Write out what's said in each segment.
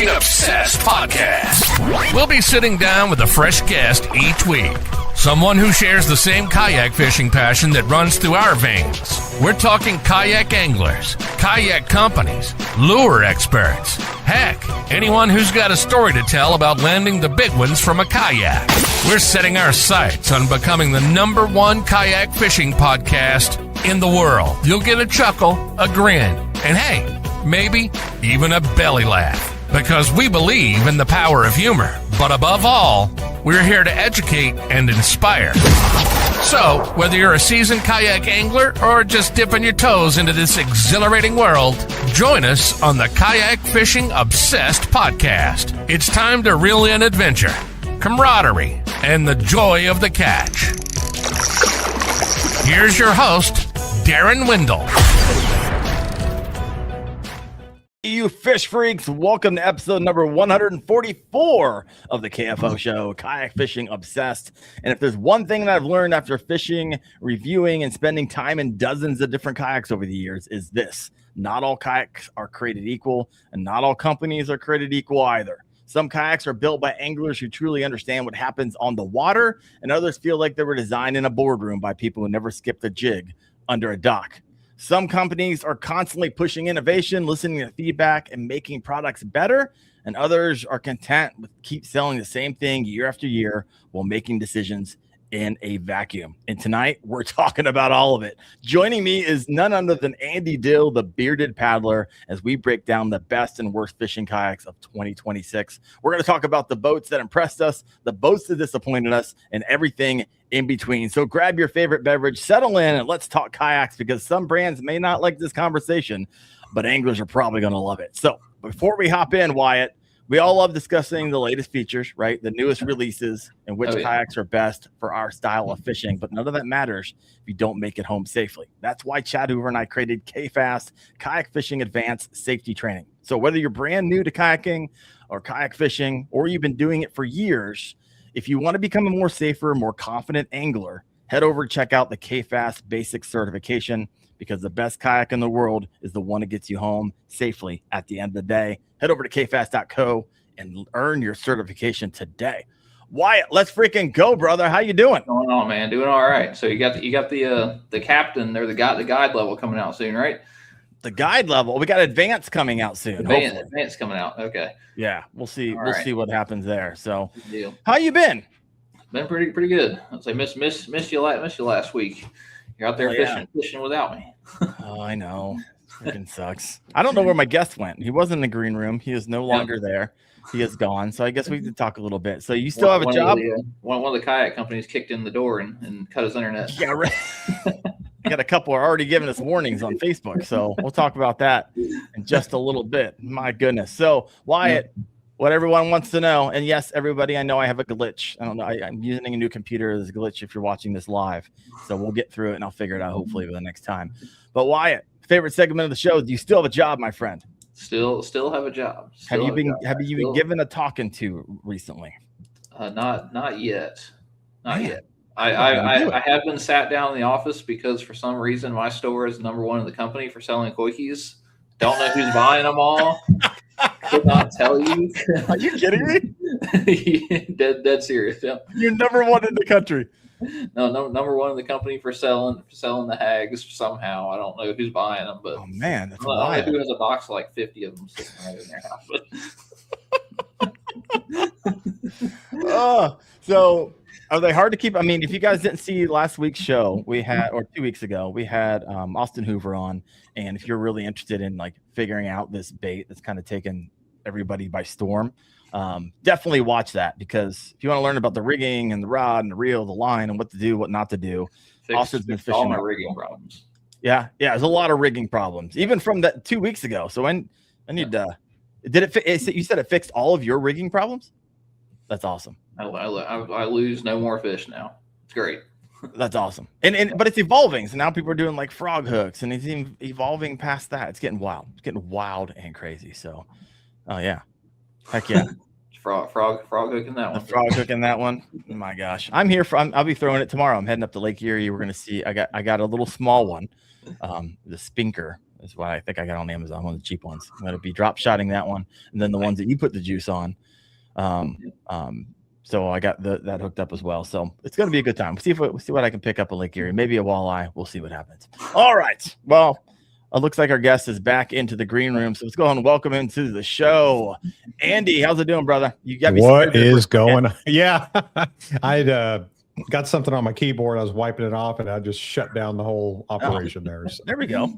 Fishing Obsessed podcast. We'll be sitting down with a fresh guest each week. Someone who shares the same kayak fishing passion that runs through our veins. We're talking kayak anglers, kayak companies, lure experts. Heck, anyone who's got a story to tell about landing the big ones from a kayak. We're setting our sights on becoming the #1 kayak fishing podcast in the world. You'll get a chuckle, a grin, and hey, maybe even a belly laugh. Because we believe in the power of humor. But above all, we're here to educate and inspire. So, whether you're a seasoned kayak angler or just dipping your toes into this exhilarating world, join us on the Kayak Fishing Obsessed podcast. It's time to reel in adventure, camaraderie, and the joy of the catch. Here's your host, Daren Windle. You fish freaks, welcome to episode number 144 of the KFO show, Kayak Fishing Obsessed. And if there's one thing that I've learned after fishing, reviewing, and spending time in dozens of different kayaks over the years is this: not all kayaks are created equal, and not all companies are created equal either. Some kayaks are built by anglers who truly understand what happens on the water, and others feel like they were designed in a boardroom by people who never skipped a jig under a dock. Some companies are constantly pushing innovation, listening to feedback, and making products better, and others are content with keep selling the same thing year after year while making decisions in a vacuum. And tonight, we're talking about all of it. Joining me is none other than Andy Dill, the bearded paddler, as we break down the best and worst fishing kayaks of 2026. We're going to talk about the boats that impressed us, the boats that disappointed us, and everything in between. So grab your favorite beverage, settle in, and let's talk kayaks, because some brands may not like this conversation, but anglers are probably going to love it. So before we hop in, Wyatt, we all love discussing the latest features, right? The newest releases and which kayaks are best for our style of fishing. But none of that matters if you don't make it home safely. That's why Chad Hoover and I created KFast, Kayak Fishing Advanced Safety Training. So whether you're brand new to kayaking or kayak fishing, or you've been doing it for years, if you want to become a more safer, more confident angler, head over and check out the KFast Basic Certification, because the best kayak in the world is the one that gets you home safely at the end of the day. Head over to kfast.co and earn your certification today. Wyatt, let's freaking go, brother. How you doing? What's going on, man? Doing all right. So you got the captain or the guide level coming out soon, right? The guide level. We got advanced coming out soon. Advanced coming out. Okay. Yeah, we'll see. All we'll right. see what happens there. So, Good deal. how you been? Been pretty good. I'd say miss you last week. You're out there fishing without me. Oh, I know. Freaking sucks. I don't know where my guest went. He wasn't in the green room. He is no longer there. He is gone. So I guess we could talk a little bit. So you still have a job? One of the kayak companies kicked in the door and cut his internet. Yeah, right. I got a couple are already giving us warnings on Facebook. So we'll talk about that in just a little bit. My goodness. So Wyatt, what everyone wants to know, and yes, everybody, I know I have a glitch. I don't know. I'm using a new computer. There's a glitch if you're watching this live. So we'll get through it and I'll figure it out hopefully by the next time. But Wyatt, favorite segment of the show. Do you still have a job, my friend? Still have a job. Have you been given a talking to recently? Not yet. Not yet. I have been sat down in the office because for some reason my store is #1 in the company for selling koi keys. Don't know who's buying them all. Could not tell you. Are you kidding me? dead serious. Yeah. You're #1 in the country. No, #1 in the company for selling the hags somehow. I don't know who's buying them, but oh man, that's I don't know who has a box of like 50 of them sitting right in their house. So are they hard to keep? I mean, if you guys didn't see last week's show, we had, or 2 weeks ago, we had Austin Hoover on. And if you're really interested in like figuring out this bait that's kind of taken everybody by storm, definitely watch that, because if you want to learn about the rigging and the rod and the reel, the line, and what to do, what not to do, Austin's been fishing all my rigging problems. Yeah, there's a lot of rigging problems, even from that 2 weeks ago. So I need did it? You said it fixed all of your rigging problems? That's awesome. I lose no more fish now. It's great. That's awesome. But it's evolving. So now people are doing like frog hooks, and it's even evolving past that. It's getting wild. It's getting wild and crazy. So, oh yeah, heck yeah. Frog hooking that one. The frog hooking that one. Oh my gosh, I'm here for. I'll be throwing it tomorrow. I'm heading up to Lake Erie. We're gonna see. I got a little small one, the spinker. That's why I think I got on Amazon, one of the cheap ones. I'm going to be drop shotting that one, and then the ones that you put the juice on. So I got that hooked up as well. So it's going to be a good time. We'll see what I can pick up at Lake Erie. Maybe a walleye. We'll see what happens. All right. Well, it looks like our guest is back into the green room. So let's go ahead and welcome him to the show. Andy, how's it doing, brother? You got me. What is going on? Yeah. I'd got something on my keyboard. I was wiping it off, and I just shut down the whole operation there. So. There we go.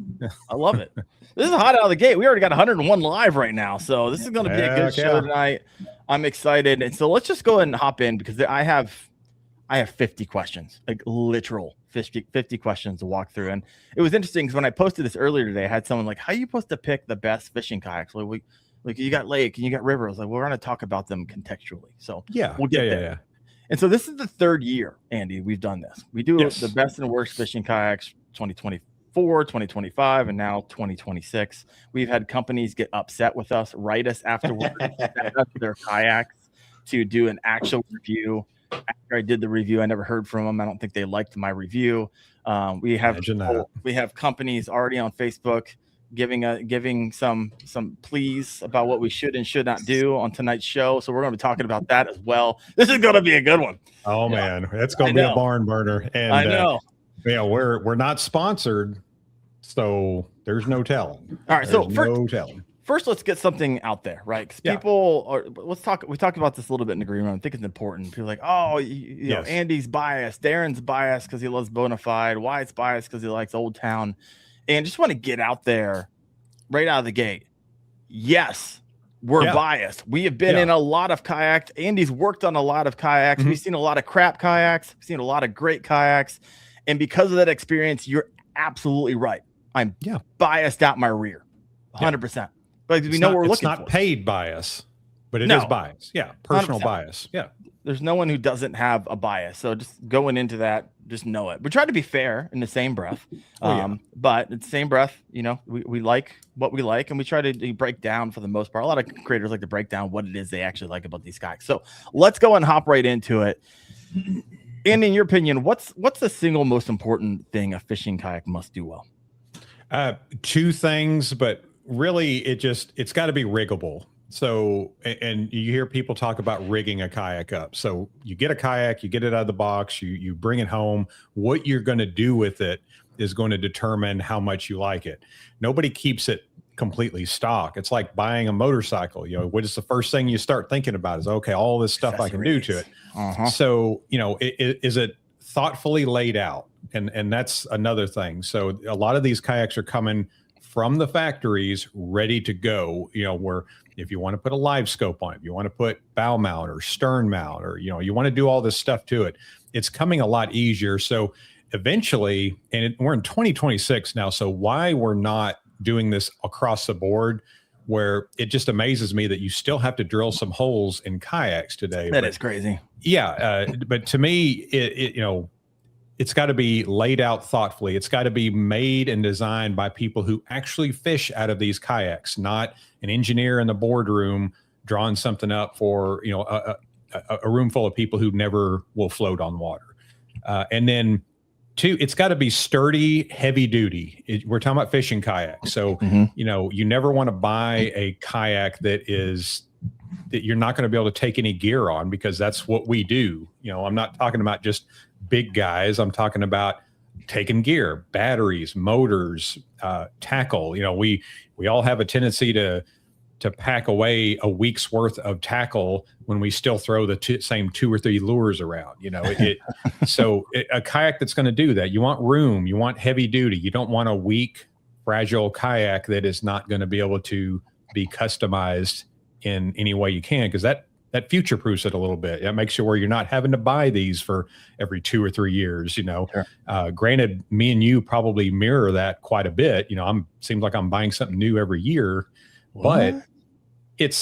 I love it. This is hot out of the gate. We already got 101 live right now. So this is going to be a good show tonight. I'm excited. And so let's just go ahead and hop in because I have 50 questions, like literal 50 questions to walk through. And it was interesting because when I posted this earlier today, I had someone like, how are you supposed to pick the best fishing kayaks? Like you got lake and you got river. I was like, well, we're going to talk about them contextually. So we'll get there. Yeah. And so this is the third year, Andy, we've done this. We do the best and worst fishing kayaks 2024, 2025, and now 2026. We've had companies get upset with us, write us afterwards, their kayaks to do an actual review. After I did the review, I never heard from them. I don't think they liked my review. We have companies already on Facebook giving some pleas about what we should and should not do on tonight's show. So we're going to be talking about that as well. This is going to be a good one. Oh man, it's going to be a barn burner. And I know. We're not sponsored, so there's no telling. All right, there's no telling. First, let's get something out there, right? Because people are. We talked about this a little bit in the green room. I think it's important. People are like, oh, you know, Andy's biased, Daren's biased because he loves Bonafide, Wyatt's biased because he likes Old Town. And just want to get out there right out of the gate. Yes, we're biased. We have been in a lot of kayaks. Andy's worked on a lot of kayaks. Mm-hmm. We've seen a lot of crap kayaks. We've seen a lot of great kayaks. And because of that experience, you're absolutely right. I'm biased out my rear, 100%. But we know what we're looking for. It's not paid bias, but it is bias. Yeah, personal 100%. Bias. Yeah. There's no one who doesn't have a bias. So just going into that, just know it. We try to be fair in the same breath. But in the same breath, you know, we like what we like, and we try to break down for the most part. A lot of creators like to break down what it is they actually like about these kayaks. So let's go and hop right into it. And in your opinion, what's the single most important thing a fishing kayak must do well? Two things, but really it's got to be riggable. So, and you hear people talk about rigging a kayak up. So you get a kayak, you get it out of the box, you bring it home. What you're going to do with it is going to determine how much you like it. Nobody keeps it completely stock. It's like buying a motorcycle. You know, what is the first thing you start thinking about is, okay, all this stuff I can do to it. So, you know, is it thoughtfully laid out? And that's another thing. So a lot of these kayaks are coming from the factories ready to go, you know, where if you want to put a live scope on it, if you want to put bow mount or stern mount, or, you know, you want to do all this stuff to it, it's coming a lot easier. So eventually, we're in 2026 now. So why we're not doing this across the board, where it just amazes me that you still have to drill some holes in kayaks today. That is crazy. Yeah. But to me, you know, it's got to be laid out thoughtfully. It's got to be made and designed by people who actually fish out of these kayaks, not an engineer in the boardroom drawing something up for, you know, a room full of people who never will float on water. And then two, it's got to be sturdy, heavy duty. We're talking about fishing kayaks. So, you know, you never want to buy a kayak that you're not going to be able to take any gear on, because that's what we do. You know, I'm not talking about just big guys. I'm talking about taking gear, batteries, motors, tackle. You know, we all have a tendency to pack away a week's worth of tackle when we still throw the same 2 or 3 lures around. You know, a kayak that's going to do that. You want room. You want heavy duty. You don't want a weak, fragile kayak that is not going to be able to be customized in any way you can, because that future proofs it a little bit. That makes sure where you're not having to buy these for every 2 or 3 years. You know, granted, me and you probably mirror that quite a bit. You know, seems like I'm buying something new every year, but it's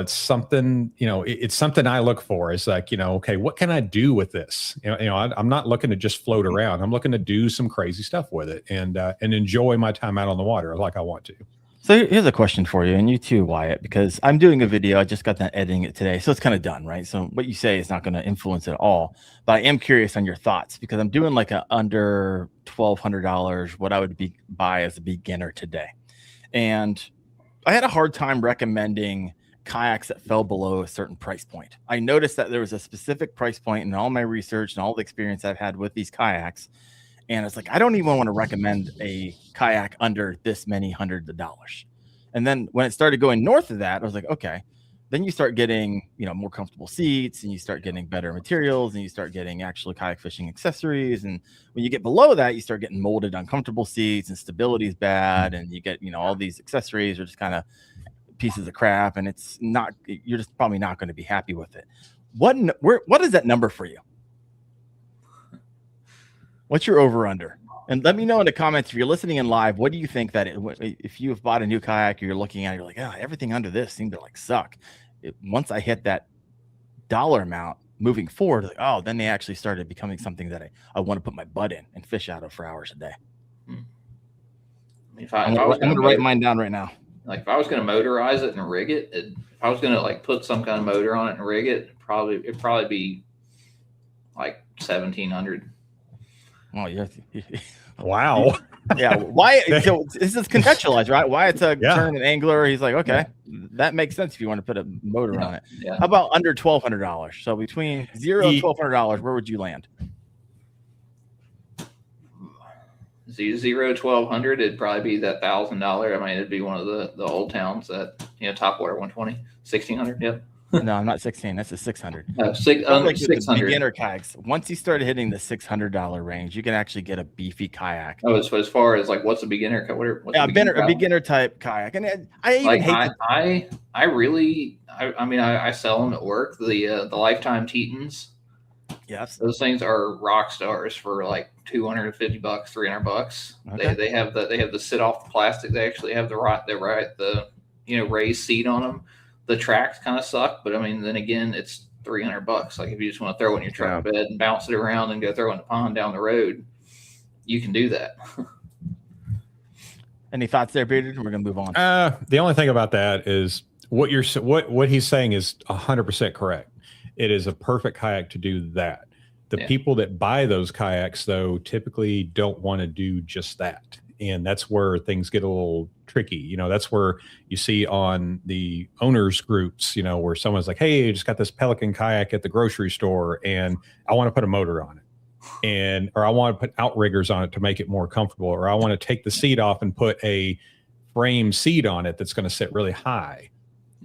something. You know, it's something I look for. It's like, you know, okay, what can I do with this? You know, I'm not looking to just float around. I'm looking to do some crazy stuff with it and enjoy my time out on the water like I want to. So here's a question for you, and you too, Wyatt, because I'm doing a video. I just got done editing it today, so it's kind of done, right? So what you say is not going to influence it at all, but I am curious on your thoughts, because I'm doing like a under $1,200, what I would buy as a beginner today. And I had a hard time recommending kayaks that fell below a certain price point. I noticed that there was a specific price point in all my research and all the experience I've had with these kayaks. And it's like, I don't even want to recommend a kayak under this many hundreds of dollars. And then when it started going north of that, I was like, okay, then you start getting, more comfortable seats, and you start getting better materials, and you start getting actual kayak fishing accessories. And when you get below that, you start getting molded uncomfortable seats, and stability is bad. And you get, all these accessories are just kind of pieces of crap. And you're just probably not going to be happy with it. What is that number for you? What's your over under? And let me know in the comments if you're listening in live. What do you think that if you have bought a new kayak, or you're looking at it, you're like, everything under this seemed to suck. Once I hit that dollar amount moving forward, then they actually started becoming something that I want to put my butt in and fish out of for hours a day. I'm going to write mine down right now. Like if I was going to motorize it and rig it, if I was going to put some kind of motor on it and rig it, it'd probably be like $1,700. Oh, yeah. Wow. Yeah. Why? So this is contextualized, right? Why it's a tournament angler. He's like, okay, that makes sense if you want to put a motor on it. Yeah. How about under $1,200? So between $0 and $1,200, where would you land? $0 $1,200, it'd probably be that $1,000. I mean, it'd be one of the old towns that top water 120, 1,600. Yep. No, I'm not 16. That's a 600. 600. Beginner kayaks. Once you start hitting the $600 range, you can actually get a beefy kayak. Oh, as far as what's a beginner? A beginner type kayak. And I even hate. I sell them at work. The Lifetime Tetons. Yes, those things are rock stars for $250, $300. Okay. They have the sit off the plastic. They actually have the raised seat on them. The tracks kind of suck, but I mean, then again, it's $300. If you just want to throw it in your truck bed and bounce it around and go throw it in the pond down the road, you can do that. Any thoughts there, Peter? We're gonna move on. The only thing about that is what he's saying is 100% correct. It is a perfect kayak to do that. The people that buy those kayaks, though, typically don't want to do just that. And that's where things get a little tricky. That's where you see on the owners groups, where someone's like, hey, I just got this Pelican kayak at the grocery store and I want to put a motor on it. Or I want to put outriggers on it to make it more comfortable. Or I want to take the seat off and put a frame seat on it that's going to sit really high.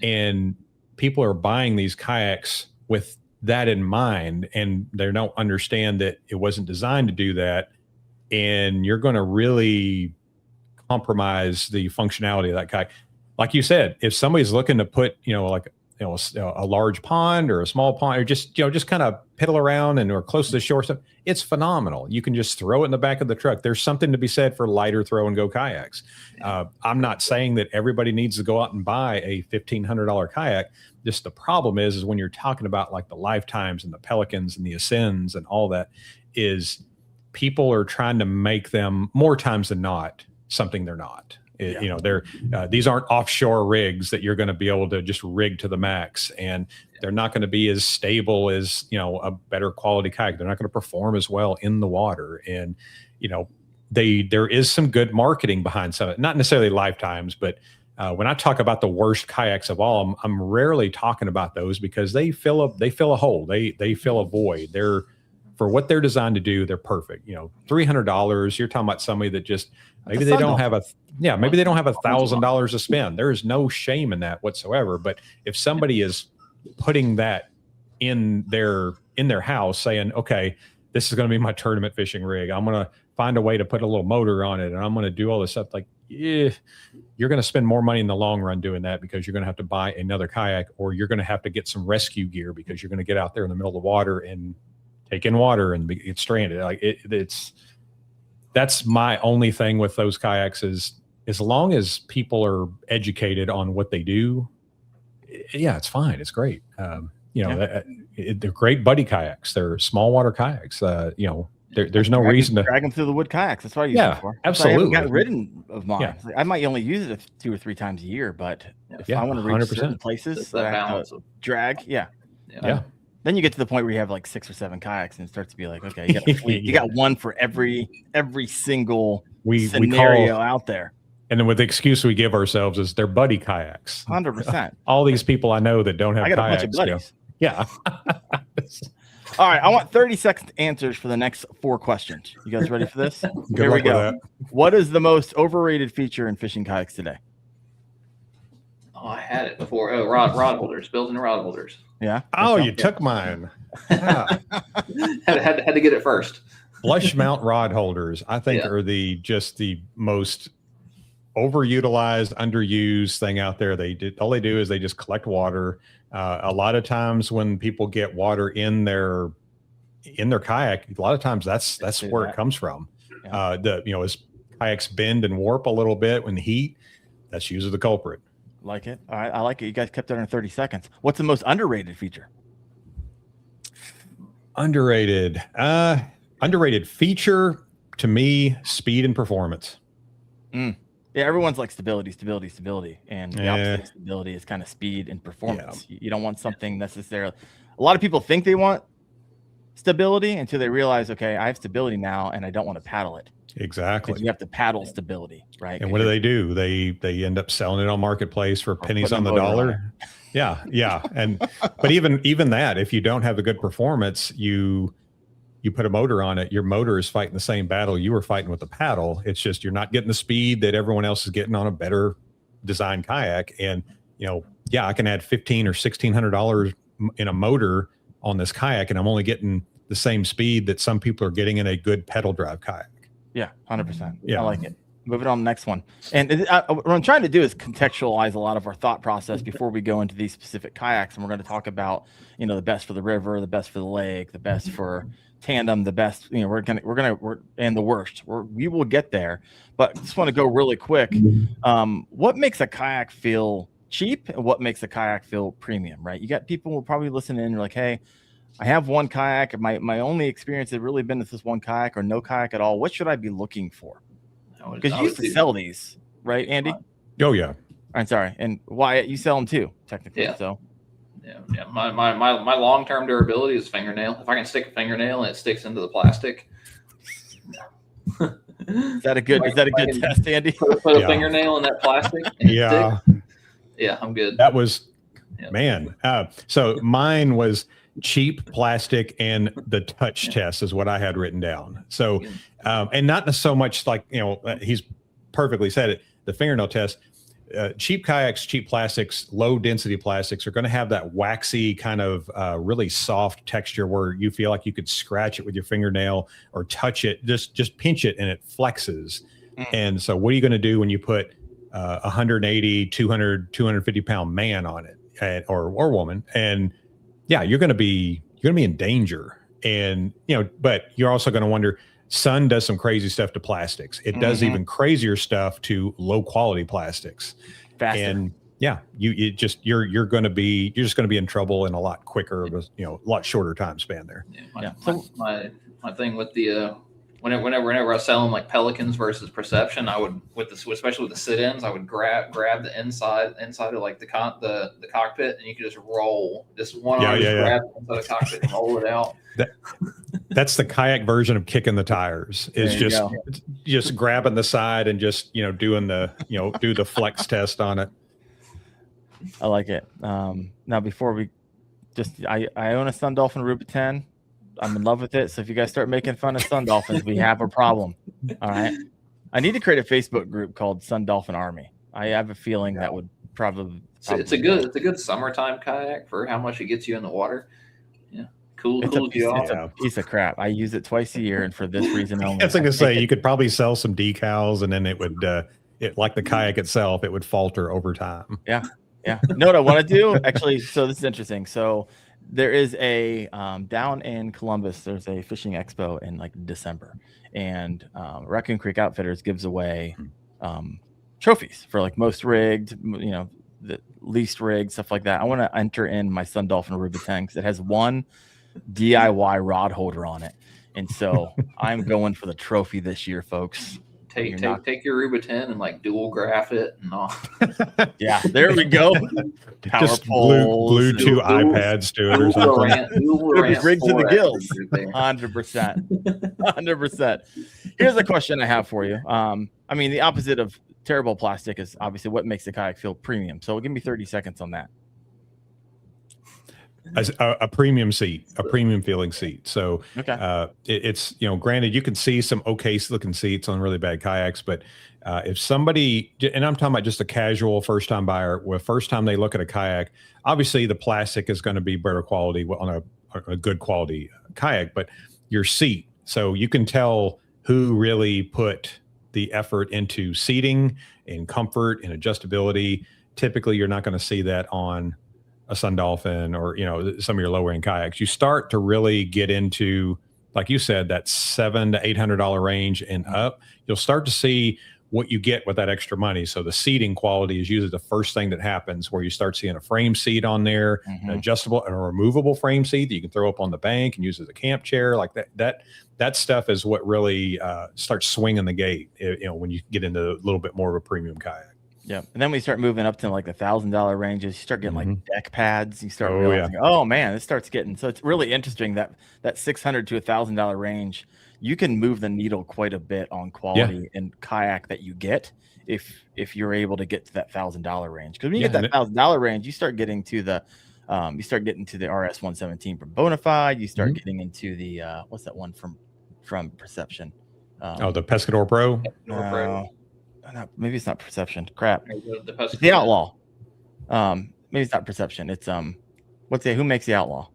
And people are buying these kayaks with that in mind, and they don't understand that it wasn't designed to do that. And you're going to really compromise the functionality of that kayak. Like you said, if somebody's looking to put, a large pond or a small pond, or just kind of piddle around or close to the shore stuff, it's phenomenal. You can just throw it in the back of the truck. There's something to be said for lighter throw and go kayaks. I'm not saying that everybody needs to go out and buy a $1,500 kayak. Just the problem is when you're talking about the Lifetimes and the Pelicans and the Ascends and all that, is people are trying to make them more times than not something they're not. These aren't offshore rigs that you're going to be able to just rig to the max, and they're not going to be as stable as a better quality kayak. They're not going to perform as well in the water, and there is some good marketing behind some, not necessarily Lifetimes, but when I talk about the worst kayaks of all, I'm rarely talking about those, because they fill a hole, they fill a void. For what they're designed to do, they're perfect. $300. You're talking about somebody that just maybe they don't have $1,000 to spend. There is no shame in that whatsoever. But if somebody is putting that in their house, saying, okay, this is going to be my tournament fishing rig, I'm going to find a way to put a little motor on it, and I'm going to do all this stuff, you're going to spend more money in the long run doing that, because you're going to have to buy another kayak, or you're going to have to get some rescue gear, because you're going to get out there in the middle of the water and take in water and get stranded. That's my only thing with those kayaks, is as long as people are educated on what they do, it's fine. It's great. They're great buddy kayaks. They're small water kayaks. There's no reason to drag them through the wood kayaks. That's what I use them for. Absolutely. I haven't got ridden of mine. Yeah. I might only use it 2 or 3 times a year, but if I want to reach certain places that I have to drag, then you get to the point where you have 6 or 7 kayaks, and it starts to be okay, you got a fleet. You got one for every single scenario out there. And then with the excuse we give ourselves is they're buddy kayaks. 100%. All these people I know that don't have I got kayaks. a bunch of buddies. Yeah. All right, I want 30-second answers for the next 4 questions. You guys ready for this? Here we go. What is the most overrated feature in fishing kayaks today? Oh, I had it before. Oh, rod holders, built-in rod holders. Yeah. Oh, you took mine. Yeah. had to get it first. Flush mount rod holders, I think, are the most overutilized, underused thing out there. All they do is they just collect water. A lot of times when people get water in their kayak, a lot of times that's where it comes from. Yeah. As kayaks bend and warp a little bit when the heat, that's usually the culprit. Like it. All right, I like it. You guys kept it under 30 seconds. What's the most underrated feature? Underrated feature to me, speed and performance. Yeah, everyone's like stability, and the opposite of stability is kind of speed and performance. You don't want something necessarily. A lot of people think they want stability until they realize, okay, I have stability now, and I don't want to paddle it. Exactly. You have to paddle stability, right? And what do? They end up selling it on marketplace for pennies on the dollar. Yeah. But even that, if you don't have a good performance, you put a motor on it, your motor is fighting the same battle you were fighting with the paddle. It's just you're not getting the speed that everyone else is getting on a better designed kayak. And I can add $1,500 or $1,600 in a motor on this kayak, and I'm only getting the same speed that some people are getting in a good pedal drive kayak. Yeah, 100%. Yeah, I like it. Moving on to the next one. And what I'm trying to do is contextualize a lot of our thought process before we go into these specific kayaks. And we're going to talk about, the best for the river, the best for the lake, the best for tandem, the best, and the worst. We will get there. But just want to go really quick. What makes a kayak feel cheap and what makes a kayak feel premium, right? You got people who will probably listen in and you're like, hey, I have one kayak. My only experience has really been with this one kayak or no kayak at all. What should I be looking for? Because you used to sell these, right, Andy? Oh, yeah. I'm sorry. And Wyatt, you sell them too, technically. Yeah. So. Yeah. My long-term durability is fingernail. If I can stick a fingernail and it sticks into the plastic. Is that a good test, Andy? Put a fingernail in that plastic. And yeah, I'm good. That was, man. So mine was cheap plastic and the touch test is what I had written down. So, and not so much like, he's perfectly said it, the fingernail test. Cheap kayaks, cheap plastics, low density plastics are going to have that waxy kind of really soft texture where you feel like you could scratch it with your fingernail or touch it, just pinch it and it flexes. And so what are you going to do when you put 180, 200, 250 pound man on it or woman? And you're going to be in danger. And, but you're also going to wonder, sun does some crazy stuff to plastics. It does even crazier stuff to low quality plastics. Faster. And you're just going to be in trouble in a lot quicker, a lot shorter time span there. My thing with the, whenever I was selling like Pelicans versus Perception, I would especially with the sit-ins, I would grab the inside of like the cockpit, and you could just roll one arm, grab the inside of the cockpit and roll it out. That's the kayak version of kicking the tires. Is just grabbing the side and just doing the do the flex test on it. I like it. Now before we I own a Sun Dolphin Ruby 10. I'm in love with it. So if you guys start making fun of Sun Dolphins, we have a problem. All right. I need to create a Facebook group called Sun Dolphin Army. I have a feeling that would probably it's a good summertime kayak for how much it gets you in the water. Yeah. It's a piece of crap. I use it twice a year, and for this reason only. I was going to say you could probably sell some decals, and then it would, like the kayak itself, it would falter over time. Yeah. No, what I want to do actually. So this is interesting. So there is a down in Columbus. There's a fishing expo in like December, and Raccoon Creek Outfitters gives away trophies for like most rigged, the least rigged, stuff like that. I want to enter in my Sun Dolphin Ruby 10 because it has one DIY rod holder on it, and so I'm going for the trophy this year, folks. Take your Ruby 10 and like dual graph it and all. Yeah, there we go. Power just poles, glue two iPads to it or something. Rigged to the gills. 100%. 100%. Here's a question I have for you. The opposite of terrible plastic is obviously what makes the kayak feel premium. So give me 30 seconds on that. As a premium seat, a premium feeling seat. So Okay. it's, granted, you can see some okay looking seats on really bad kayaks, but if somebody, and I'm talking about just a casual first time buyer, first time they look at a kayak, obviously the plastic is going to be better quality on a good quality kayak, but your seat, so you can tell who really put the effort into seating and comfort and adjustability. Typically, you're not going to see that on a Sun Dolphin or some of your lower end kayaks. You start to really get into, like you said, that $700 to $800 range and up. You'll start to see what you get with that extra money. So the seating quality is usually the first thing that happens, where you start seeing a frame seat on there, an adjustable and a removable frame seat that you can throw up on the bank and use as a camp chair. Like that stuff is what really starts swinging the gate. When you get into a little bit more of a premium kayak. Yeah, and then we start moving up to like the $1,000 ranges. You start getting like deck pads. You start realizing, oh man, this starts getting. So it's really interesting that $600 to $1,000 range, you can move the needle quite a bit on quality and kayak that you get if you're able to get to that $1,000 range. Because when you get that $1,000 range, you start getting to the RS 117 from Bonafide. You start getting into the what's that one from Perception? The Pescador Pro. No. Maybe it's not Perception. Crap. It's the Outlaw. Maybe it's not Perception. It's who makes the Outlaw?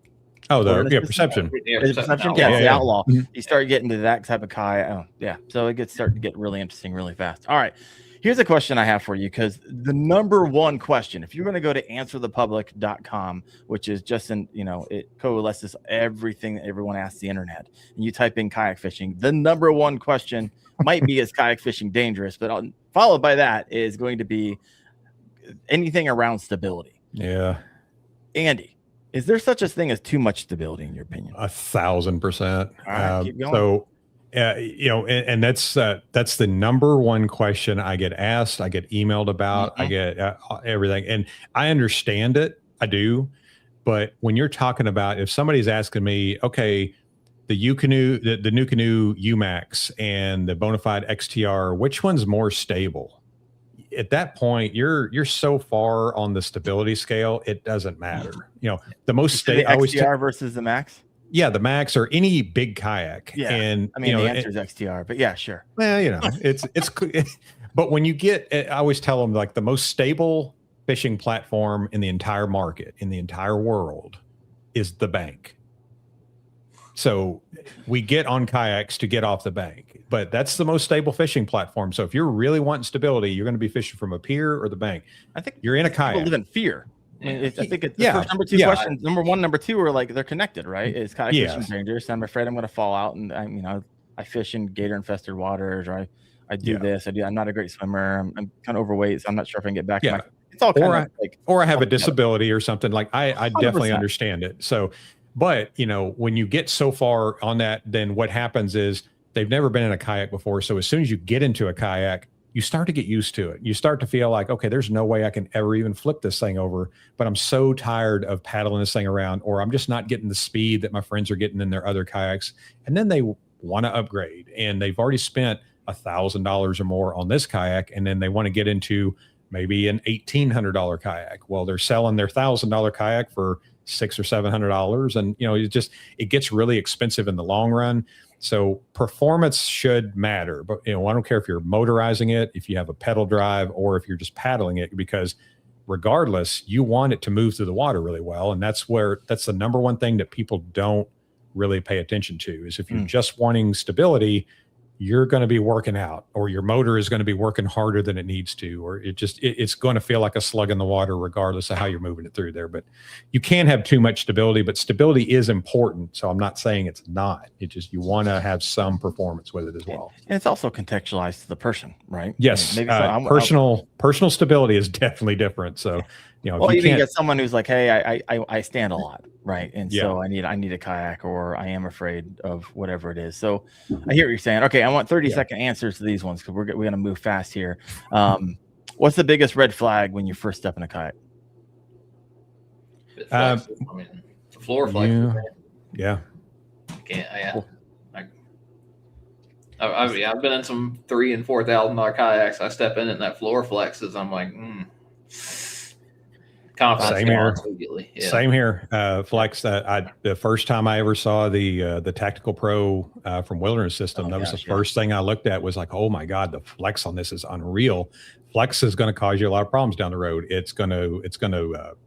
Oh, Perception. Perception. Yeah, the Outlaw. You start getting to that type of kayak. Oh, yeah. So it starts to get really interesting really fast. All right. Here's a question I have for you, because the number one question, if you're going to go to answerthepublic.com, which is just it coalesces everything that everyone asks the internet, and you type in kayak fishing, the number one question might be, is kayak fishing dangerous? But followed by that is going to be anything around stability. Yeah. Andy, is there such a thing as too much stability in your opinion? 1,000%. All right, keep going. So, and that's the number one question I get asked, I get emailed about, I get everything. And I understand it. I do. But when you're talking about, if somebody's asking me, okay, the Ucanoe, the NuCanoe UMax and the Bonafide XTR, which one's more stable? At that point, you're so far on the stability scale, it doesn't matter. The most stable. XTR versus the Max. Yeah, the Max or any big kayak. Yeah, and I mean the answer is XTR, but yeah, sure. Well, it's but when you get, I always tell them, like, the most stable fishing platform in the entire market, in the entire world, is the bank. So we get on kayaks to get off the bank, but that's the most stable fishing platform. So if you're really wanting stability, you're going to be fishing from a pier or the bank. I think you're in a kayak. People live in fear. I mean, I think it's the first number two questions. Number one, number two are like, they're connected, right? Is kayak fishing dangerous? I'm afraid I'm going to fall out, and I fish in gator infested waters, or I do this. I'm not a great swimmer. I'm kind of overweight, so I'm not sure if I can get back. Yeah. It's all kind of or I have a disability or something. Like I definitely understand it. So, but when you get so far on that, then what happens is they've never been in a kayak before. So as soon as you get into a kayak, you start to get used to it. You start to feel like, okay, there's no way I can ever even flip this thing over, but I'm so tired of paddling this thing around, or I'm just not getting the speed that my friends are getting in their other kayaks. And then they want to upgrade, and they've already spent $1,000 or more on this kayak. And then they want to get into maybe an $1,800 kayak. Well, they're selling their $1,000 kayak for $600 or $700. And, it gets really expensive in the long run. So performance should matter, but I don't care if you're motorizing it, if you have a pedal drive, or if you're just paddling it, because regardless, you want it to move through the water really well. And that's the number one thing that people don't really pay attention to, is if you're just wanting stability, you're going to be working out, or your motor is going to be working harder than it needs to, or it's going to feel like a slug in the water regardless of how you're moving it through there. But you can't have too much stability, but stability is important. So I'm not saying it's not. It's just, you want to have some performance with it as well. And it's also contextualized to the person, right? Yes. Personal stability is definitely different. So, well, you can get someone who's like, hey, I stand a lot, right? And so I need a kayak, or I am afraid of whatever it is. So I hear what you're saying. Okay, I want 30-second answers to these ones, because we're going to move fast here. What's the biggest red flag when you first step in a kayak? The floor flag. Yeah. I've been in some $3,000 and $4,000 kayaks. I step in it and that floor flexes. I'm like, confidence Same here. immediately. Yeah. Same here. Flex. The first time I ever saw the Tactical Pro from Wilderness System, that was the first thing I looked at. Was like, oh my god, the flex on this is unreal. Flex is going to cause you a lot of problems down the road. It's going to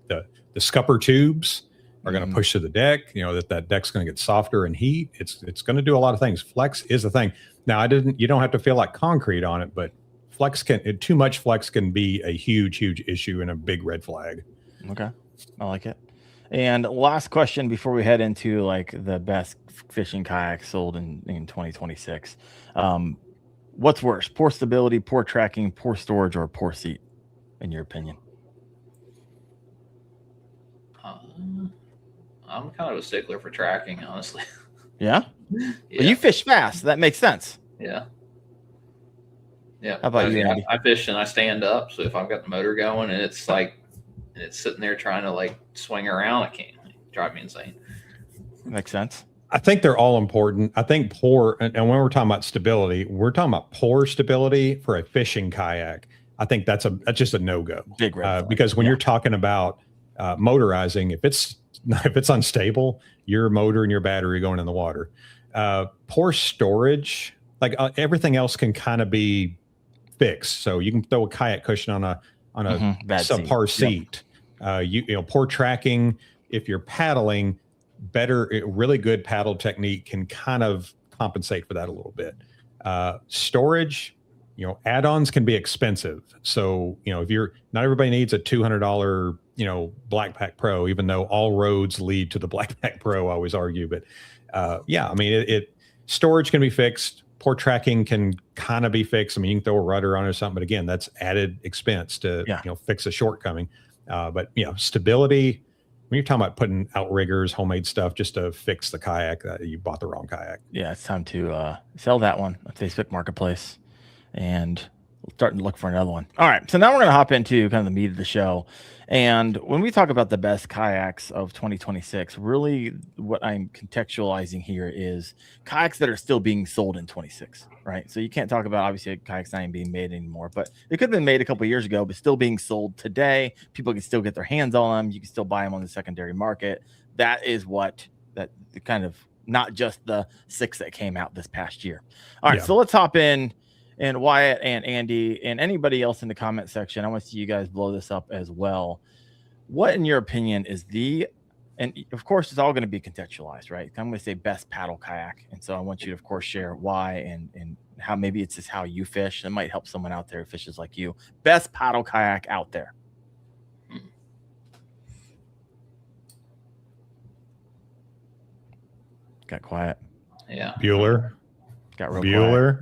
the scupper tubes are going to push to the deck. You know that deck's going to get softer and heat. It's going to do a lot of things. Flex is a thing. Now you don't have to feel like concrete on it, but too much flex can be a huge issue and a big red flag. Okay, I like it. And last question before we head into like the best fishing kayaks sold in 2026. What's worse, poor stability, poor tracking, poor storage, or poor seat, in your opinion? I'm kind of a stickler for tracking, honestly. Yeah? But you fish fast. That makes sense. Yeah. Yeah. How about you, Andy? I fish and I stand up. So if I've got the motor going and it's sitting there trying to like swing around, it can't drive me insane. Makes sense. I think they're all important. I think poor, and when we're talking about stability, we're talking about poor stability for a fishing kayak. I think that's just a no-go. Big red flag. Because when you're talking about motorizing, if it's unstable, your motor and your battery are going in the water. Poor storage, like everything else can kind of be fixed. So you can throw a kayak cushion on a subpar seat. Poor tracking. If you're paddling, really good paddle technique can kind of compensate for that a little bit. Storage, add-ons can be expensive. So, if not everybody needs a $200, Blackpack Pro, even though all roads lead to the Blackpack Pro, I always argue. But storage can be fixed. Poor tracking can kind of be fixed. I mean, you can throw a rudder on it or something, but again, that's added expense to fix a shortcoming. But stability, when you're talking about putting outriggers, homemade stuff just to fix the kayak, you bought the wrong kayak. Yeah, it's time to sell that one on Facebook Marketplace and starting to look for another one. All right, so now we're going to hop into kind of the meat of the show. And when we talk about the best kayaks of 2026, really what I'm contextualizing here is kayaks that are still being sold in 26, right? So you can't talk about, obviously, kayaks not even being made anymore, but it could have been made a couple of years ago, but still being sold today. People can still get their hands on them. You can still buy them on the secondary market. That is that kind of, not just the 6 that came out this past year. All right, so let's hop in. And Wyatt and Andy and anybody else in the comment section, I want to see you guys blow this up as well. What, in your opinion, is and of course, it's all going to be contextualized, right? I'm going to say best paddle kayak. And so I want you to, of course, share why and how maybe it's just how you fish. It might help someone out there who fishes like you. Best paddle kayak out there. Got quiet. Yeah. Bueller. Got real Bueller.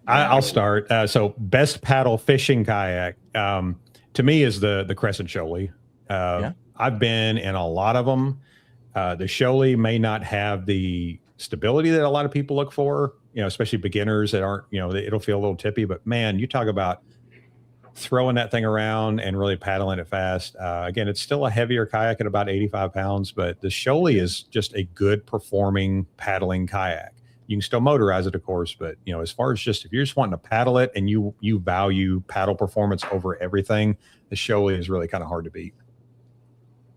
I'll start. So best paddle fishing kayak to me is the Crescent Shoaly. I've been in a lot of them. The Shoaly may not have the stability that a lot of people look for, especially beginners that aren't, it'll feel a little tippy, but man, you talk about throwing that thing around and really paddling it fast. Again, it's still a heavier kayak at about 85 pounds, but the Shoaly is just a good performing paddling kayak. You can still motorize it, of course, but as far as if you're just wanting to paddle it and you value paddle performance over everything, the Shoaly is really kind of hard to beat.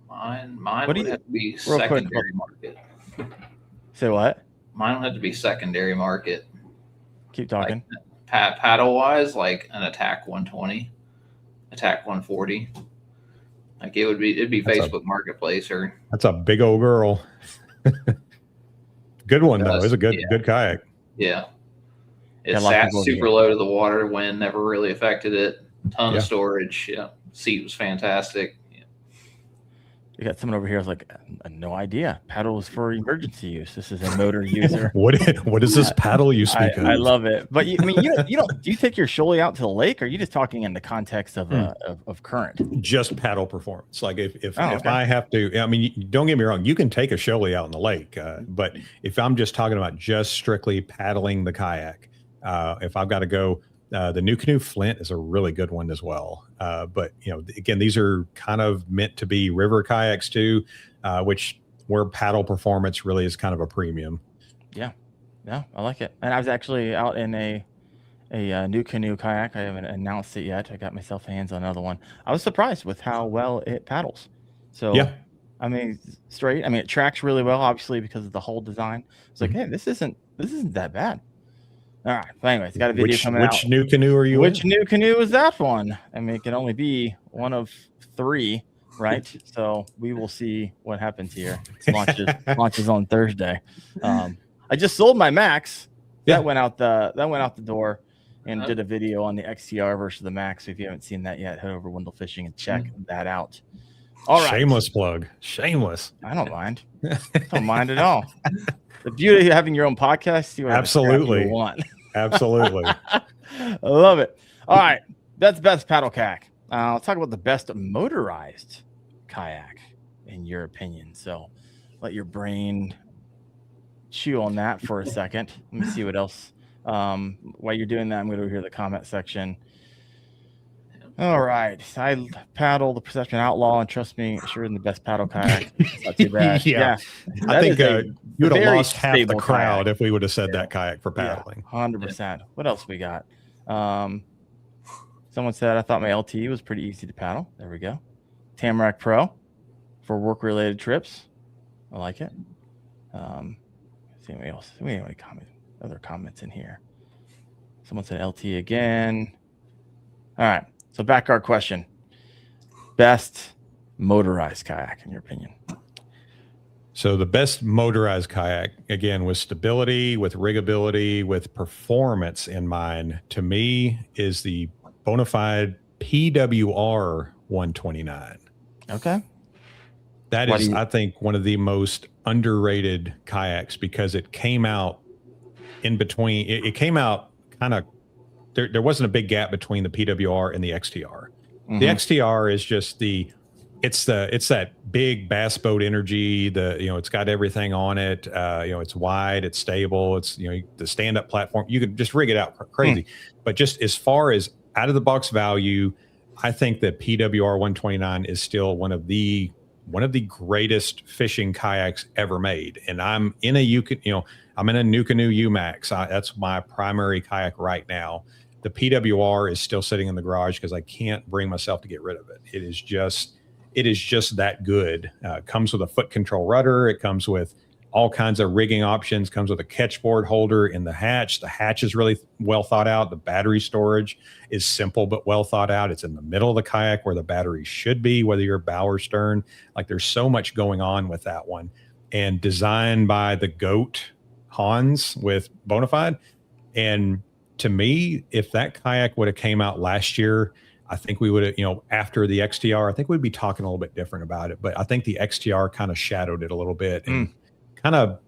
Mine would have to be secondary market. Say what? Mine would have to be secondary market. Keep talking. Like, paddle wise, like an Attack 120, Attack 140. Like it'd be Facebook Marketplace or. That's a big old girl. Good one though. It's a good kayak. Yeah. It sat super low to the water. Wind never really affected it. Ton of storage. Yeah. Seat was fantastic. Yeah. You got someone over here who's like, no idea. Paddle is for emergency use. This is a motor user. What is this paddle you speak of? I love it. But you don't. Do you take your Shoaly out to the lake, or are you just talking in the context of current? Just paddle performance. Like if I have to, don't get me wrong. You can take a Shoaly out in the lake, but if I'm just talking about just strictly paddling the kayak, if I've got to go. The New Canoe Flint is a really good one as well. But, again, these are kind of meant to be river kayaks too, where paddle performance really is kind of a premium. Yeah. Yeah, I like it. And I was actually out in a new canoe kayak. I haven't announced it yet. I got myself hands on another one. I was surprised with how well it paddles. So, Yeah. I mean, straight. I mean, it tracks really well, obviously, because of the whole design. It's like, hey, this isn't that bad. All right. But anyways, got a video coming out. Which new canoe are you Which in? new canoe is that one? I mean, it can only be one of 3, right? So we will see what happens here. It launches on Thursday. I just sold my Max. Yeah. That went out the door, and did a video on the XTR versus the Max. So if you haven't seen that yet, head over to Wendell Fishing and check that out. All right. Shameless plug. Shameless. I don't mind. Don't mind at all. The beauty of having your own podcast, see what Absolutely you want. Absolutely. I love it. All right. That's best paddle kayak. Let's talk about the best motorized kayak, in your opinion. So let your brain chew on that for a second. Let me see what else. While you're doing that, I'm going to hear the comment section. All right. I paddle the Perception Outlaw, and trust me, sure, in the best paddle kayak. It's not too bad. Yeah. I think you would have lost half the crowd kayak if we would have said that kayak for paddling. 100%. What else we got? Someone said, I thought my LT was pretty easy to paddle. There we go. Tamarack Pro for work-related trips. I like it. See anybody else? We have any other comments in here. Someone said LT again. All right. So back to our question. Best motorized kayak, in your opinion? So the best motorized kayak, again, with stability, with riggability, with performance in mind, to me, is the bona fide PWR 129. Okay. That is, I think, one of the most underrated kayaks, because it came out in between. It came out kind of, there wasn't a big gap between the PWR and the XTR. Mm-hmm. The XTR is just it's that big bass boat energy. It's got everything on it. It's wide, it's stable. It's, the stand-up platform. You could just rig it out crazy. But just as far as out of the box value, I think that PWR 129 is still one of the greatest fishing kayaks ever made. And I'm in a I'm in a Nucanoe UMax. That's my primary kayak right now. The PWR is still sitting in the garage because I can't bring myself to get rid of it. It is just that good. Comes with a foot control rudder. It comes with all kinds of rigging options. Comes with a catchboard holder in the hatch. The hatch is really well thought out. The battery storage is simple but well thought out. It's in the middle of the kayak where the battery should be, whether you're bow or stern. Like, there's so much going on with that one. And designed by the GOAT Hans with Bonafide. And to me, if that kayak would have came out last year, I think we would have, after the XTR, I think we'd be talking a little bit different about it. But I think the XTR kind of shadowed it a little bit and kind of,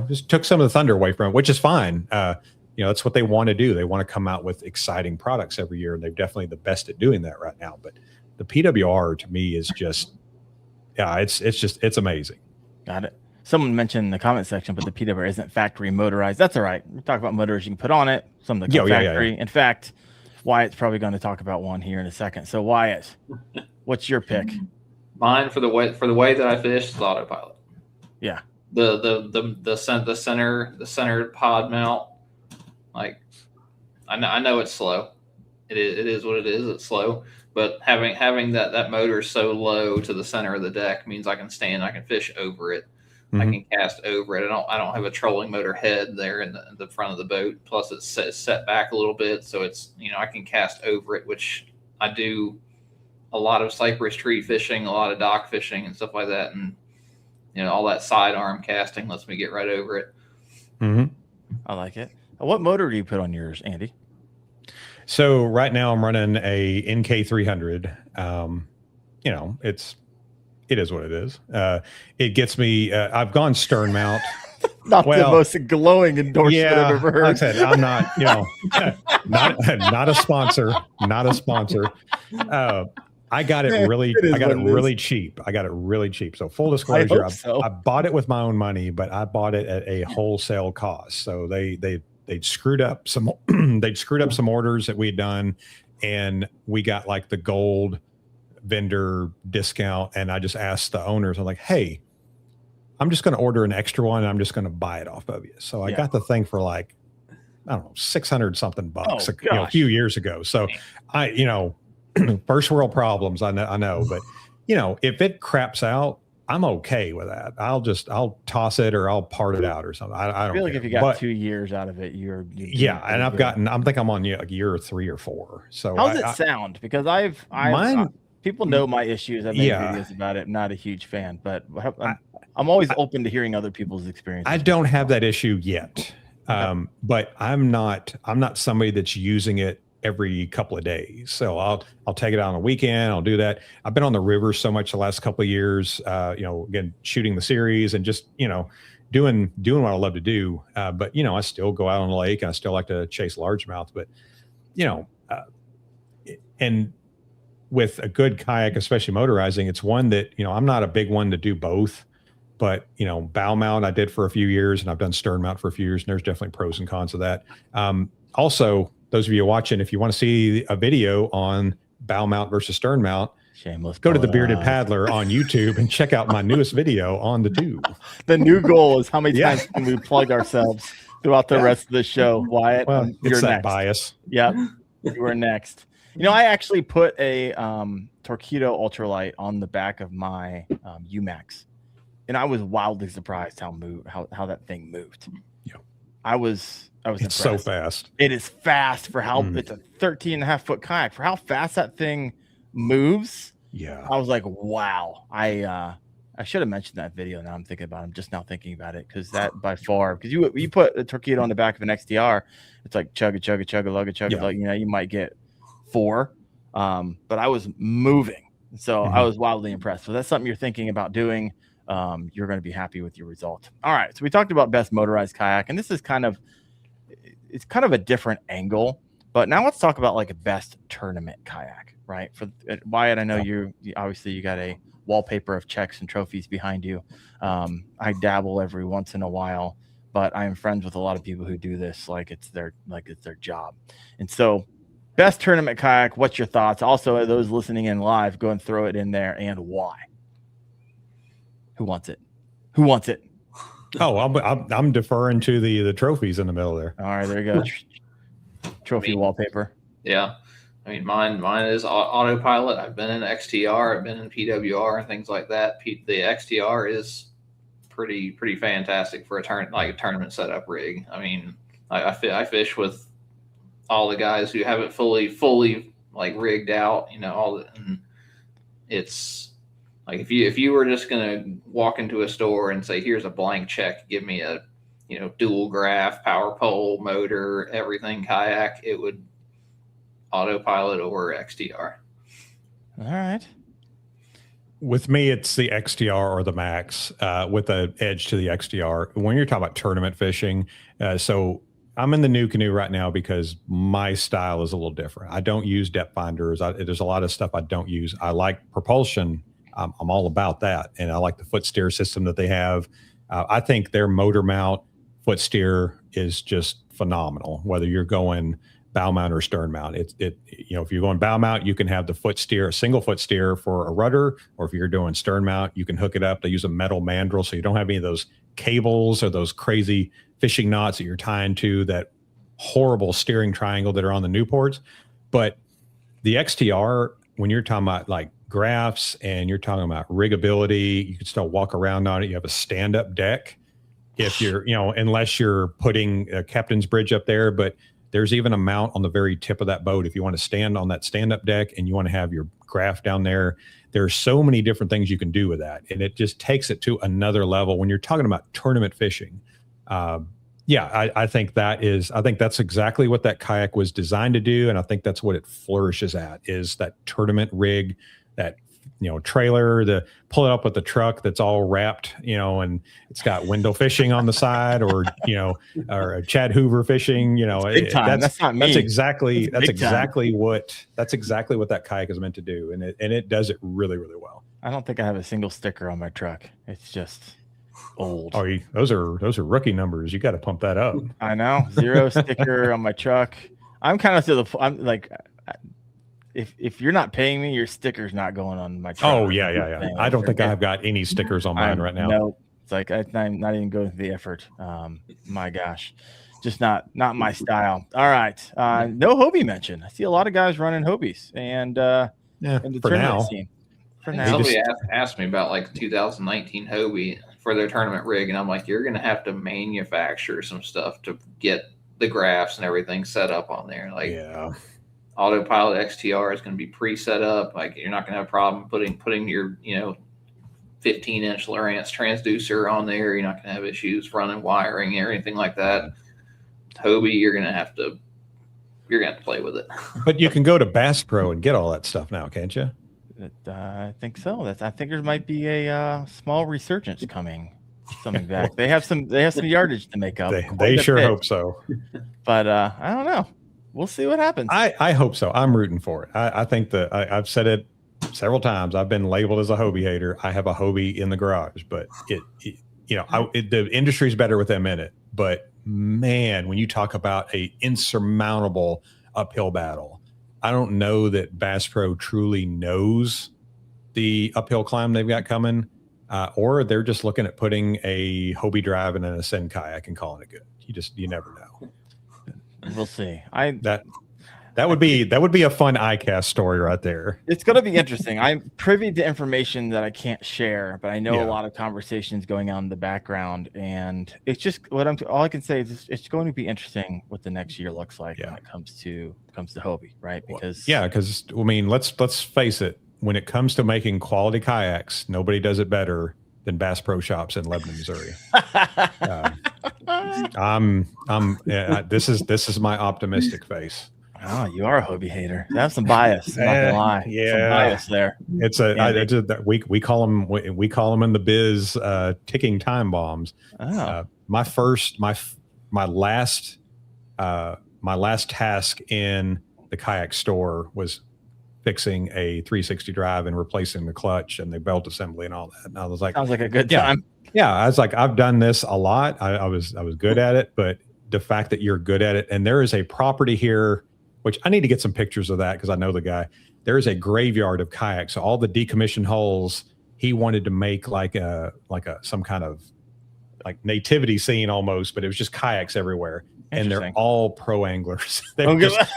just took some of the thunder away from it, which is fine. That's what they want to do. They want to come out with exciting products every year. And they're definitely the best at doing that right now. But the PWR to me is just, it's amazing. Got it. Someone mentioned in the comment section, but the PWR isn't factory motorized. That's all right. We talk about motors you can put on it. Some that come factory. In fact, Wyatt's probably going to talk about one here in a second. So Wyatt, what's your pick? Mine for the way that I fish is autopilot. Yeah. The center pod mount. Like, I know it's slow. It is what it is. It's slow. But having that motor so low to the center of the deck means I can fish over it. I can cast over it. I don't have a trolling motor head there in the front of the boat. Plus, it's set back a little bit, so it's I can cast over it, which I do a lot of cypress tree fishing, a lot of dock fishing, and stuff like that. And all that sidearm casting lets me get right over it. Mm-hmm. I like it. What motor do you put on yours, Andy? So right now I'm running a NK300. It is what it is. It gets me. I've gone stern mount. Not the most glowing endorsement I've ever heard. Like I said, I'm not. Not a sponsor. Not a sponsor. I got it really. I got it really cheap. So full disclosure, I bought it with my own money, but I bought it at a wholesale cost. So they'd screwed up some. They'd screwed up some orders that we'd done, and we got like the gold vendor discount. And I just asked the owners, I'm like, hey, I'm just going to order an extra one. And I'm just going to buy it off of you. So I got the thing for like, I don't know, 600 something bucks a few years ago. So first world problems. I know, but if it craps out, I'm okay with that. I'll toss it or I'll part it out or something. I don't feel like care. if you got 2 years out of it, you're and I think I'm on year 3 or 4. So how's it sound? Because people know my issues. I've made videos about it. I'm not a huge fan, but I'm always open to hearing other people's experiences. I don't have that issue yet. But I'm not somebody that's using it every couple of days. So I'll take it out on the weekend. I'll do that. I've been on the river so much the last couple of years, again, shooting the series and just, doing what I love to do. But, I still go out on the lake and I still like to chase largemouth, but, and with a good kayak, especially motorizing, it's one that, I'm not a big one to do both. But, bow mount I did for a few years and I've done stern mount for a few years. And there's definitely pros and cons of that. Also, those of you watching, if you want to see a video on bow mount versus stern mount, shameless, go to the Bearded Paddler on YouTube and check out my newest video on the tube. The new goal is how many times can we plug ourselves throughout the rest of the show, Wyatt? Well, you're that next. Bias. Yep, you are next. I actually put a Torpedo ultralight on the back of my UMax. And I was wildly surprised how that thing moved. Yeah. I was It's so fast. It is fast for how it's a 13.5 foot kayak for how fast that thing moves. Yeah. I was like, wow. I should have mentioned that video. Now I'm thinking about it. I'm just now thinking about it because that by far, because you put a Torpedo on the back of an XTR, it's like chug a lug. You might get 4. But I was moving. So I was wildly impressed. So that's something you're thinking about doing. You're going to be happy with your result. All right. So we talked about best motorized kayak, and this is kind of a different angle, but now let's talk about like a best tournament kayak, right? For Wyatt, I know you obviously you got a wallpaper of checks and trophies behind you. I dabble every once in a while, but I am friends with a lot of people who do this like it's their job. And so best tournament kayak, what's your thoughts? Also, those listening in live, go and throw it in there and why. Who wants it? Oh, I'm deferring to the trophies in the middle there. All right, there you go. Trophy wallpaper. Yeah. I mean, mine is autopilot. I've been in XTR, I've been in PWR and things like that. The XTR is pretty fantastic for a tournament setup rig. I mean, I fish with all the guys who have it fully like rigged out, and it's like if you were just gonna walk into a store and say, here's a blank check, give me a dual graph, power pole, motor, everything kayak, it would autopilot or XTR. All right. With me, it's the XTR or the Max with an edge to the XTR. When you're talking about tournament fishing, so I'm in the new canoe right now because my style is a little different. I don't use depth finders. There's a lot of stuff I don't use. I like propulsion. I'm all about that. And I like the foot steer system that they have. I think their motor mount foot steer is just phenomenal, whether you're going bow mount or stern mount. If you're going bow mount, you can have the foot steer, a single foot steer for a rudder, or if you're doing stern mount, you can hook it up. They use a metal mandrel, so you don't have any of those cables or those crazy fishing knots that you're tying to that horrible steering triangle that are on the Newports. But the XTR, when you're talking about like graphs and you're talking about riggability, you can still walk around on it. You have a stand-up deck if you're, unless you're putting a captain's bridge up there, but there's even a mount on the very tip of that boat. If you want to stand on that stand-up deck and you want to have your graph down there, there's so many different things you can do with that. And it just takes it to another level when you're talking about tournament fishing. I think that's exactly what that kayak was designed to do. And I think that's what it flourishes at, is that tournament rig, that trailer, the pull it up with the truck that's all wrapped, and it's got window fishing on the side, or or a Chad Hoover fishing, that's not me. That's exactly what that kayak is meant to do, and it does it really, really well. I don't think I have a single sticker on my truck. It's just old. Oh, those are rookie numbers. You got to pump that up. I know, 0 sticker on my truck. I'm kind of I'm like, if you're not paying me, your sticker's not going on my truck. Oh yeah. I don't think I've got any stickers on mine right now. Nope. It's like I'm not even going through the effort. My gosh, just not my style. All right, no Hobie mention. I see a lot of guys running Hobies and in the for tournament now. scene. For I think now, somebody asked me about like 2019 Hobie for their tournament rig, and I'm like, you're going to have to manufacture some stuff to get the graphs and everything set up on there. Like, Autopilot XTR is going to be pre-set up. Like, you're not going to have a problem putting your 15-inch Lowrance transducer on there. You're not going to have issues running wiring or anything like that. Hobie, you're going to have to play with it. But you can go to Bass Pro and get all that stuff now, can't you? I think so. I think there might be a small resurgence coming back. They have some yardage to make up. They sure hope so. But I don't know. We'll see what happens. I hope so. I'm rooting for it. I think that I've said it several times. I've been labeled as a Hobie hater. I have a Hobie in the garage, but the industry's better with them in it. But man, when you talk about a insurmountable uphill battle, I don't know that Bass Pro truly knows the uphill climb they've got coming, or they're just looking at putting a Hobie drive and an Ascend kayak and calling it good. You never know. We'll see. That would be a fun iCast story right there. It's going to be interesting. I'm privy to information that I can't share, but I know a lot of conversations going on in the background, and it's just all I can say is it's going to be interesting what the next year looks like when it comes to Hobie, right? Because I mean, let's face it. When it comes to making quality kayaks, nobody does it better than Bass Pro Shops in Lebanon, Missouri. This is my optimistic face. Oh, you are a Hobie hater. That's some bias. I'm not gonna lie. Yeah, some bias there. We call them in the biz ticking time bombs. Oh. My last task in the kayak store was fixing a 360 drive and replacing the clutch and the belt assembly and all that. And I was like, sounds like a good time. Yeah, I was like, I've done this a lot. I was good at it, but the fact that you're good at it, and there is a property here, which I need to get some pictures of that because I know the guy. There is a graveyard of kayaks. So all the decommissioned hulls, he wanted to make like some kind of like nativity scene almost, but it was just kayaks everywhere. And they're all pro anglers. They're not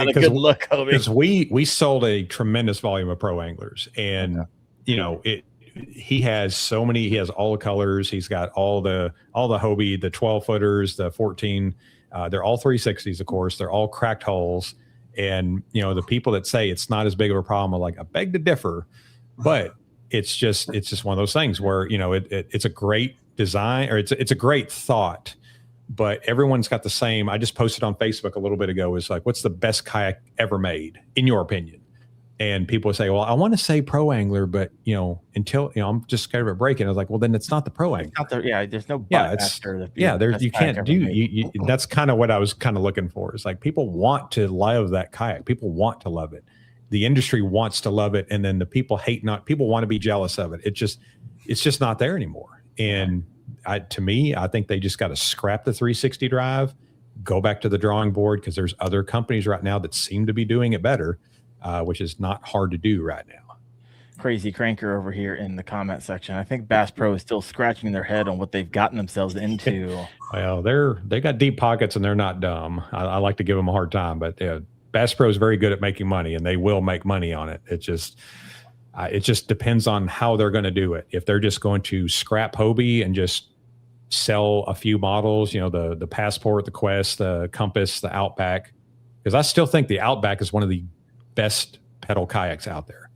a good look, because we sold a tremendous volume of pro anglers, and he has all the colors. He's got all the Hobie, the 12 footers, the 14. They're all 360s, of course. They're all cracked hulls. And, the people that say it's not as big of a problem are like, I beg to differ, but it's just one of those things where, it's a great design, or it's a great thought, but everyone's got the same. I just posted on Facebook a little bit ago, is like, what's the best kayak ever made in your opinion? And people say, well, I want to say pro angler, but until I'm just scared of it breaking. I was like, well, then it's not the pro angler. There's no you can't do. That's kind of what I was kind of looking for. Is like, people want to love that kayak. People want to love it. The industry wants to love it, and then the people people want to be jealous of it. It's just not there anymore. And I think they just got to scrap the 360 drive, go back to the drawing board, because there's other companies right now that seem to be doing it better. Which is not hard to do right now. Crazy Cranker over here in the comment section. I think Bass Pro is still scratching their head on what they've gotten themselves into. Well, they got deep pockets and they're not dumb. I like to give them a hard time, but Bass Pro is very good at making money, and they will make money on it. It just depends on how they're going to do it. If they're just going to scrap Hobie and just sell a few models, the Passport, the Quest, the Compass, the Outback, because I still think the Outback is one of the best pedal kayaks out there,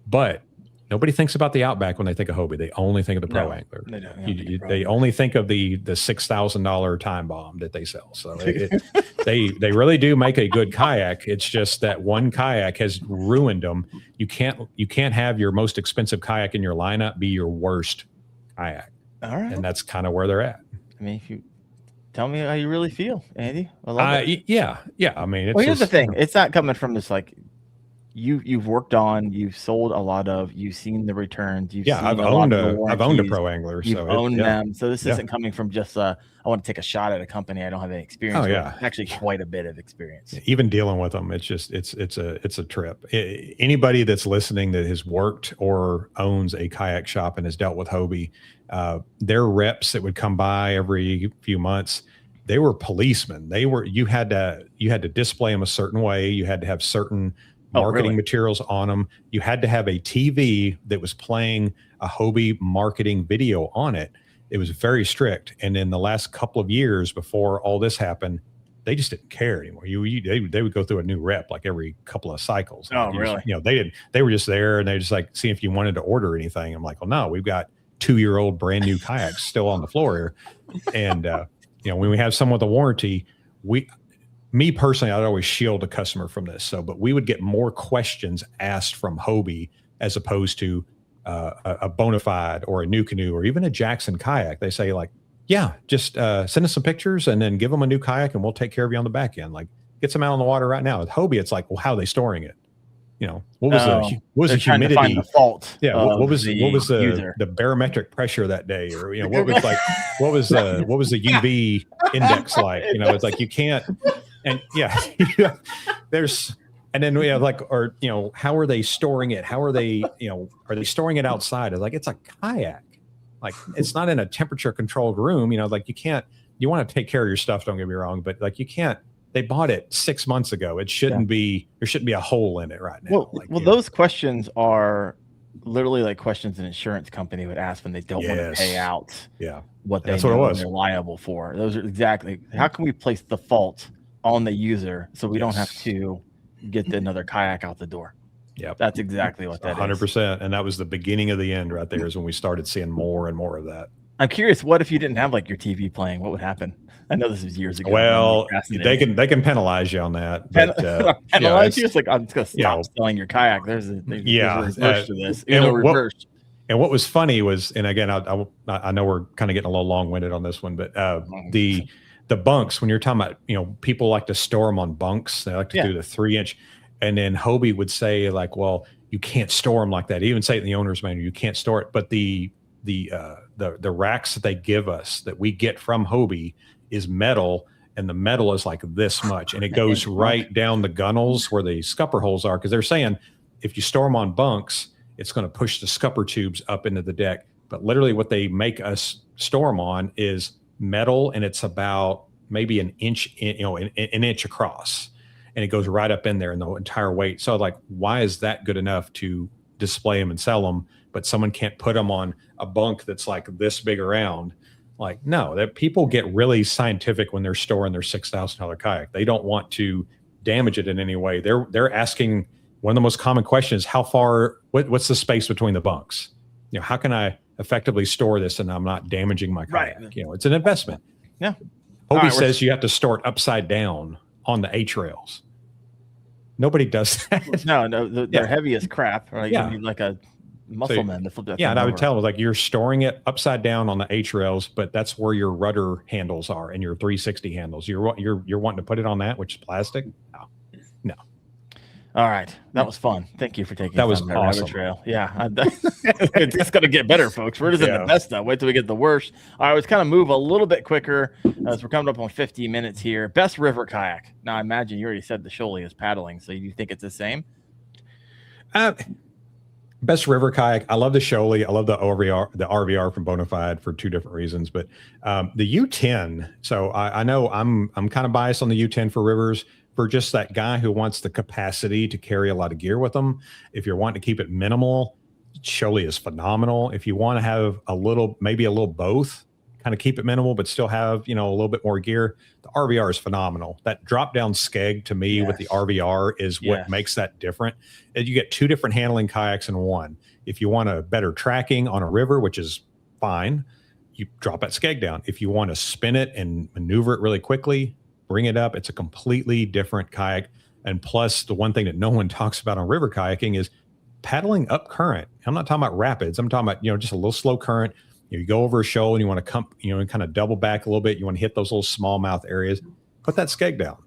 but nobody thinks about the Outback when they think of Hobie. They only think of the pro angler. They don't. They only think of the $6,000 time bomb that they sell. So they really do make a good kayak. It's just that one kayak has ruined them. You can't have your most expensive kayak in your lineup be your worst kayak. All right, and that's kind of where they're at. I mean, if you tell me how you really feel, Andy. I love it. Yeah. I mean, here's the thing. It's not coming from this like you've worked on, you've sold a lot of, you've seen the returns, you've seen I've a lot owned of the I've owned a warranties, pro angler, you've so owned them. So this Yeah. isn't coming from just I want to take a shot at a company I don't have any experience Oh, with. yeah. It's actually quite a bit of experience. Even dealing with them, it's just it's a trip. Anybody that's listening that has worked or owns a kayak shop and has dealt with Hobie, their reps that would come by every few months, they were policemen. You had to display them a certain way. You had to have certain marketing materials on them. You had to have a TV that was playing a Hobie marketing video on it. It was very strict. And in the last couple of years before all this happened, they just didn't care anymore. They would go through a new rep like every couple of cycles. Oh, really? They were just there and they just like see if you wanted to order anything. I'm like, well, no, we've got 2-year-old brand new kayaks still on the floor here. And when we have someone with a warranty, me personally, I'd always shield a customer from this. But we would get more questions asked from Hobie as opposed to a Bonafide or a New Canoe or even a Jackson kayak. They say like, yeah, just send us some pictures and then give them a new kayak and we'll take care of you on the back end. Like get some out on the water right now. With Hobie, it's like, well, how are they storing it? What was the humidity? Find the fault. Yeah. What was user. the barometric pressure that day? Or, what was the UV index like? It's like, you can't, and there's, and then we have how are they storing it? How are they, are they storing it outside? It's like, it's a kayak. Like it's not in a temperature controlled room, like you want to take care of your stuff. Don't get me wrong, but like you can't, they bought it 6 months ago. It shouldn't be, there shouldn't be a hole in it right now. Those questions are literally like questions an insurance company would ask when they don't want to pay out what they're liable for. Those are exactly, how can we place the fault on the user so we don't have to get another kayak out the door? Yeah, that's exactly what that 100%. is. And that was the beginning of the end right there is when we started seeing more and more of that. I'm curious, what if you didn't have like your TV playing? What would happen? I know this was years ago. Well, they can penalize you on that. But, penalize you? It's like, I'm just going to stop selling your kayak. There's a reverse to this. Reverse. And what was funny was, and again, I know we're kind of getting a little long-winded on this one, but the bunks, when you're talking about, people like to store them on bunks. They like to do the 3-inch. And then Hobie would say like, well, you can't store them like that. Even say it in the owner's manual, you can't store it. But the racks that they give us that we get from Hobie is metal, and the metal is like this much, and it goes right down the gunnels where the scupper holes are. Because they're saying if you store them on bunks, it's going to push the scupper tubes up into the deck. But literally, what they make us store them on is metal, and it's about maybe an inch, an inch across. And it goes right up in there in the entire weight. So like, why is that good enough to display them and sell them, but someone can't put them on a bunk that's like this big around? Like, no, that people get really scientific when they're storing their $6,000 kayak. They don't want to damage it in any way. They're asking, one of the most common questions, how far, what's the space between the bunks? How can I effectively store this and I'm not damaging my kayak? Right. It's an investment. Yeah. Hobie says you have to store it upside down on the H-rails. Nobody does that. No, they're heavy as crap. Right? You need like a muscle man to flip that. Yeah, and I would tell them like, you're storing it upside down on the H-rails, but that's where your rudder handles are and your 360 handles. You're wanting to put it on that, which is plastic? No. All right, that was fun. Thank you for taking that was awesome. Trail. Yeah, it's going to get better, folks. We're just in the best stuff. Wait till we get the worst. All right, let's kind of move a little bit quicker as we're coming up on 50 minutes here. Best river kayak. Now, I imagine you already said the Shoaly is paddling, so you think it's the same? Best river kayak. I love the Shoaly. I love the RVR from Bonafide for 2 different reasons. But the U10. So I know I'm kind of biased on the U10 for rivers. For just that guy who wants the capacity to carry a lot of gear with them. If you're wanting to keep it minimal, Shoaly is phenomenal. If you want to have maybe a little both, kind of keep it minimal, but still have, a little bit more gear, the RVR is phenomenal. That drop down skeg to me with the RVR is what makes that different. And you get 2 different handling kayaks in one. If you want a better tracking on a river, which is fine, you drop that skeg down. If you want to spin it and maneuver it really quickly, bring it up. It's a completely different kayak. And plus, the one thing that no one talks about on river kayaking is paddling up current. I'm not talking about rapids. I'm talking about, just a little slow current. You go over a shoal and you want to come, and kind of double back a little bit. You want to hit those little smallmouth areas. Put that skeg down.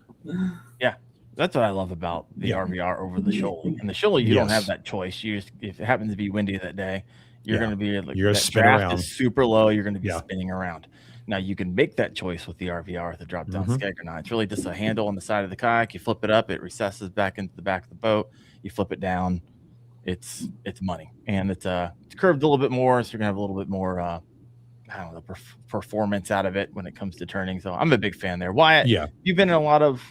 Yeah. That's what I love about the RVR over the Shoalie. And the Shoalie, you don't have that choice. You just, if it happens to be windy that day, you're going to be like, you're that spin draft around. is super low. You're going to be spinning around. Now you can make that choice with the RVR with the drop down skeg or not. It's really just a handle on the side of the kayak. You flip it up, it recesses back into the back of the boat. You flip it down. It's money, and it's curved a little bit more, so you're gonna have a little bit more I don't know, performance out of it when it comes to turning. So I'm a big fan there. Wyatt, you've been in a lot of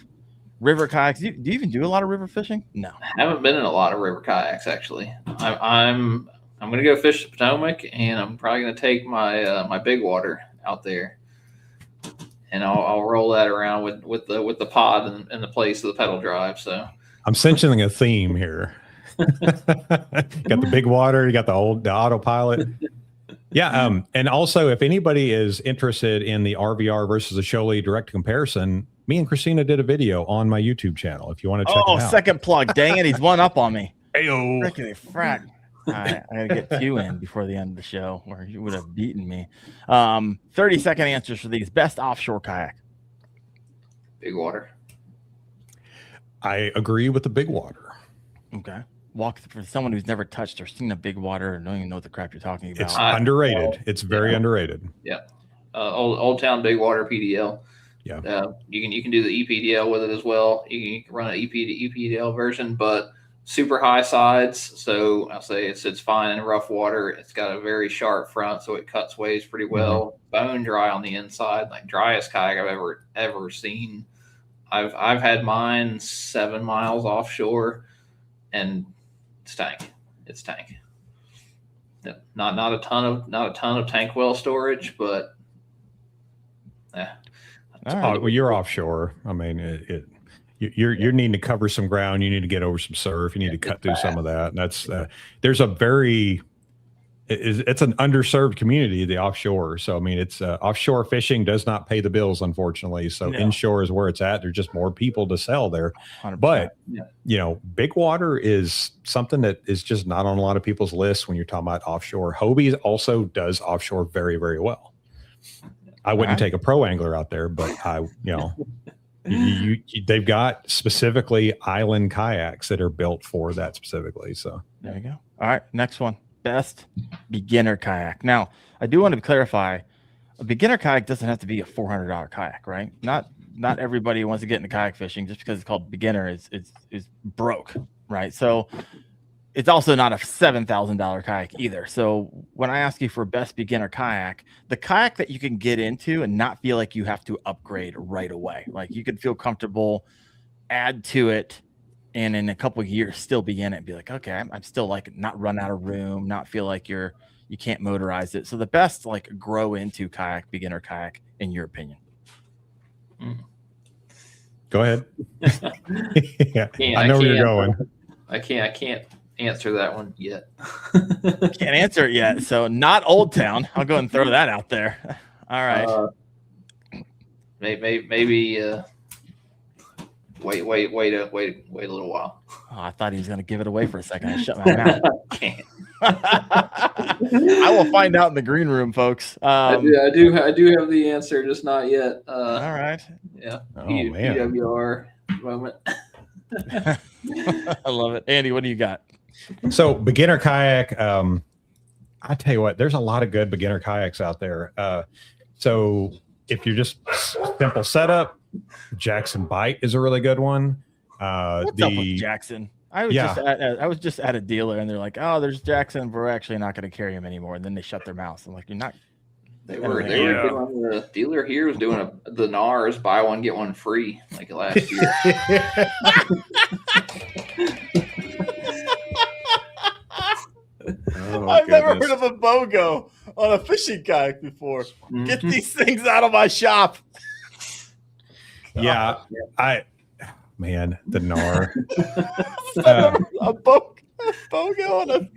river kayaks. Do you even do a lot of river fishing? No, I haven't been in a lot of river kayaks actually. I'm gonna go fish the Potomac, and I'm probably gonna take my my big water out there, and I'll roll that around with the pod and the place of the pedal drive. So I'm sensing a theme here. You got the big water, you got the autopilot. And also if anybody is interested in the RVR versus the Shoalie direct comparison, me and Christina did a video on my YouTube channel if you want to check it out. Second plug. Dang it, he's one up on me. Ayo. Frack. I gotta get you in before the end of the show, or you would have beaten me. 30-second answers for these. Best offshore kayak. Big water. I agree with the big water. Okay. Walk for someone who's never touched or seen a big water or don't even know what the crap you're talking about. It's underrated. It's very underrated. Yeah. Old Town Big Water PDL. Yeah. You can do the EPDL with it as well. You can run an EPDL version, but super high sides. So I'll say it's fine in rough water. It's got a very sharp front, so it cuts waves pretty well. Bone dry on the inside, like driest kayak I've ever seen. I've had mine 7 miles offshore, and it's tank. Yeah, not a ton of tank well storage, but All right. Well, you're offshore. I mean, you're needing to cover some ground. You need to get over some surf. You need to cut through some of that. And that's there's a very it's an underserved community, the offshore. So I mean, it's offshore fishing does not pay the bills, unfortunately. So inshore is where it's at. There's just more people to sell there. 100%. But you know, big water is something that is just not on a lot of people's lists when you're talking about offshore. Hobie also does offshore very, very well. I wouldn't take a pro angler out there, but they've got specifically island kayaks that are built for that specifically. So there you go. All right, next one. Best beginner kayak. Now, I do want to clarify, a beginner kayak doesn't have to be a $400 kayak, right? Not everybody wants to get into kayak fishing just because it's called beginner is broke, right? So it's also not a $7,000 kayak either. So when I ask you for best beginner kayak, the kayak that you can get into and not feel like you have to upgrade right away, like you could feel comfortable, add to it, and in a couple of years still be in it and be like, okay, I'm still like not run out of room, not feel like you can't motorize it. So the best like grow into kayak, beginner kayak, in your opinion. Go ahead. I know where you're going. I can't answer that one yet. Can't answer it yet. So not Old Town. I'll go and throw that out there. All right. Maybe wait a little while. Oh, I thought he was going to give it away for a second. I shut my mouth. Can't. I will find out in the green room, folks. I do have the answer, just not yet. All right. Yeah. Oh, man. PWR moment. I love it. Andy, what do you got? So beginner kayak, I tell you what, there's a lot of good beginner kayaks out there. So if you're just simple setup, Jackson Bite is a really good one. What's up with Jackson? I was just at a dealer and they're like, oh, there's Jackson. We're actually not going to carry him anymore. And then they shut their mouths. I'm like, you're not. They were doing, the dealer here was doing the NARS buy one get one free like last year. I've never heard of a BOGO on a fishing kayak before. Get these things out of my shop. Yeah, the NAR. A BOGO on a.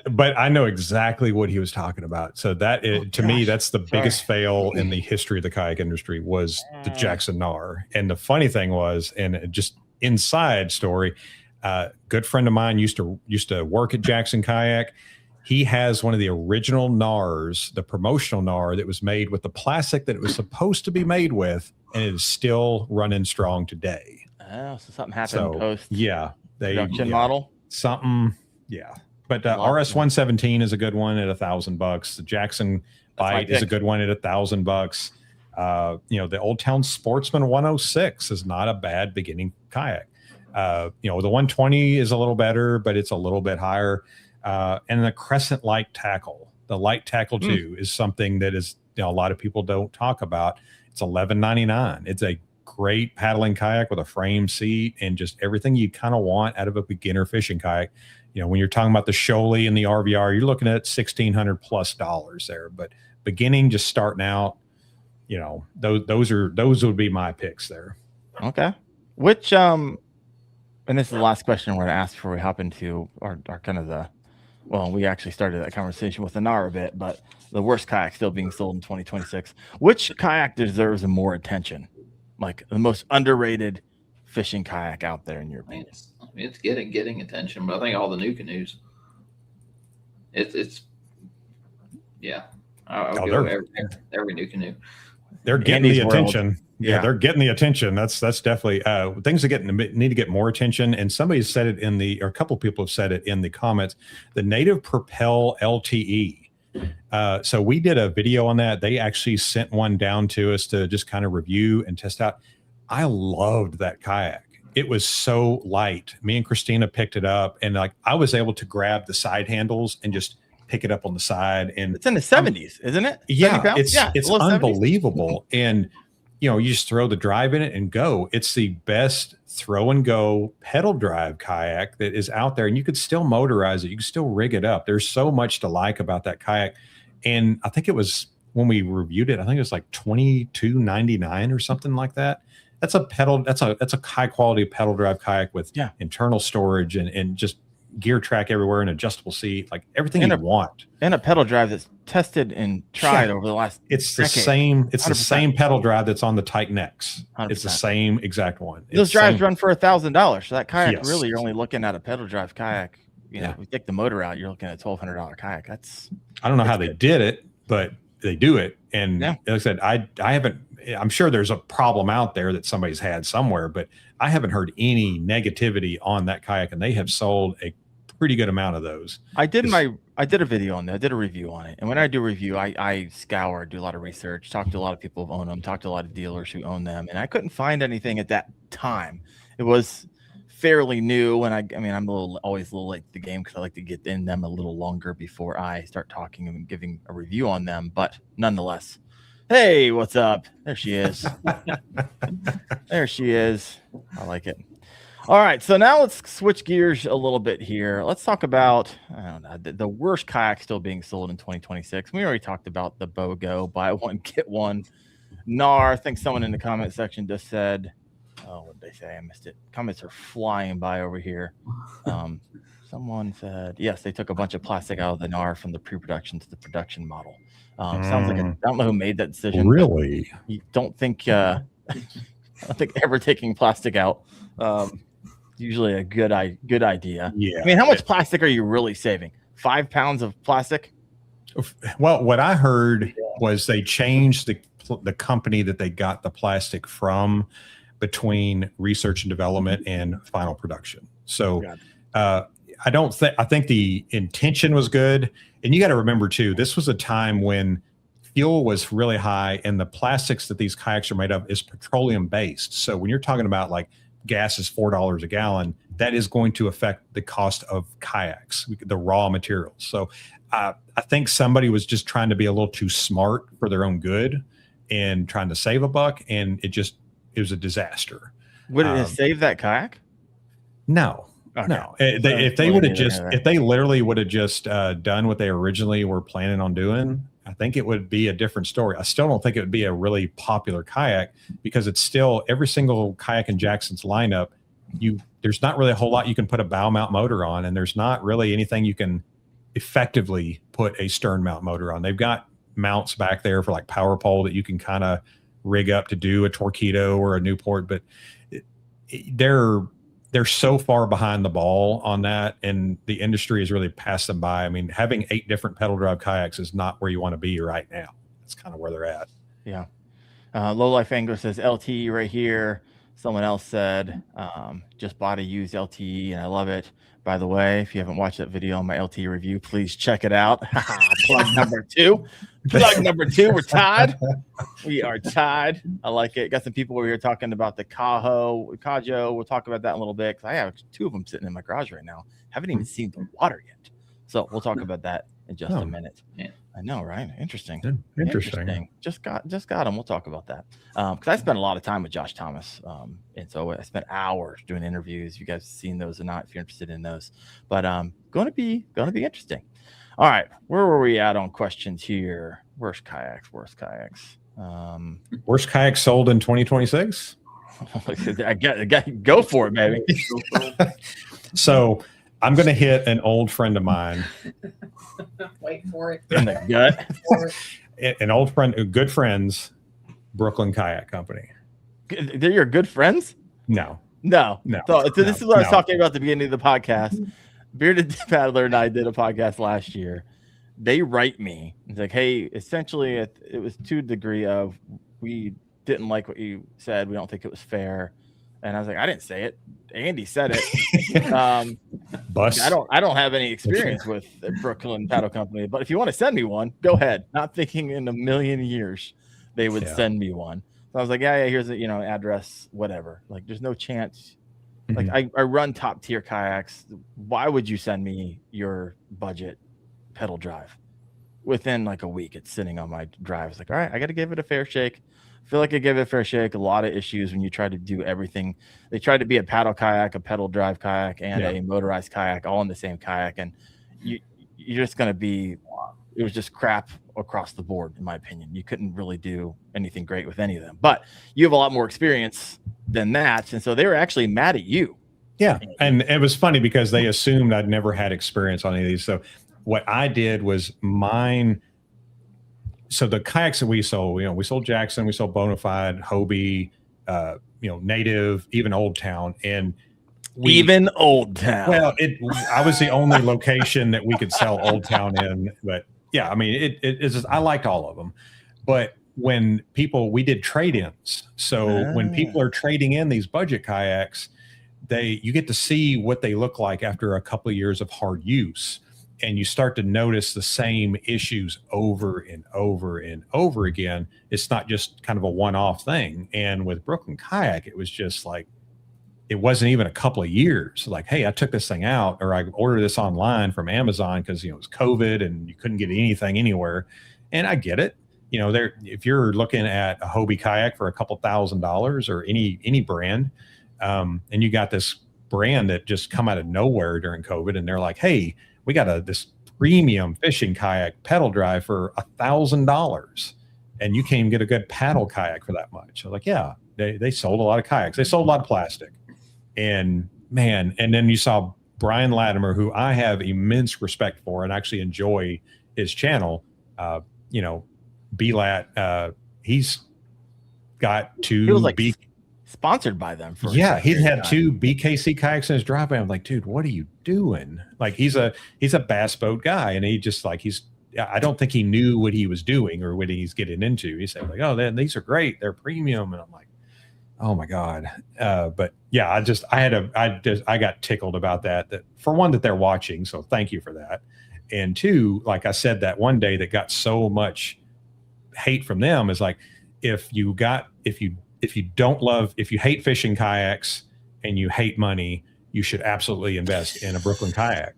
But I know exactly what he was talking about. So to me, that's the biggest fail in the history of the kayak industry was the Jackson NAR. And the funny thing was, and just inside story, good friend of mine used to work at Jackson Kayak. He has one of the original NARs, the promotional NAR that was made with the plastic that it was supposed to be made with, and it is still running strong today. Oh, so something happened post. Yeah, production model. Something, yeah. But RS 117 is a good one at $1,000. The Jackson Bite is a good one at $1,000. The Old Town Sportsman 106 is not a bad beginning kayak. The 120 is a little better, but it's a little bit higher. And the Crescent Light Tackle, the Light Tackle 2 is something that is, a lot of people don't talk about. It's $11.99. It's a great paddling kayak with a frame seat and just everything you kind of want out of a beginner fishing kayak. When you're talking about the Shoaly and the RVR, you're looking at $1,600+ there. But beginning, just starting out, those would be my picks there. Okay. Which and this is the last question we're going to ask before we hop into our kind of we actually started that conversation with Anar a bit, but the worst kayak still being sold in 2026. Which kayak deserves more attention? Like the most underrated fishing kayak out there in your opinion? It's getting attention, but I think all the new canoes. I'll go every new canoe. They're getting the attention. Yeah, they're getting the attention. That's definitely things that need to get more attention. And somebody said it or a couple of people have said it in the comments. The Native Propel LTE. So we did a video on that. They actually sent one down to us to just kind of review and test out. I loved that kayak. It was so light. Me and Christina picked it up, and I was able to grab the side handles and just pick it up on the side. And it's in the 70s, isn't it? Yeah, it's unbelievable. And you just throw the drive in it and go. It's the best throw and go pedal drive kayak that is out there, and you could still motorize it. You can still rig it up. There's so much to like about that kayak. And I think it was, when we reviewed it, I think it was like $22.99 or something like that. That's a high quality pedal drive kayak with internal storage and just gear track everywhere and adjustable seat, like everything you want. And a pedal drive that's tested and tried over the last decade. It's the same pedal drive that's on the Titan X. 100%. It's the same exact one. Those drives run for $1,000. So that kayak, really, you're only looking at a pedal drive kayak. If we take the motor out, you're looking at a $1,200 kayak. I don't know how they did it, but they do it. And like I said, I'm sure there's a problem out there that somebody's had somewhere, but I haven't heard any negativity on that kayak, and they have sold a pretty good amount of those. I did a video on that. I did a review on it. And when I do review, I scour, do a lot of research, talk to a lot of people who own them, talk to a lot of dealers who own them. And I couldn't find anything at that time. It was fairly new. And I'm always a little late to the game because I like to get in them a little longer before I start talking and giving a review on them. But nonetheless, hey, what's up? There she is. There she is. I like it. All right, so now let's switch gears a little bit here. Let's talk about the worst kayak still being sold in 2026. We already talked about the BOGO, buy one get one. NAR, I think someone in the comment section just said, what did they say? I missed it. Comments are flying by over here. Someone said, yes, they took a bunch of plastic out of the NAR from the pre-production to the production model. Sounds like I don't know who made that decision. Really? You don't think I don't think ever taking plastic out. Usually a good idea. Yeah. I mean, how much plastic are you really saving? 5 pounds of plastic? Well, what I heard was they changed the company that they got the plastic from between research and development and final production. So I think the intention was good. And you got to remember too, this was a time when fuel was really high and the plastics that these kayaks are made of is petroleum based. So when you're talking about like gas is $4 a gallon, that is going to affect the cost of kayaks, the raw materials. So I think somebody was just trying to be a little too smart for their own good and trying to save a buck. And it was a disaster. Would it have saved that kayak? No. Okay. No, if they literally would have just done what they originally were planning on doing, I think it would be a different story. I still don't think it would be a really popular kayak because it's still every single kayak in Jackson's lineup. There's not really a whole lot you can put a bow mount motor on, and there's not really anything you can effectively put a stern mount motor on. They've got mounts back there for like power pole that you can kind of rig up to do a Torpedo or a Newport, but they're so far behind the ball on that, and the industry has really passed them by. I mean, having 8 different pedal drive kayaks is not where you want to be right now. That's kind of where they're at. Yeah. Low Life Angler says LTE right here. Someone else said, just bought a used LTE and I love it. By the way, if you haven't watched that video on my LTE review, please check it out. Plug number 2. Plug number 2. We're tied. We are tied. I like it. Got some people over here talking about the Kajo. We'll talk about that in a little bit because I have 2 of them sitting in my garage right now. Haven't even seen the water yet. So we'll talk about that in just a minute. Yeah. I know, right? Interesting. Interesting. Just got them. We'll talk about that. Because I spent a lot of time with Josh Thomas. And so I spent hours doing interviews. You guys have seen those or not if you're interested in those. But gonna be interesting. All right. Where were we at on questions here? Worst kayaks. Worst kayaks sold in 2026? I got go for it, baby. So I'm going to hit an old friend of mine. Wait for it. In the gut. An old friend, good friends, Brooklyn Kayak Company. They're your good friends? No. So this is what I was talking about at the beginning of the podcast. Bearded Paddler and I did a podcast last year. They write me. It's like, hey, essentially it was to the degree of we didn't like what you said. We don't think it was fair. And I was like, I didn't say it. Andy said it. Bus. I don't have any experience with the Brooklyn Paddle Company, but if you want to send me one, go ahead. Not thinking in a million years they would send me one. So I was like, yeah, here's a address, whatever. Like, there's no chance. Mm-hmm. Like, I run top tier kayaks. Why would you send me your budget pedal drive? Within like a week, it's sitting on my drive. It's like, all right, I got to give it a fair shake. I feel like I gave it a fair shake. A lot of issues when you try to do everything. They tried to be a paddle kayak, a pedal drive kayak, and a motorized kayak all in the same kayak. And you're just going to be, it was just crap across the board, in my opinion. You couldn't really do anything great with any of them. But you have a lot more experience than that. And so they were actually mad at you. Yeah. And it was funny because they assumed I'd never had experience on any of these. So what I did was mine. So the kayaks that we sold, we sold Jackson, we sold Bonafide, Hobie, Native, even Old Town, and Old Town. Well, I was the only location that we could sell Old Town in, but yeah, I mean, it's just, I liked all of them, but when we did trade-ins, so when people are trading in these budget kayaks, you get to see what they look like after a couple of years of hard use. And you start to notice the same issues over and over and over again. It's not just kind of a one-off thing. And with Brooklyn Kayak, it was just like, it wasn't even a couple of years. Like, hey, I took this thing out, or I ordered this online from Amazon because it was COVID and you couldn't get anything anywhere. And I get it. If you're looking at a Hobie kayak for a couple $1,000s or any brand, and you got this brand that just come out of nowhere during COVID, and they're like, hey, we got this premium fishing kayak pedal drive for $1,000, and you can't even get a good paddle kayak for that much. I was like, yeah, they sold a lot of kayaks. They sold a lot of plastic, and then you saw Brian Latimer, who I have immense respect for and actually enjoy his channel. BLAT, he's got two sponsored by them. He had 2 BKC kayaks in his driveway. I'm like, dude, what are you doing? Like, he's a bass boat guy, and he just I don't think he knew what he was doing or what he's getting into. He said like, oh, these are great, they're premium, and I'm like, oh my god. But yeah, I got tickled about that for one, that they're watching, so thank you for that, and 2, like I said that one day, that got so much hate from them is like, if you hate fishing kayaks and you hate money, you should absolutely invest in a Brooklyn kayak.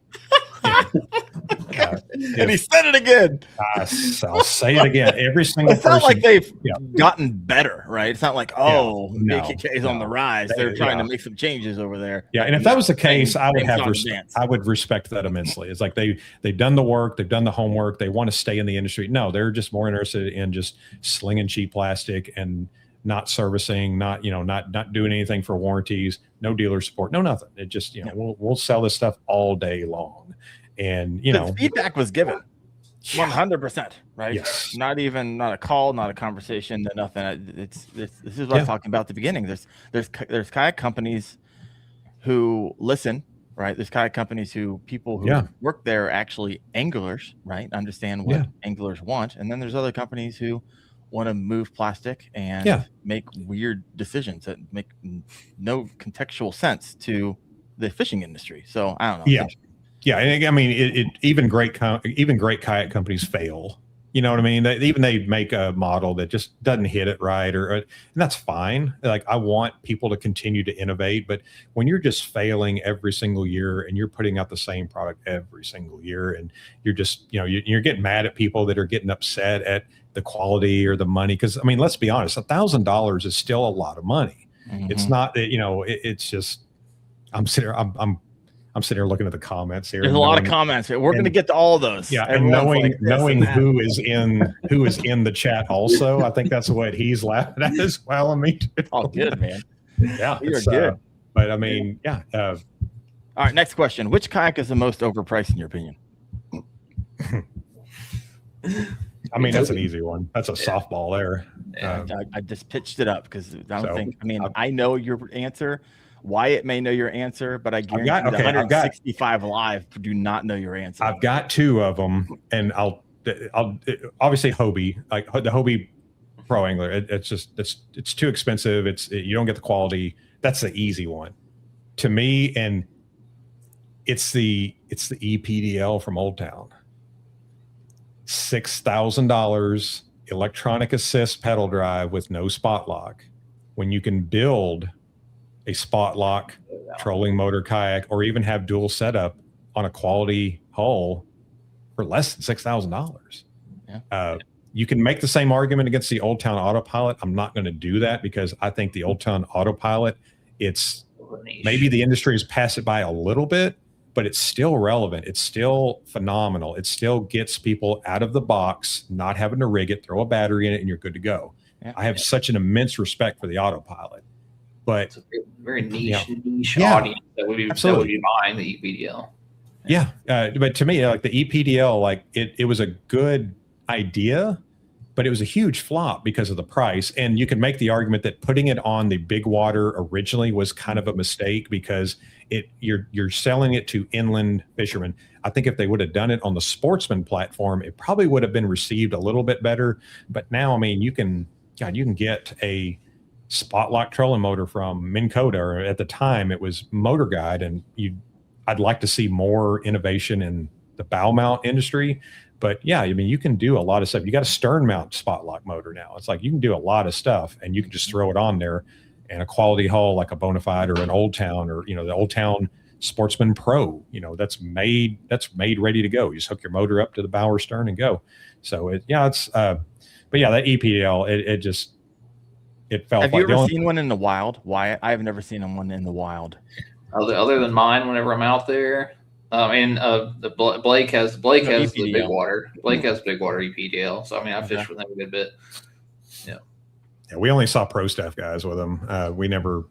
And he said it again. I'll say it again. Every single person. It's not like they've gotten better, right? It's not like, BKK is on the rise. They're trying to make some changes over there. Yeah, and if that was the case, I would respect that immensely. It's like they've done the work, they've done the homework, they want to stay in the industry. No, they're just more interested in just slinging cheap plastic and not servicing, not doing anything for warranties, no dealer support, no nothing. It just, we'll sell this stuff all day long. And the feedback was given 100%, right? Yes. Not a call, not a conversation, nothing. This is what I was talking about at the beginning. There's kayak companies who listen, right? There's kayak companies people who work there are actually anglers, right? Understand what anglers want. And then there's other companies who want to move plastic and make weird decisions that make no contextual sense to the fishing industry. So I don't know. Yeah. And I mean, even great kayak companies fail. You know what I mean? They make a model that just doesn't hit it right, and that's fine. Like, I want people to continue to innovate, but when you're just failing every single year and you're putting out the same product every single year, and you're just, you're getting mad at people that are getting upset at the quality or the money. Because I mean, let's be honest, $1,000 is still a lot of money. Mm-hmm. It's not that, it's just, I'm sitting here looking at the comments here. There's a lot of comments here. We're going to get to all those. Yeah, and knowing who is in the chat also, I think that's what he's laughing at as well. I mean, all good, man. Yeah, you're good. But I mean, yeah. All right, next question: which kayak is the most overpriced in your opinion? I mean, that's an easy one. That's a softball there. I just pitched it up because I don't think. I mean, I know your answer. Wyatt may know your answer, but I guarantee the 165 live do not know your answer. I've got two of them, and I'll obviously Hobie, like the Hobie Pro Angler. It's too expensive. You don't get the quality. That's the easy one to me, and it's the EPDL from Old Town. $6,000 electronic assist pedal drive with no spot lock. When you can build a spot lock trolling motor kayak, or even have dual setup on a quality hull for less than $6,000. Yeah. You can make the same argument against the Old Town Autopilot. I'm not going to do that because I think the Old Town Autopilot, it's maybe the industry has passed it by a little bit, but it's still relevant. It's still phenomenal. It still gets people out of the box, not having to rig it, throw a battery in it, and you're good to go. Yeah. I have such an immense respect for the Autopilot. But it's a very niche audience that would be buying the EPDL. Yeah. But to me, like the EPDL, like it was a good idea, but it was a huge flop because of the price. And you can make the argument that putting it on the big water originally was kind of a mistake because you're selling it to inland fishermen. I think if they would have done it on the Sportsman platform, it probably would have been received a little bit better. But now, I mean, you can get a spot lock trolling motor from Minn Kota, or at the time it was Motor Guide, and I'd like to see more innovation in the bow mount industry. But yeah, I mean, you can do a lot of stuff. You got a stern mount spot lock motor now. It's like you can do a lot of stuff, and you can just throw it on there, and a quality hull like a Bonafide or an Old Town, or the Old Town Sportsman Pro, that's made ready to go. You just hook your motor up to the bow or stern and go. So but yeah, that EPDL, it felt. Have you ever seen one in the wild, Wyatt? I have never seen one in the wild. Other than mine, whenever I'm out there, Blake has the big water. Blake has big water EPDL. So I mean, I fished with them a good bit. Yeah. Yeah, we only saw pro staff guys with them. We never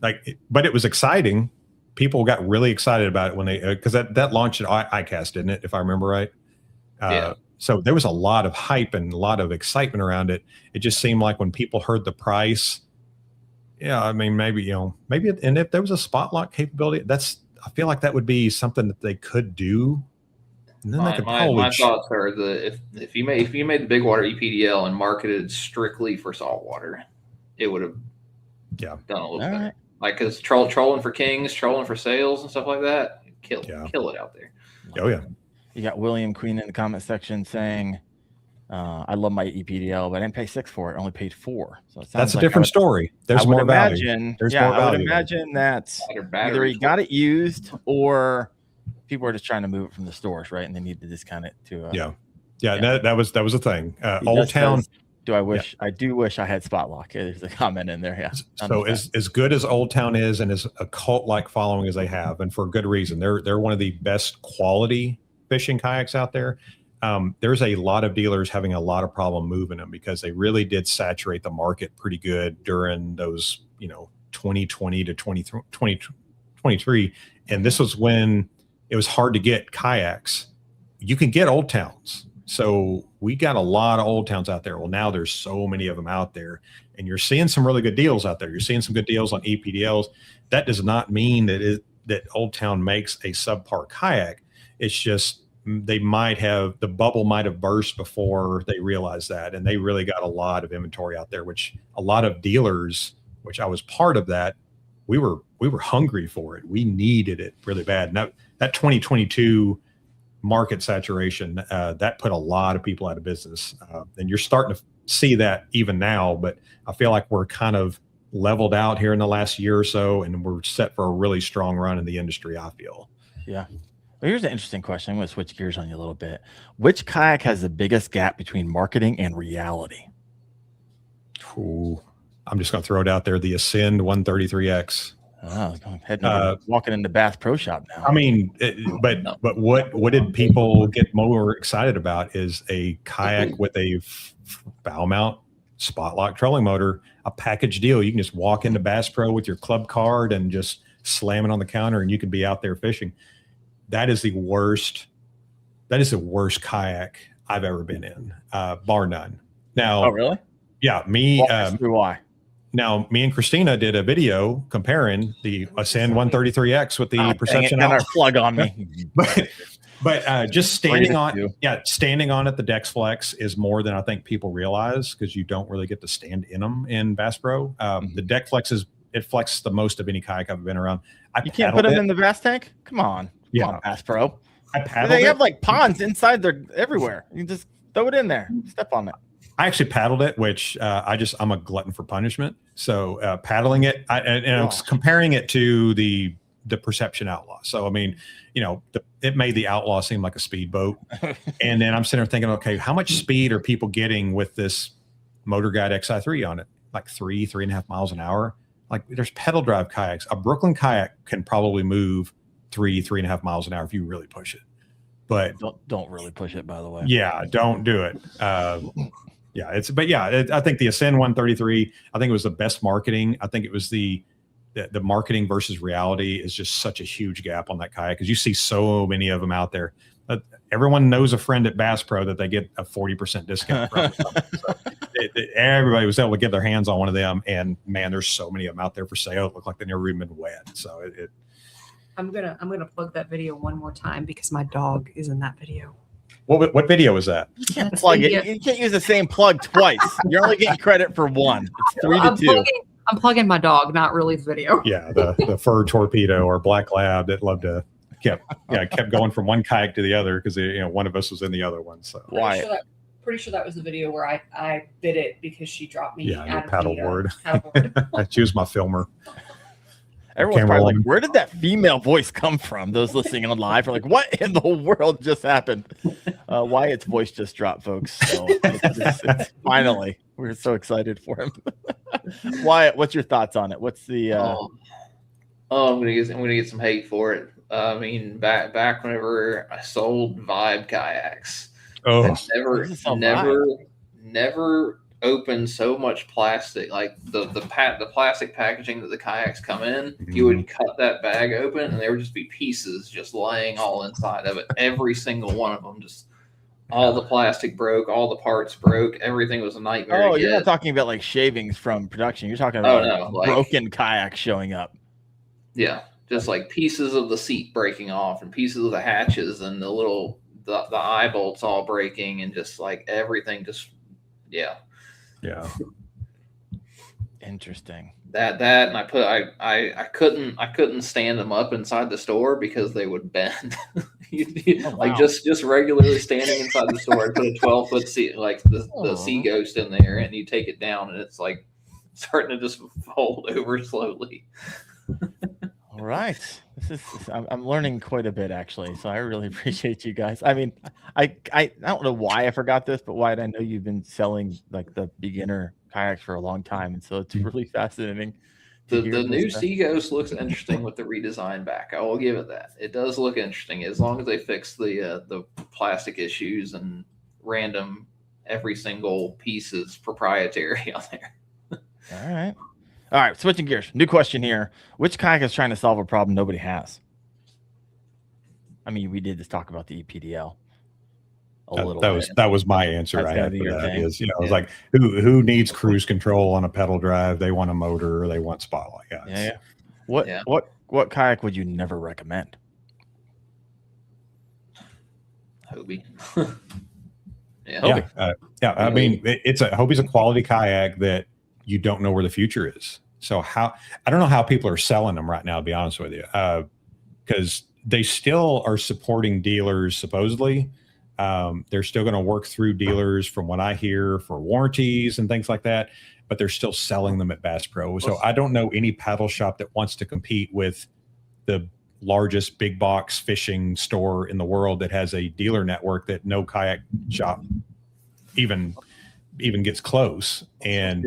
but it was exciting. People got really excited about it when because that launched at ICAST, didn't it? If I remember right. Yeah. So there was a lot of hype and a lot of excitement around it. It just seemed like when people heard the price, I mean, maybe, and if there was a spot lock capability, I feel like that would be something that they could do. And then my thoughts are that if you made the big water EPDL and marketed strictly for saltwater, it would have done a little better. Right. Like, because trolling for kings, trolling for sales and stuff like that, kill it out there. Oh yeah. You got William Queen in the comment section saying, I love my EPDL, but I didn't pay $6 for it. I only paid $4. So that's a different story. There's more value. There's more value. I would imagine that either he got it used or people are just trying to move it from the stores, right? And they need to discount it to. That was a thing. Old Town. I do wish I had spot lock. There's a comment in there. Yeah. So as good as Old Town is, and as a cult-like following as they have, and for good reason, they're one of the best quality fishing kayaks out there. There's a lot of dealers having a lot of problem moving them because they really did saturate the market pretty good during those 2020 to 2023, and this was when it was hard to get kayaks. You can get Old Towns, so we got a lot of Old Towns out there. Well, now there's so many of them out there, and you're seeing some really good deals out there. You're seeing some good deals on EPDLs. That does not mean that Old Town makes a subpar kayak. It's just they might have, the bubble might have burst before they realized that. And they really got a lot of inventory out there, which a lot of dealers, which I was part of that, we were hungry for it. We needed it really bad. Now that 2022 market saturation, that put a lot of people out of business. And you're starting to see that even now, but I feel like we're kind of leveled out here in the last year or so, and we're set for a really strong run in the industry, I feel. Yeah. Well, here's an interesting question. I'm going to switch gears on you a little bit. Which kayak has the biggest gap between marketing and reality? Ooh, I'm just going to throw it out there. The Ascend 133X. Oh, walking into Bass Pro Shop now. I mean, but what did people get more excited about is a kayak with a bow mount spot lock trolling motor, a package deal. You can just walk into Bass Pro with your club card and just slam it on the counter, and you can be out there fishing. That is the worst kayak I've ever been in, bar none. Now, oh really? Yeah, me. Why? Now, me and Christina did a video comparing the Ascend 133X with the Perception. Got our plug on me. but just standing on it, the Dex Flex is more than I think people realize, because you don't really get to stand in them in Bass Pro. The Dex Flex it flexes the most of any kayak I've been around. You can't put them in the Bass tank? Come on. Come on, Bass Pro. They have like ponds inside there everywhere. You just throw it in there, step on it. I actually paddled it, which I'm a glutton for punishment. So paddling it, I'm comparing it to the Perception Outlaw. So I mean, it made the Outlaw seem like a speedboat. And then I'm sitting there thinking, okay, how much speed are people getting with this Motor Guide XI3 on it? Like 3.5 miles an hour. Like, there's pedal drive kayaks. A Brooklyn kayak can probably move 3.5 miles an hour if you really push it. But don't really push it, by the way. Yeah, don't do it. I think the Ascend 133, I think it was the best marketing. I think it was the marketing versus reality is just such a huge gap on that kayak, because you see so many of them out there. Everyone knows a friend at Bass Pro that they get a 40% discount from. Everybody was able to get their hands on one of them, and man, there's so many of them out there for sale. It looked like they never even been wet. So I'm gonna plug that video one more time because my dog is in that video. What video is that? You can't plug it. You can't use the same plug twice. You're only getting credit for one. It's 3-2. I'm plugging my dog, not really the video. Yeah, the fur torpedo or black lab that loved to kept going from one kayak to the other, because one of us was in the other one. So Pretty sure that was the video where I bit it because she dropped me. Yeah, your paddleboard. She was my filmer. Everyone's probably like, where did that female voice come from? Those listening on live are like, what in the world just happened? Wyatt's voice just dropped, folks. So it's finally, we're so excited for him. Wyatt, what's your thoughts on it? What's the? I'm gonna get some hate for it. I mean, back whenever I sold Vibe kayaks, never opened so much plastic. Like the plastic packaging that the kayaks come in, you would cut that bag open and there would just be pieces just laying all inside of it. Every single one of them, just all the plastic broke, all the parts broke, everything was a nightmare. Oh, you're not talking about like shavings from production. You're talking about broken kayaks showing up. Yeah, just like pieces of the seat breaking off and pieces of the hatches and the eye bolts all breaking, and just like everything just Yeah. Interesting. That and I couldn't stand them up inside the store because they would bend. Like just regularly standing inside the store, I put a 12-foot seat, like the Sea Ghost in there, and you take it down and it's like starting to just fold over slowly. All right. I'm learning quite a bit, actually. So I really appreciate you guys. I mean, I don't know why I forgot this, but Wyatt, I know you've been selling like the beginner kayaks for a long time. And so it's really fascinating. The new Sea Ghost looks interesting with the redesigned back. I will give it that. It does look interesting, as long as they fix the plastic issues and random every single piece is proprietary on there. All right, switching gears. New question here. Which kayak is trying to solve a problem nobody has? I mean, we did just talk about the EPDL a little bit. That was my answer. I had for that is, it was like, who needs cruise control on a pedal drive? They want a motor or they want spotlight. Yeah. What kayak would you never recommend? Hobie. Yeah. Hobie. I mean, Hobie's a quality kayak that you don't know where the future is. So I don't know how people are selling them right now, to be honest with you, because they still are supporting dealers. Supposedly, they're still going to work through dealers, from what I hear, for warranties and things like that. But they're still selling them at Bass Pro. So I don't know any paddle shop that wants to compete with the largest big box fishing store in the world that has a dealer network that no kayak shop even gets close. And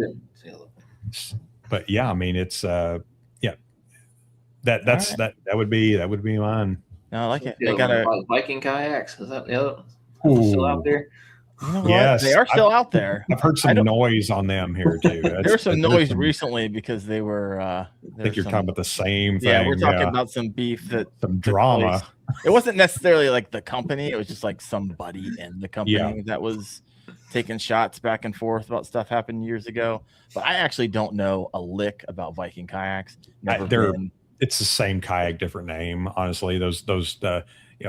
but yeah, I mean, it's that would be mine. No, I like it. They got Viking kayaks. Is that still out there? You know what? Yes, they are still out there. I've heard some noise on them here too. There was some noise recently because they were. I think you're talking about the same thing. Yeah, we're talking about some beef some drama. It wasn't necessarily like the company; it was just like somebody in the company that was taking shots back and forth about stuff happened years ago. But I actually don't know a lick about Viking kayaks. It's the same kayak, different name. Honestly, those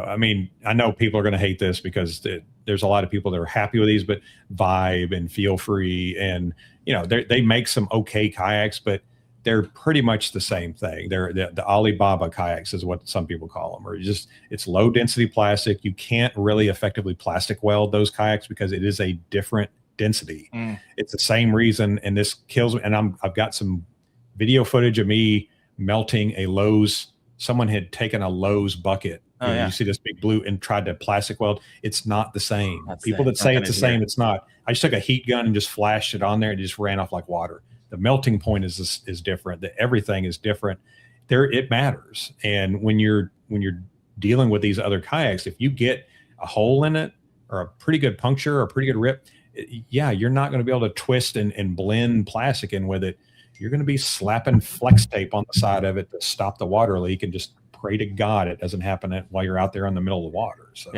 I mean, I know people are going to hate this because there's a lot of people that are happy with these, but Vibe and Feel Free, and they make some okay kayaks, but they're pretty much the same thing. They're the Alibaba kayaks is what some people call them, or it's low density plastic. You can't really effectively plastic weld those kayaks because it is a different density. It's the same reason, and this kills me. And I've got some video footage of me melting a Lowe's. Someone had taken a Lowe's bucket. You see this big blue and tried to plastic weld. It's not the same. People that say it's the same, it's not. I just took a heat gun and just flashed it on there, and it just ran off like water. The melting point is different. Everything is different. It matters. And when you're dealing with these other kayaks, if you get a hole in it or a pretty good puncture or a pretty good rip, you're not going to be able to twist and blend plastic in with it. You're going to be slapping flex tape on the side of it to stop the water leak, and just pray to God it doesn't happen while you're out there in the middle of the water. So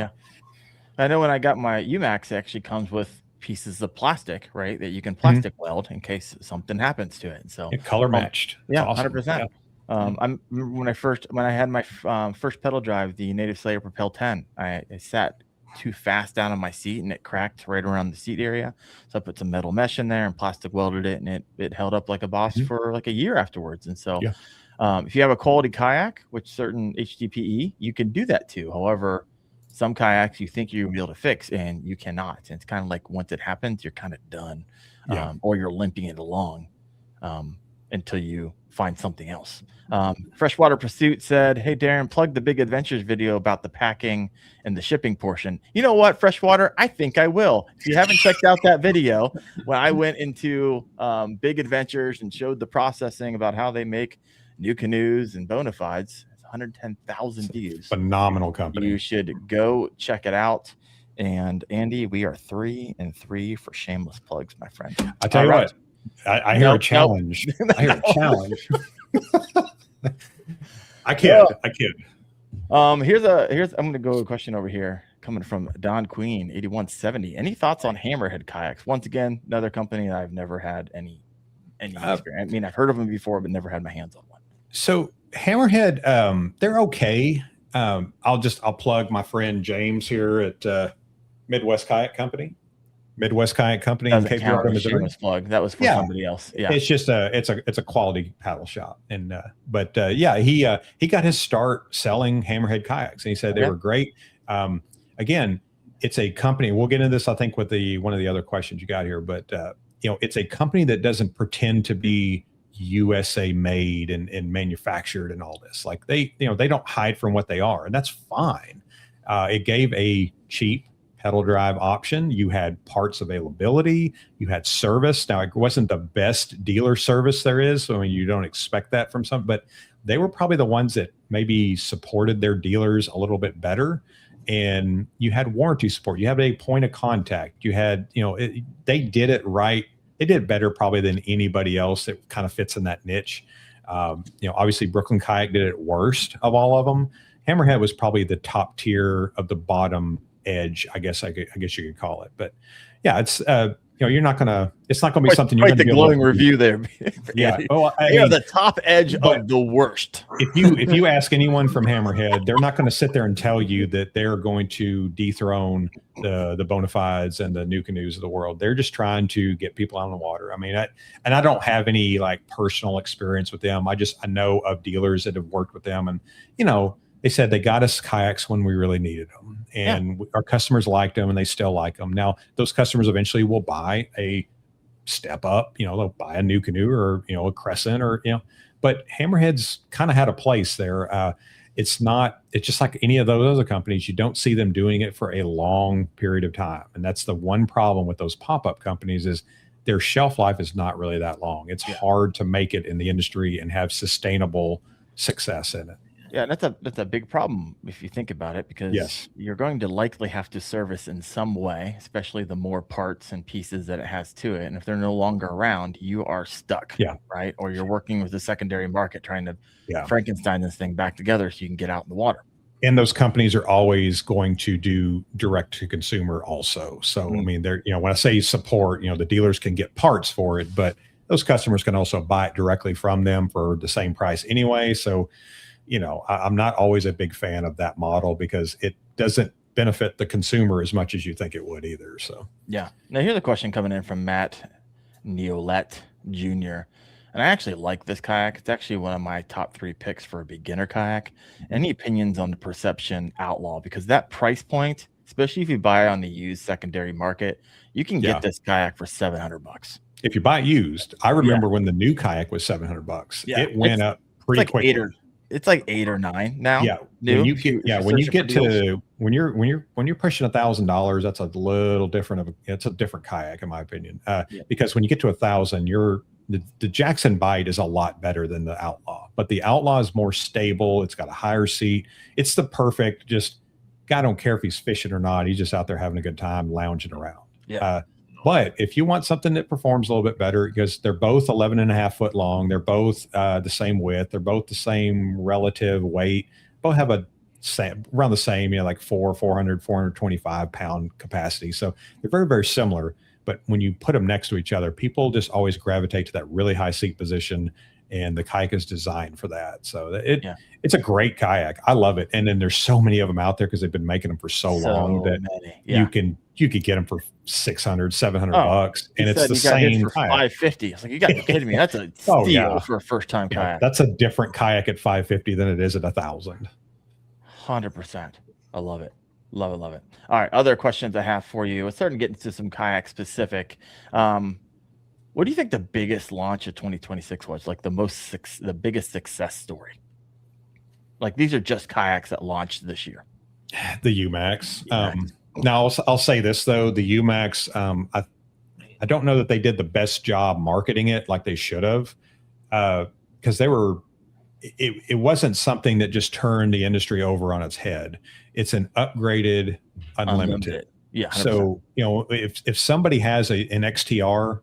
I know when I got my UMAX, it actually comes with pieces of plastic, right, that you can plastic weld in case something happens to it. So color matched. Yeah, awesome. 100%. When I had my first pedal drive, the Native Slayer Propel 10, I sat too fast down on my seat and it cracked right around the seat area. So I put some metal mesh in there and plastic welded it, and it held up like a boss for like a year afterwards. And so if you have a quality kayak, which certain HDPE, you can do that too. However, some kayaks you think you'll be able to fix and you cannot. And it's kind of like once it happens, you're kind of done, or you're limping it along until you find something else. Freshwater Pursuit said, "Hey Daren, plug the Big Adventures video about the packing and the shipping portion." You know what, Freshwater? I think I will. If you haven't checked out that video, when I went into Big Adventures and showed the processing about how they make new canoes and bona fides, 110,000 views. Phenomenal company. You should go check it out. And Andy, we are 3-3 for shameless plugs, my friend. I tell you what, I hear a challenge. I hear a challenge. I kid. I'm going to go a question over here coming from Don Queen 8170. Any thoughts on Hammerhead kayaks? Once again, another company that I've never had any experience. I mean, I've heard of them before, but never had my hands on one. So Hammerhead, they're okay. I'll plug my friend James here at Midwest Kayak Company in Cape Girardeau, Missouri. Plug. That was for somebody else. Yeah, it's just it's a quality paddle shop, and he got his start selling Hammerhead kayaks, and he said they were great. Again, it's a company. We'll get into this, I think, with one of the other questions you got here, but it's a company that doesn't pretend to be USA made and manufactured and all this. Like they don't hide from what they are, and that's fine. It gave a cheap pedal drive option. You had parts availability, you had service. Now, it wasn't the best dealer service there is, so you don't expect that from some, but they were probably the ones that maybe supported their dealers a little bit better. And you had warranty support, you had a point of contact, you had, they did it right. They did better probably than anybody else that kind of fits in that niche. Obviously Brooklyn Kayak did it worst of all of them. Hammerhead was probably the top tier of the bottom edge, I guess you could call it. But yeah, it's you're not gonna. It's not gonna be something you're quite gonna the be able glowing to- review there. Yeah. Well, They are the top edge of the worst. if you ask anyone from Hammerhead, they're not going to sit there and tell you that they're going to dethrone the Bonafides and the New Canoes of the world. They're just trying to get people out on the water. I mean, I don't have any like personal experience with them. I know of dealers that have worked with them, and they said they got us kayaks when we really needed them, and our customers liked them, and they still like them. Now, those customers eventually will buy a step up. They'll buy a new canoe or a Crescent or But Hammerhead's kind of had a place there. It's just like any of those other companies. You don't see them doing it for a long period of time, and that's the one problem with those pop-up companies is their shelf life is not really that long. It's hard to make it in the industry and have sustainable success in it. Yeah, that's a big problem if you think about it, because you're going to likely have to service in some way, especially the more parts and pieces that it has to it. And if they're no longer around, you are stuck. Right. Or you're working with the secondary market trying to Frankenstein this thing back together so you can get out in the water. And those companies are always going to do direct to consumer also. So I mean, they're when I say support, the dealers can get parts for it, but those customers can also buy it directly from them for the same price anyway. So I'm not always a big fan of that model because it doesn't benefit the consumer as much as you think it would either. So, Now here's a question coming in from Matt Neolette Jr. And I actually like this kayak. It's actually one of my top 3 picks for a beginner kayak. Any opinions on the Perception Outlaw? Because that price point, especially if you buy on the used secondary market, you can get this kayak for $700. If you buy used, I remember when the new kayak was $700. It went up pretty quickly. It's like 8 or 9 now. Yeah. When you're pushing $1,000, that's a little different it's a different kayak in my opinion. Because when you get to 1,000, the Jackson Bite is a lot better than the Outlaw, but the Outlaw is more stable. It's got a higher seat. It's the perfect, guy don't care if he's fishing or not. He's just out there having a good time, lounging around. But if you want something that performs a little bit better, because they're both 11.5 foot long, they're both the same width, they're both the same relative weight, both have around the same, like 425 pound capacity. So they're very, very similar. But when you put them next to each other, people just always gravitate to that really high seat position, and the kayak is designed for that. So it's a great kayak. I love it. And then there's so many of them out there because they've been making them for so long that you could get them for $600, $700, and it's the same for $550. I was like, you got to be kidding me. That's a steal for a first time kayak. That's a different kayak at $550 than it is at $1,000. 100%. I love it. Love it. All right. Other questions I have for you. Let's start to get into some kayak specific. What do you think the biggest launch of 2026 was? Like the biggest success story? Like these are just kayaks that launched this year. The UMAX. Now I'll say this though, the UMAX, I don't know that they did the best job marketing it like they should have, because it wasn't something that just turned the industry over on its head. It's an upgraded unlimited. Yeah. 100%. So if somebody has an XTR,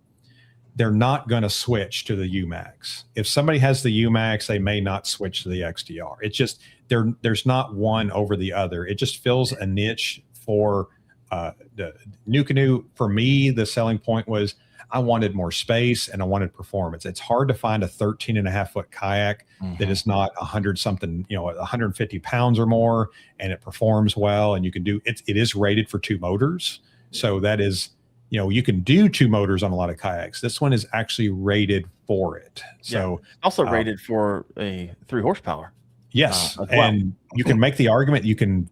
they're not going to switch to the UMAX. If somebody has the UMAX, they may not switch to the XTR. It's just there's not one over the other. It just fills a niche for the new canoe. For me, the selling point was I wanted more space and I wanted performance. It's hard to find a 13.5 foot kayak that is not 150 pounds or more, and it performs well. And you can do it. It is rated for 2 motors. So that is, you can do 2 motors on a lot of kayaks. This one is actually rated for it. So also rated for a 3 horsepower. Yes. And you can make the argument, you can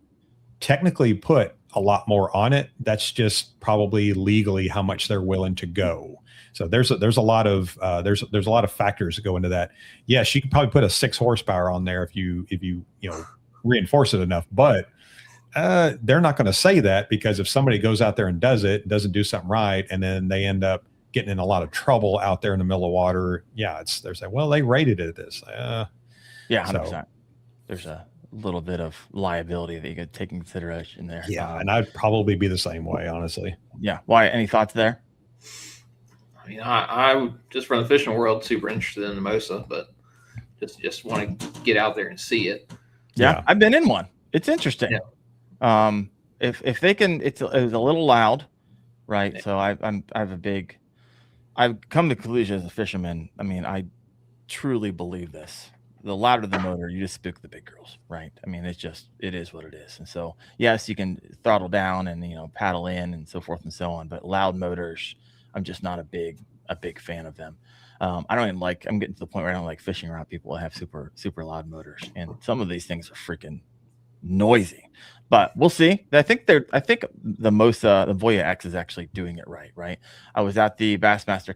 technically put a lot more on it. That's just probably legally how much they're willing to go. So there's a lot of there's a lot of factors that go into that. Yes, you could probably put a 6 horsepower on there if you reinforce it enough, but they're not going to say that, because if somebody goes out there and doesn't do something right, and then they end up getting in a lot of trouble out there in the middle of water, they're saying, well, they rated it this. 100%. So, there's a little bit of liability that you could take in consideration there. And I'd probably be the same way, honestly. Why? Any thoughts there? I mean, I just from the fishing world, super interested in the Mimosa, but just want to get out there and see it. Yeah. I've been in one. It's interesting. If they can, it's a little loud. right? So I've come to the conclusion as a fisherman. I mean, I truly believe this. The louder the motor, you just spook the big girls, right? I mean, it is what it is. And so, yes, you can throttle down and paddle in and so forth and so on. But loud motors, I'm just not a big fan of them. I don't even like. I'm getting to the point where I don't like fishing around people that have super loud motors, and some of these things are freaking noisy. But we'll see. I think the Voya X is actually doing it right. I was at the Bassmaster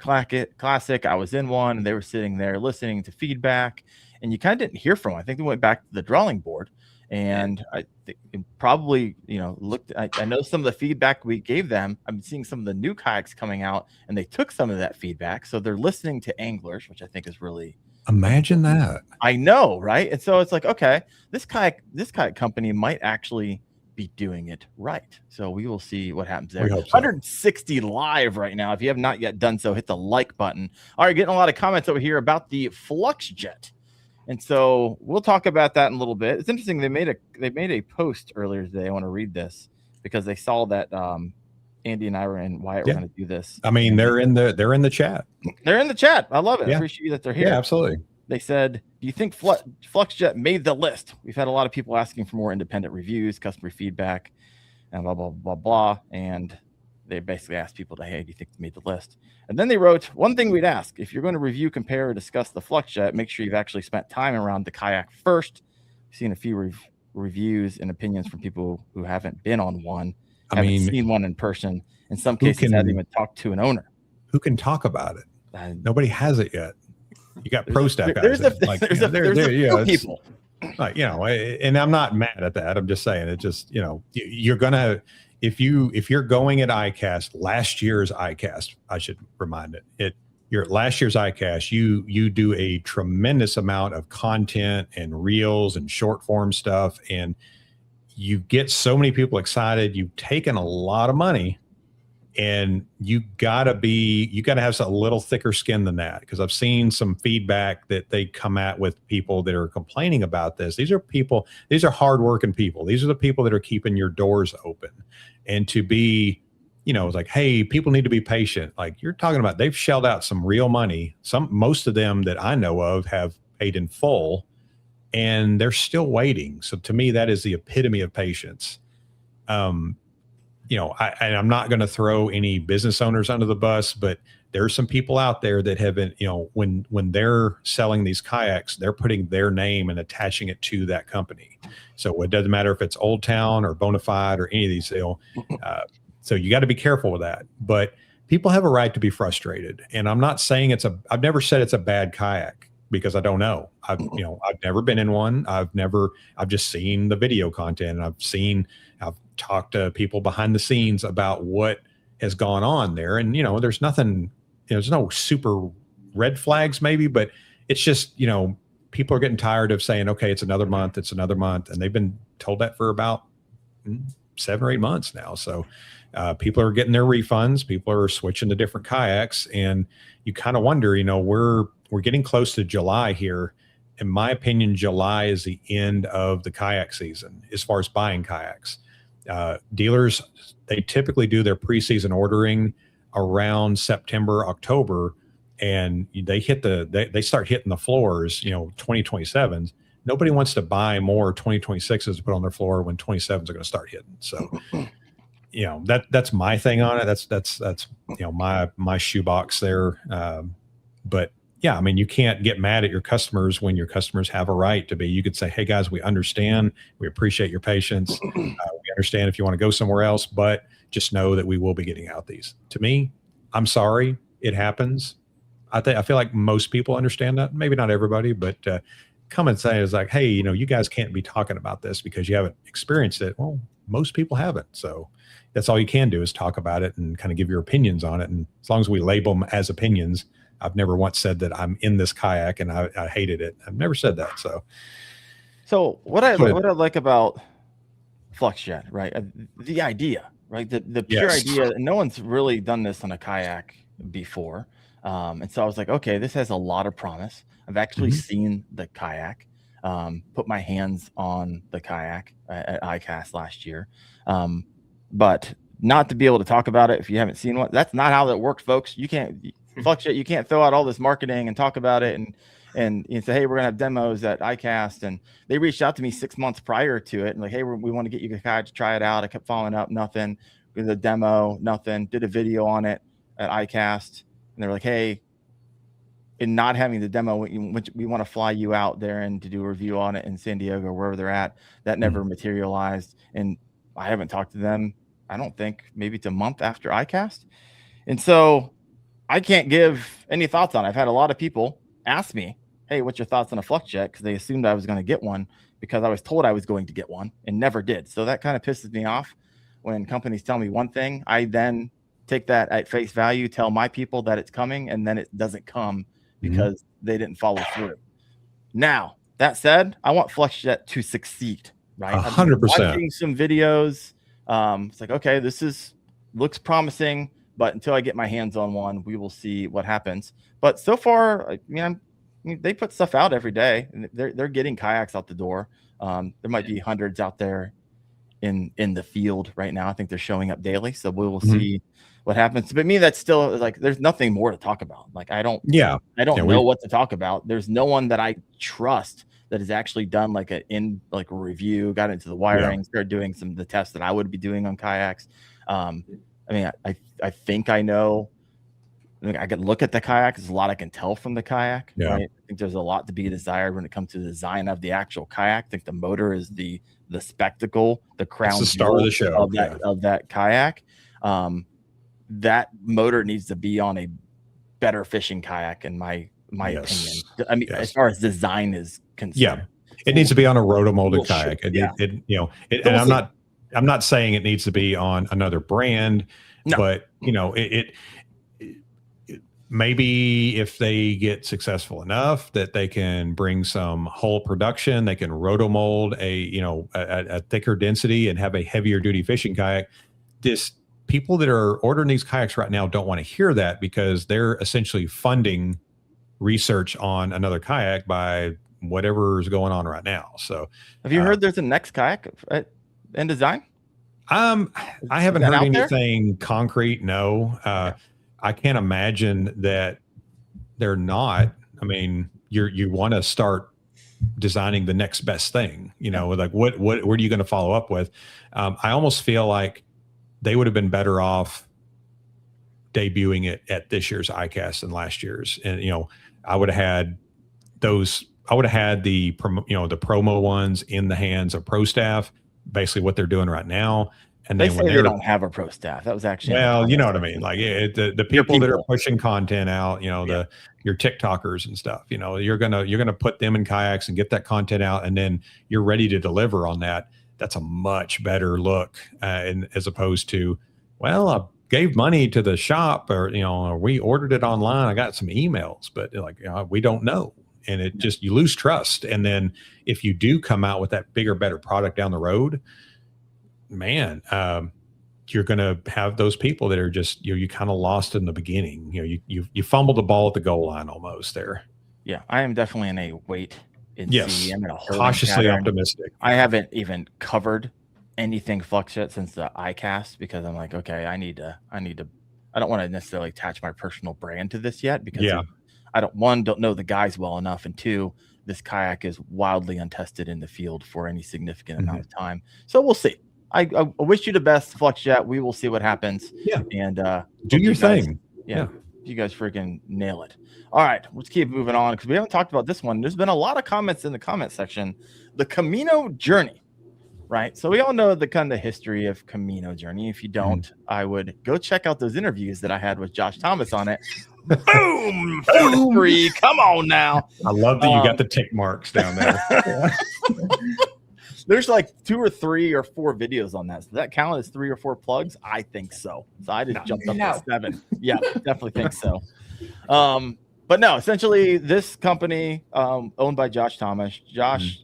Classic. I was in one, and they were sitting there listening to feedback, and you kind of didn't hear from them. I think they went back to the drawing board, and I think probably looked. I know some of the feedback we gave them. I'm seeing some of the new kayaks coming out, and they took some of that feedback, so they're listening to anglers, which I think is really. Imagine that. I know, right? And so it's like, okay, this kayak company might actually be doing it right. So we will see what happens there. We hope so. 160 live right now. If you have not yet done so, hit the like button. All right, getting a lot of comments over here about the Flux Jet. And so we'll talk about that in a little bit. It's interesting. They made a post earlier today. I want to read this because they saw that Andy and Daren and Wyatt were going to do this. I mean, they're in the chat. They're in the chat. I love it. Yeah. I appreciate that they're here. Yeah, absolutely. They said, do you think FluxJet made the list? We've had a lot of people asking for more independent reviews, customer feedback, and blah, blah, blah, blah. And they basically asked people to, hey, do you think they made the list? And then they wrote, one thing we'd ask, if you're going to review, compare, or discuss the FluxJet, make sure you've actually spent time around the kayak first. We've seen a few reviews and opinions from people who haven't been on one, haven't seen one in person. In some cases, haven't even talked to an owner. Who can talk about it? Nobody has it yet. You got pro staff guys. There's a few people. Like, and I'm not mad at that. I'm just saying it just, you're going to, if you're going at ICAST, last year's ICAST, I should remind you're at last year's ICAST, you do a tremendous amount of content and reels and short form stuff. And you get so many people excited. You've taken a lot of money. And you gotta have a little thicker skin than that, because I've seen some feedback that they come at with people that are complaining about this. These are hardworking people. These are the people that are keeping your doors open. And to be, it's like, hey, people need to be patient. Like you're talking about, they've shelled out some real money. Most of them that I know of have paid in full, and they're still waiting. So to me, that is the epitome of patience. I'm not going to throw any business owners under the bus, but there are some people out there that have been, when they're selling these kayaks, they're putting their name and attaching it to that company. So it doesn't matter if it's Old Town or Bonafide or any of these, so you got to be careful with that. But people have a right to be frustrated. And I'm not saying I've never said it's a bad kayak, because I don't know. I've never been in one. I've just seen the video content, and I've talked to people behind the scenes about what has gone on there. And, there's nothing, there's no super red flags maybe, but it's just, people are getting tired of saying, okay, it's another month. And they've been told that for about 7 or 8 months now. So people are getting their refunds. People are switching to different kayaks. And you kind of wonder, we're getting close to July here. In my opinion, July is the end of the kayak season as far as buying kayaks. Dealers, they typically do their preseason ordering around September, October, and they start hitting the floors, 2027s. Nobody wants to buy more 2026s to put on their floor when 27s are going to start hitting. So, that's my thing on it. That's my shoebox there. But yeah, I mean, you can't get mad at your customers when your customers have a right to be. You could say, hey guys, we understand, we appreciate your patience. We understand if you want to go somewhere else, but just know that we will be getting out these. To me, I'm sorry, it happens. I feel like most people understand that. Maybe not everybody, but come and say is like, hey, you guys can't be talking about this because you haven't experienced it. Well, most people haven't. So that's all you can do is talk about it and kind of give your opinions on it. And as long as we label them as opinions, I've never once said that I'm in this kayak and I hated it. I've never said that. So what I like about FluxJet, right? The idea, right? The pure idea. No one's really done this on a kayak before. And so I was like, okay, this has a lot of promise. I've actually seen the kayak, put my hands on the kayak at ICAST last year. But not to be able to talk about it if you haven't seen one. That's not how that works, folks. You can't you can't throw out all this marketing and talk about it and you say, hey, we're gonna have demos at ICAST. And they reached out to me 6 months prior to it and like, hey, we want to get you guys to try it out. I kept following up, nothing. Did a demo, nothing. Did a video on it at ICAST, and they're like, hey, in not having the demo, we want to fly you out there and to do a review on it in San Diego or wherever they're at. That never materialized, and I haven't talked to them. I don't think maybe it's a month after ICAST, and so I can't give any thoughts on it. I've had a lot of people ask me, hey, what's your thoughts on a flux jet? Because they assumed I was going to get one because I was told I was going to get one and never did. So that kind of pisses me off when companies tell me one thing. I then take that at face value, tell my people that it's coming, and then it doesn't come because they didn't follow through. Now, that said, I want FluxJet to succeed, right? 100%. Watching some videos, it's like, okay, looks promising, but until I get my hands on one, we will see what happens. But so far, they put stuff out every day, and they're getting kayaks out the door. There might be hundreds out there in the field right now. I think they're showing up daily, so we will see what happens. But me, that's still like there's nothing more to talk about. Like I don't know what to talk about. There's no one that I trust that has actually done like a review, got into the wiring, started doing some of the tests that I would be doing on kayaks. I I think I know. I could look at the kayak. There's a lot I can tell from the kayak. Yeah. Right? I think there's a lot to be desired when it comes to the design of the actual kayak. I think the motor is the spectacle, the crown, it's the star of the show of that kayak. That motor needs to be on a better fishing kayak, in my opinion. I mean, as far as design is concerned, it needs to be on a rotomolded kayak. I'm not saying it needs to be on another brand, but it maybe if they get successful enough that they can bring some hull production, they can rotomold a thicker density and have a heavier duty fishing kayak. People that are ordering these kayaks right now don't want to hear that because they're essentially funding research on another kayak by whatever is going on right now. So have you heard there's a next kayak in design? I haven't heard anything concrete. No. I can't imagine that they're not. I mean, you want to start designing the next best thing, like what are you going to follow up with? I almost feel like they would have been better off debuting it at this year's ICAST than last year's. And, I would have had the promo ones in the hands of pro staff, basically what they're doing right now. And they say they don't have a pro staff. That was actually you know what I mean. Like the people that are pushing content out, your TikTokers and stuff. You're gonna put them in kayaks and get that content out, and then you're ready to deliver on that. That's a much better look, and as opposed to, well, I gave money to the shop, or we ordered it online. I got some emails, but we don't know, and it just you lose trust. And then if you do come out with that bigger, better product down the road, man, you're going to have those people that are just, you kind of lost in the beginning. You fumbled the ball at the goal line almost there. Yeah. I am definitely in a wait and see. I'm in a cautiously optimistic. I haven't even covered anything flux yet since the ICAST because I'm like, okay, I don't want to necessarily attach my personal brand to this yet because I don't know the guys well enough. And two, this kayak is wildly untested in the field for any significant amount of time. So we'll see. I wish you the best, FluxJet. We will see what happens. Yeah. And do your thing. Yeah. You guys freaking nail it. All right. Let's keep moving on because we haven't talked about this one. There's been a lot of comments in the comment section. The Camino Journey, right? So we all know the kind of history of Camino Journey. If you don't, I would go check out those interviews that I had with Josh Thomas on it. Boom! 43. Come on now. I love that you got the tick marks down there. There's like 2 or 3 or 4 videos on that. So that count as 3 or 4 plugs? I think so. So I just jumped up to 7. Yeah, definitely think so. But no, essentially this company owned by Josh Thomas. Josh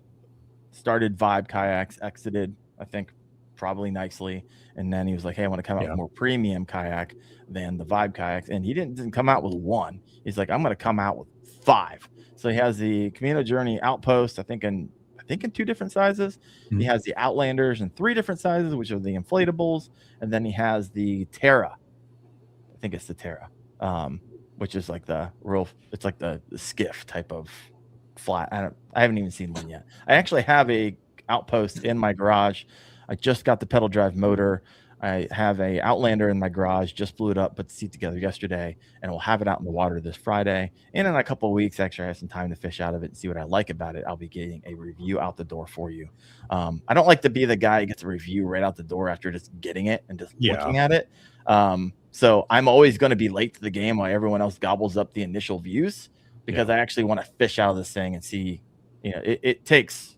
started Vibe Kayaks, exited, I think, probably nicely. And then he was like, hey, I want to come out with more premium kayak than the Vibe Kayaks. And he didn't come out with 1. He's like, I'm going to come out with 5. So he has the Camino Journey Outpost, I think think in 2 different sizes. Mhm. He has the Outlanders in 3 different sizes, which are the inflatables, and then he has the Terra. I think it's the Terra, which is like the real. It's like the skiff type of flat. I haven't even seen one yet. I actually have a Outpost in my garage. I just got the pedal drive motor. I have a Outlander in my garage, just blew it up, put the seat together yesterday, and we'll have it out in the water this Friday. And in a couple of weeks, actually, I have some time to fish out of it and see what I like about it. I'll be getting a review out the door for you. I don't like to be the guy who gets a review right out the door after just getting it and just looking at it. So I'm always going to be late to the game while everyone else gobbles up the initial views, because I actually want to fish out of this thing and see, it takes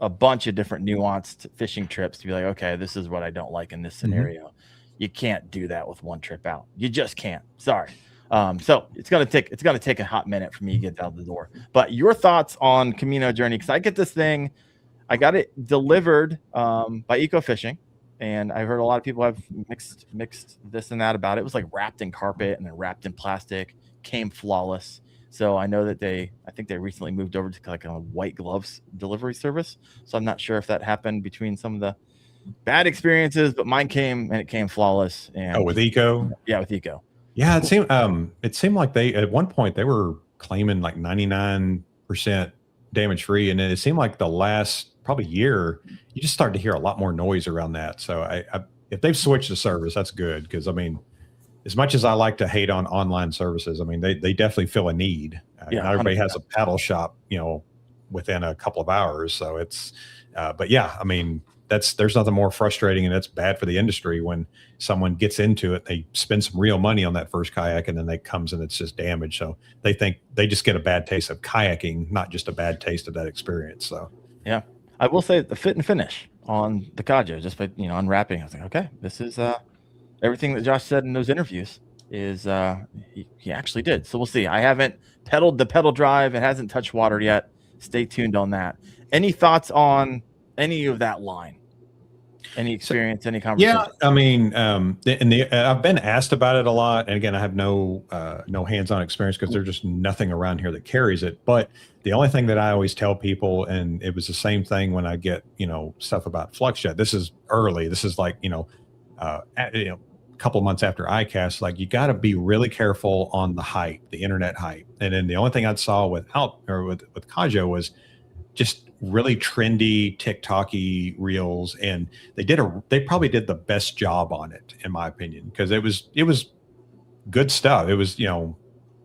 a bunch of different nuanced fishing trips to be like, okay, this is what I don't like in this scenario. You can't do that with one trip out. You just can't. Sorry. So it's gonna take a hot minute for me to get out the door. But your thoughts on Camino Journey? Because I get this thing, I got it delivered by Eco Fishing, and I heard a lot of people have mixed this and that about it. It was like wrapped in carpet and then wrapped in plastic, came flawless. So I know that I think they recently moved over to like a white gloves delivery service. So I'm not sure if that happened between some of the bad experiences, but mine came and it came flawless. And with Eco? Yeah, with Eco. Yeah, it seemed like they at one point they were claiming like 99% damage free, and it seemed like the last probably year you just started to hear a lot more noise around that. So I if they've switched the service, that's good, because I mean, as much as I like to hate on online services, I mean, they definitely fill a need. Not everybody 100%. Has a paddle shop, within a couple of hours. So it's, but yeah, I mean, there's nothing more frustrating, and it's bad for the industry when someone gets into it, they spend some real money on that first kayak, and then they comes and it's just damaged. So they think they just get a bad taste of kayaking, not just a bad taste of that experience. So yeah, I will say the fit and finish on the Kajo, just by unwrapping, I was like, okay, this is everything that Josh said in those interviews is he actually did. So we'll see. I haven't pedaled the pedal drive. It hasn't touched water yet. Stay tuned on that. Any thoughts on any of that line? Any experience, any conversation? Yeah, I mean, I've been asked about it a lot. And again, I have no hands-on experience because there's just nothing around here that carries it. But the only thing that I always tell people, and it was the same thing when I get, stuff about FluxJet. This is early. This is like, couple of months after ICAST, like you got to be really careful on the hype, the internet hype. And then the only thing I saw with Kajo was just really trendy TikTok-y reels, and they probably did the best job on it, in my opinion, because it was good stuff. It was,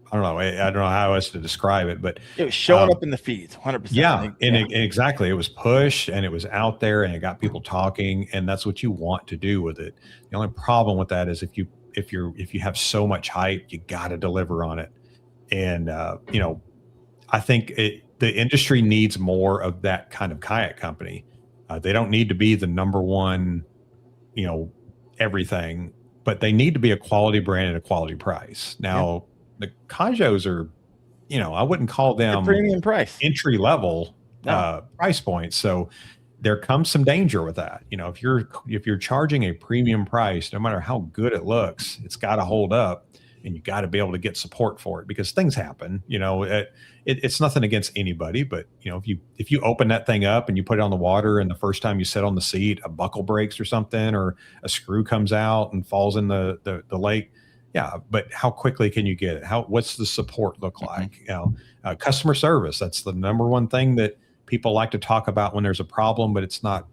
I don't know how else to describe it, but it was showing up in the feeds 100%. Yeah, exactly. It was push, and it was out there, and it got people talking, and that's what you want to do with it. The only problem with that is if you have so much hype, you got to deliver on it. And I think the industry needs more of that kind of kayak company. They don't need to be the number one, everything, but they need to be a quality brand at a quality price. Now, the Kajos are, I wouldn't call them premium price, entry level price points. So there comes some danger with that. If you're charging a premium price, no matter how good it looks, it's got to hold up, and you got to be able to get support for it, because things happen. It's nothing against anybody, but if you open that thing up and you put it on the water, and the first time you sit on the seat, a buckle breaks or something, or a screw comes out and falls in the lake. Yeah, but how quickly can you get it? What's the support look like? Customer service. That's the number one thing that people like to talk about when there's a problem, but it's not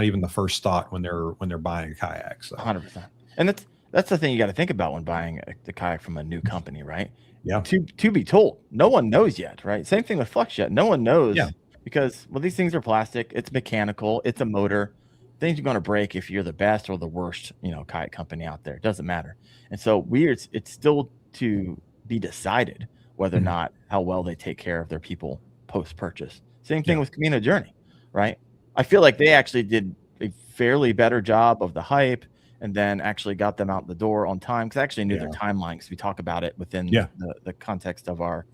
even the first thought when they're buying a kayak. So 100%. And that's the thing you got to think about when buying the kayak from a new company, right? Yeah. To be told, no one knows yet, right? Same thing with FluxJet. No one knows because these things are plastic. It's mechanical. It's a motor. Things are going to break if you're the best or the worst, kayak company out there. It doesn't matter. And so it's still to be decided whether or not how well they take care of their people post-purchase. Same thing with Camino Journey, right? I feel like they actually did a fairly better job of the hype, and then actually got them out the door on time, because I actually knew their timeline, because we talk about it within the context of our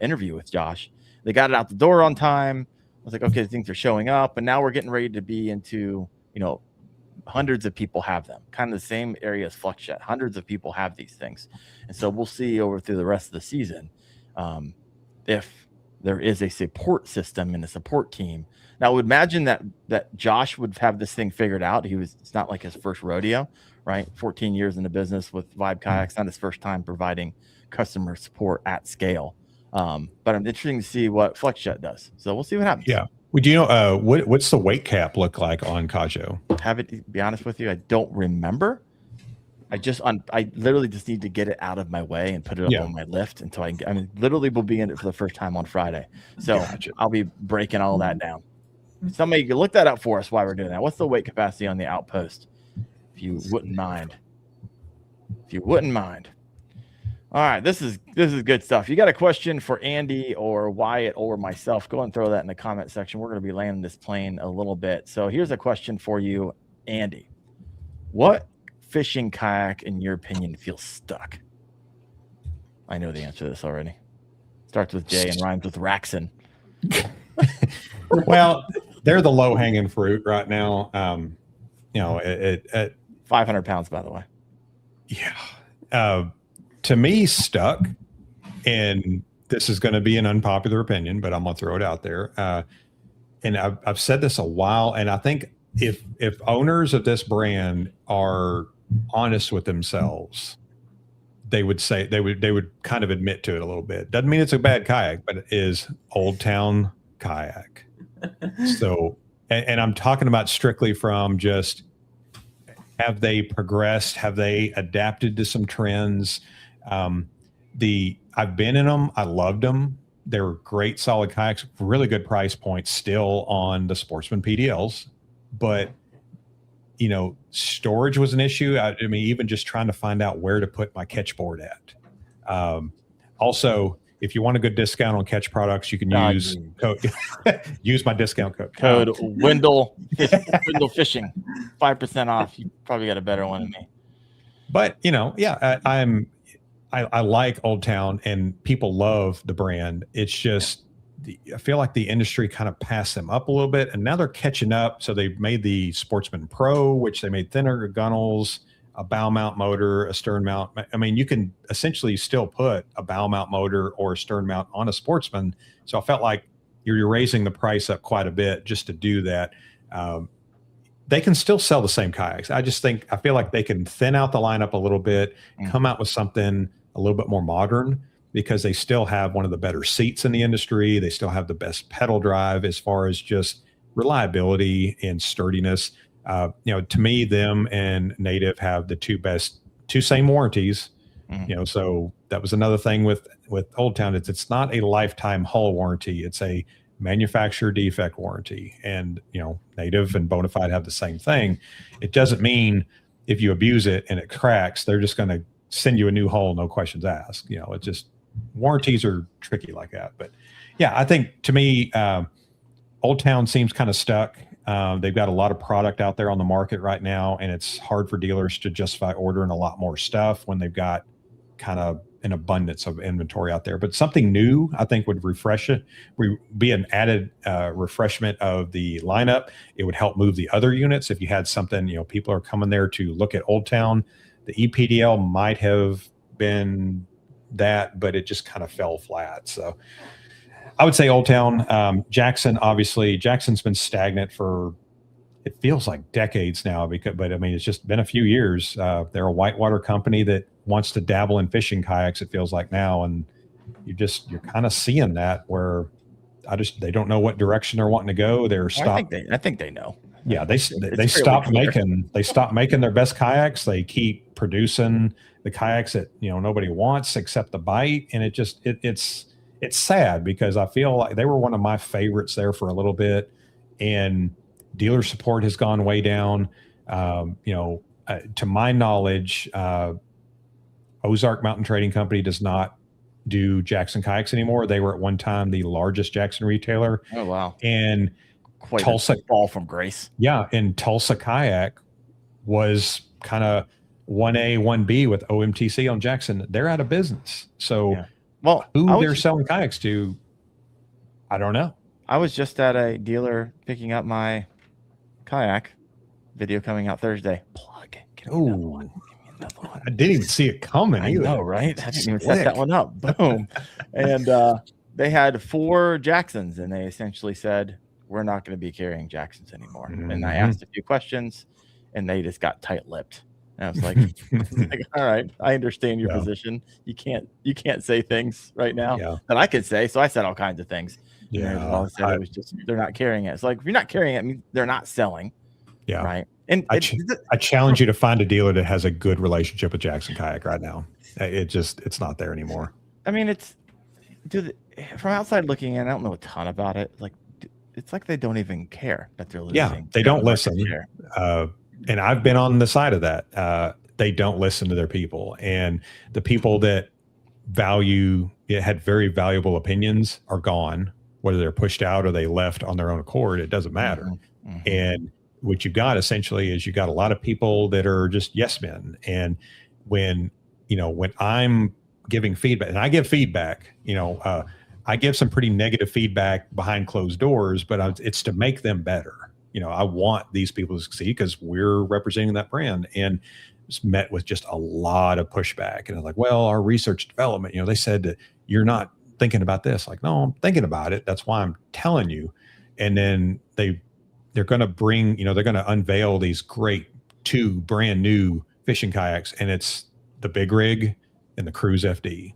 interview with Josh. They got it out the door on time. I was like, okay, things are showing up, and now we're getting ready to be into, hundreds of people have them, kind of the same area as FluxJet. Hundreds of people have these things. And so we'll see through the rest of the season if there is a support system and a support team. Now, I would imagine that Josh would have this thing figured out. It's not like his first rodeo, right? 14 years in the business with Vibe Kayaks, not his first time providing customer support at scale. But I'm interested to see what FlexJet does. So we'll see what happens. Yeah. Would you know what's the weight cap look like on Kajo? Be honest with you, I don't remember. I literally just need to get it out of my way and put it up on my lift until I literally will be in it for the first time on Friday. So gotcha. I'll be breaking all that down. Somebody look that up for us while we're doing that. What's the weight capacity on the Outpost? If you wouldn't mind. All right, this is good stuff. You got a question for Andy or Wyatt or myself, go and throw that in the comment section. We're going to be landing this plane a little bit. So here's a question for you, Andy. What fishing kayak, in your opinion, feels stuck? I know the answer to this already. Starts with J and rhymes with Raxon. Well, they're the low-hanging fruit right now. At 500 pounds, by the way. Yeah. To me, stuck, and this is going to be an unpopular opinion, but I'm going to throw it out there. And I've said this a while, and I think if owners of this brand are honest with themselves, they would say they would kind of admit to it a little bit. Doesn't mean it's a bad kayak, but it is Old Town kayak. So, and I'm talking about strictly from just, have they progressed? Have they adapted to some trends? I've been in them. I loved them. They're great, solid kayaks, really good price points still on the Sportsman PDLs, but storage was an issue. I mean, even just trying to find out where to put my catch board at. Also, if you want a good discount on catch products, you can use my discount code. Wendell Fishing, 5% off. You probably got a better one than me. But I like Old Town, and people love the brand. It's just I feel like the industry kind of passed them up a little bit, and now they're catching up. So they've made the Sportsman Pro, which they made thinner gunnels, a bow mount motor, a stern mount. I mean, you can essentially still put a bow mount motor or a stern mount on a Sportsman. So I felt like you're raising the price up quite a bit just to do that. They can still sell the same kayaks. I feel like they can thin out the lineup a little bit, come out with something a little bit more modern, because they still have one of the better seats in the industry. They still have the best pedal drive as far as just reliability and sturdiness. To me, them and Native have the two same warranties. So that was another thing with Old Town. It's not a lifetime hull warranty. It's a manufacturer defect warranty. And, Native and Bonafide have the same thing. It doesn't mean if you abuse it and it cracks, they're just going to send you a new hull, no questions asked. It's just, warranties are tricky like that. But yeah, I think to me, Old Town seems kind of stuck. They've got a lot of product out there on the market right now, and it's hard for dealers to justify ordering a lot more stuff when they've got kind of an abundance of inventory out there. But something new, I think, would refresh it, be an added refreshment of the lineup. It would help move the other units. If you had something, people are coming there to look at Old Town. The EPDL might have been that, but it just kind of fell flat. So I would say Old Town. Jackson's been stagnant for, it feels like decades now, but it's just been a few years. They're a whitewater company that wants to dabble in fishing kayaks, it feels like now. And you're kind of seeing that where they don't know what direction they're wanting to go. I think they know. Yeah. They stopped making their best kayaks. They keep producing the kayaks that, nobody wants except the bite. And it's sad, because I feel like they were one of my favorites there for a little bit, and dealer support has gone way down. To my knowledge, Ozark Mountain Trading Company does not do Jackson kayaks anymore. They were at one time the largest Jackson retailer. Oh, wow. And quite Tulsa fall from grace. Yeah. And Tulsa Kayak was kind of 1A, 1B with OMTC on Jackson. They're out of business. So they're selling kayaks to, I don't know. I was just at a dealer picking up my kayak. Video coming out Thursday. Plug. Oh, I didn't even see it coming either. I know, right? I didn't even set that one up. Boom. And they had 4 Jacksons, and they essentially said, we're not going to be carrying Jacksons anymore. And I asked a few questions, and they just got tight-lipped. And I was like, all right, I understand your position. You can't say things right now that I could say. So I said all kinds of things. And said it was just they're not carrying it. It's like, if you're not carrying it, I mean, they're not selling. Yeah. Right. And I challenge you to find a dealer that has a good relationship with Jackson Kayak right now. It's not there anymore. I mean, from outside looking in, I don't know a ton about it. It's like they don't even care that they're losing. Yeah, they don't listen. And I've been on the side of that. They don't listen to their people, and the people that had very valuable opinions are gone. Whether they're pushed out or they left on their own accord, it doesn't matter. And what you got essentially is you got a lot of people that are just yes men. And when I'm giving feedback, and I give feedback, I give some pretty negative feedback behind closed doors, but it's to make them better. I want these people to succeed because we're representing that brand. And it's met with just a lot of pushback. And I'm like, well, our research development, they said that you're not thinking about this. Like, no, I'm thinking about it. That's why I'm telling you. And then they're going to bring, they're going to unveil these great 2 brand new fishing kayaks. And it's the Big Rig and the Cruise FD.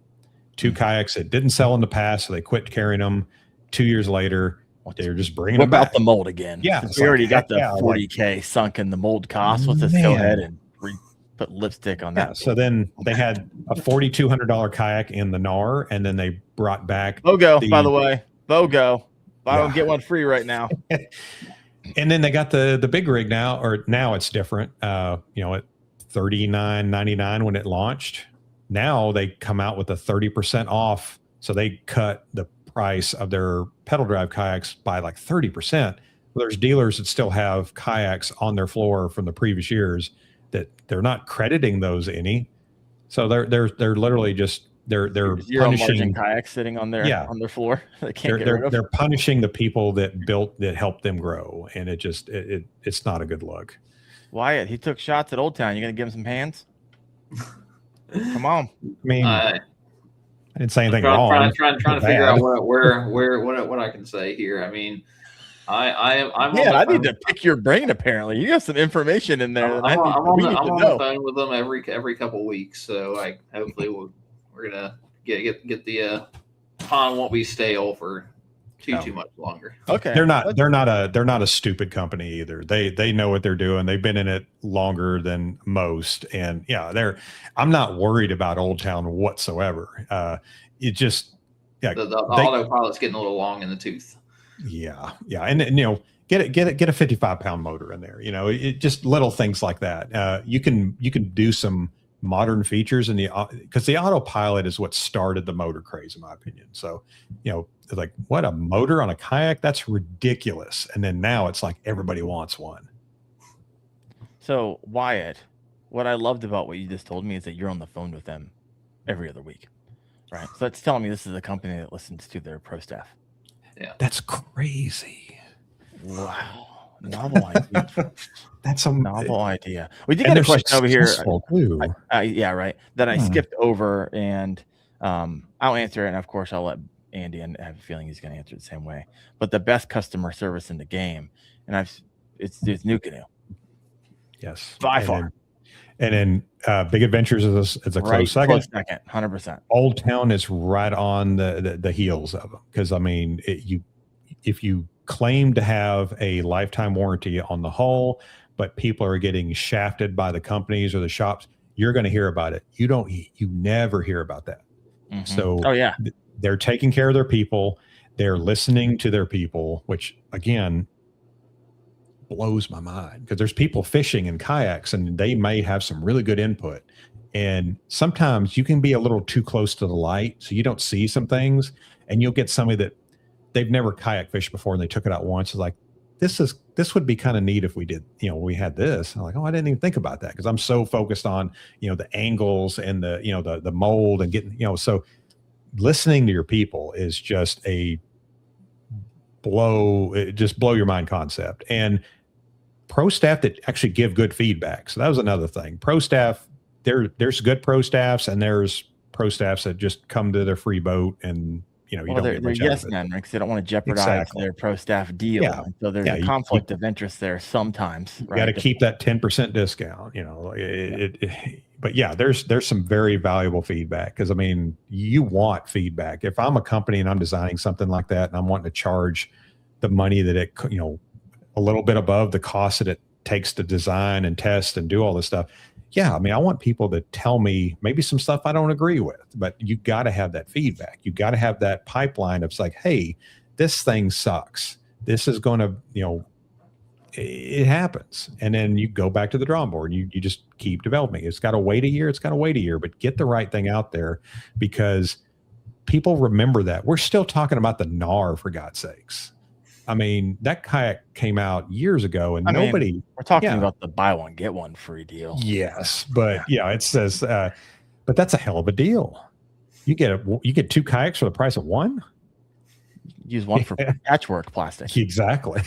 2 kayaks that didn't sell in the past, so they quit carrying them. 2 years later, they're just bringing them back. Whip out the mold again. Yeah, we already got the $40K sunk in the mold cost. Let's just go ahead and put lipstick on that. So then they had a $4,200 kayak in the NAR, and then they brought back BOGO. By the way, BOGO. I don't get one free right now. And then they got the Big Rig now, or now it's different. At $39.99 when it launched. Now they come out with a 30% off. So they cut the price of their pedal drive kayaks by like 30%. Well, there's dealers that still have kayaks on their floor from the previous years that they're not crediting those any. So they're literally just they're punishing kayaks sitting on their floor. They can't get rid of. They're punishing the people that helped them grow, and it's not a good look. Wyatt, he took shots at Old Town. You gonna give him some hands? Come on. I mean, I didn't say anything wrong. Trying to figure out what I can say here. I mean, I'm I need to pick your brain. Apparently, you have some information in there. I'm on the phone with them every couple weeks. So hopefully we're gonna get the pond won't be stale for too much longer. Okay, they're not a stupid company either. They know what they're doing. They've been in it longer than most, and I'm not worried about Old Town whatsoever. It just the autopilot's getting a little long in the tooth. Yeah, and get a 55-pound motor in there. It just little things like that. You can do some modern features because the autopilot is what started the motor craze, in my opinion. So like, what, a motor on a kayak? That's ridiculous. And then now it's like everybody wants one. So Wyatt, what I loved about what you just told me is that you're on the phone with them every other week, right? So that's telling me this is a company that listens to their pro staff. Yeah, that's crazy. Wow. Novel idea. That's a novel idea. We did get a question over here. Right. That I skipped over, and I'll answer it. And of course, I'll let Andy, and I have a feeling he's going to answer it the same way. But the best customer service in the game, and it's New Canoe. Yes, by far. And then Big Adventures is a close second. 100%. Old Town is right on the heels of them, because I mean, if you claim to have a lifetime warranty on the hull, but people are getting shafted by the companies or the shops, you're going to hear about it. You never hear about that. Mm-hmm. So they're taking care of their people. They're listening to their people, which again blows my mind, because there's people fishing in kayaks and they may have some really good input. And sometimes you can be a little too close to the light, so you don't see some things, and you'll get somebody that they've never kayak fished before and they took it out once. It's like, this would be kind of neat if we did, we had this. I'm like, oh, I didn't even think about that, because I'm so focused on, the angles and the mold and getting, so listening to your people is just blow your mind concept. And pro staff that actually give good feedback. So that was another thing. Pro staff, there's good pro staffs, and there's pro staffs that just come to their free boat and you well, don't get they're much out of yes it. men because they don't want to jeopardize Exactly. their pro staff deal. Yeah. And so there's Yeah, a you conflict of interest there sometimes. You Right? got to keep that 10% discount, but yeah, there's some very valuable feedback because I mean, you want feedback. If I'm a company and I'm designing something like that and I'm wanting to charge the money that it, a little bit above the cost that it takes to design and test and do all this stuff. Yeah. I mean, I want people to tell me maybe some stuff I don't agree with, but you got to have that feedback. You got to have that pipeline of like, hey, this thing sucks. This is going to, it happens. And then you go back to the drawing board. You just keep developing. It's got to wait a year. It's got to wait a year, but get the right thing out there because people remember that. We're still talking about the NAR for God's sakes. I mean, that kayak came out years ago and we're talking about the buy one, get one free deal. Yes. But it says, but that's a hell of a deal. You get 2 kayaks for the price of one. Use one for patchwork plastic. Exactly.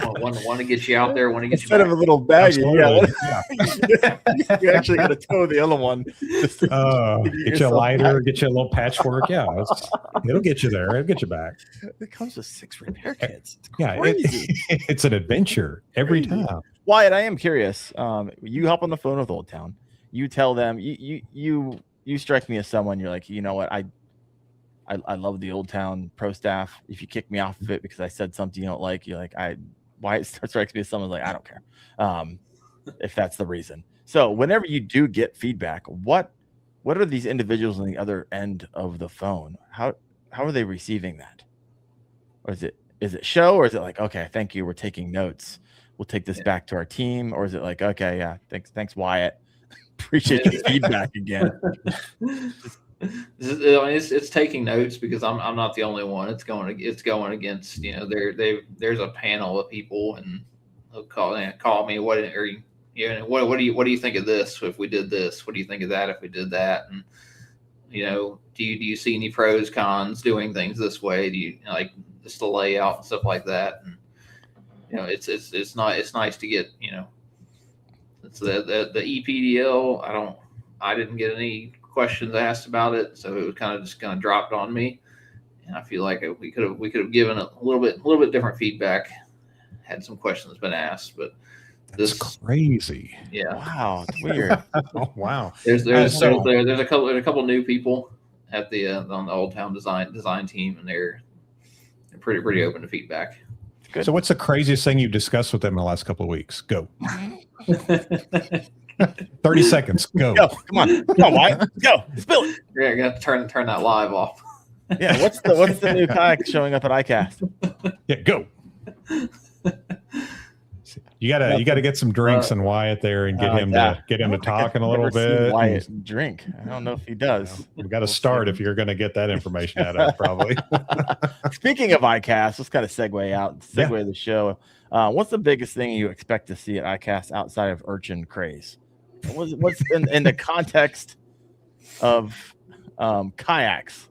One to get you out there, one to get Instead you of a little baggie. Yeah. You actually got to tow the other one. Get you a lighter, get you a little patchwork. Yeah, it'll get you there. It'll get you back. It comes with 6 repair kits. It's an adventure every time. Wyatt, I am curious. You hop on the phone with Old Town. You tell them you strike me as someone. You're like, you know what, I love the Old Town pro staff. If you kick me off of it because I said something you don't like, you're like, Wyatt strikes me as someone like, I don't care. If that's the reason. So whenever you do get feedback, what are these individuals on the other end of the phone? How are they receiving that? Or is it show, or is it like, okay, thank you, we're taking notes, we'll take this back to our team? Or is it like, okay, yeah, thanks Wyatt, appreciate your feedback again? It's taking notes because I'm not the only one. It's going against, there's a panel of people and they'll call me, what do you think of this if we did this? What do you think of that if we did that? And do you see any pros, cons doing things this way? Do you like just the layout and stuff like that? And it's nice to get, it's the EPDL. I didn't get any questions asked about it, so it was kind of dropped on me, and I feel like we could have given a little bit different feedback had some questions been asked. But that's crazy. Yeah. Wow, it's weird. Oh, wow. There's a couple new people at the on the Old Town design team, and they're pretty open to feedback. Good. So what's the craziest thing you've discussed with them in the last couple of weeks? Go. 30 seconds. Go. Come on, Wyatt. Go. Spill it. Yeah, I got to turn that live off. Yeah. What's the new kayak showing up at ICAST? Yeah. Go. You gotta get some drinks and Wyatt there and get him to talking a little bit. Wyatt drink. I don't know if he does. We got to start if you're going to get that information out of probably. Speaking of ICAST, let's kind of segue the show. What's the biggest thing you expect to see at ICAST outside of urchin craze? What's in the context of kayaks?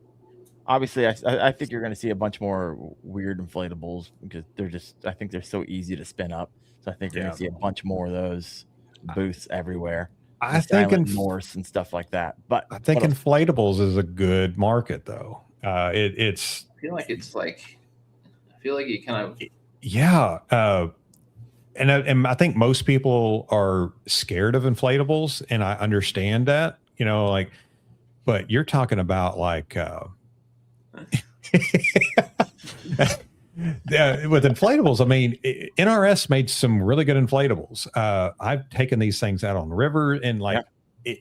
Obviously, I think you're going to see a bunch more weird inflatables because I think they're so easy to spin up. So I think you're going to see a bunch more of those booths everywhere. I think Morse and stuff like that. But I think inflatables is a good market, though. I feel like you kind of and I think most people are scared of inflatables, and I understand that. But you're talking about like. With inflatables, I mean, NRS made some really good inflatables. I've taken these things out on the river and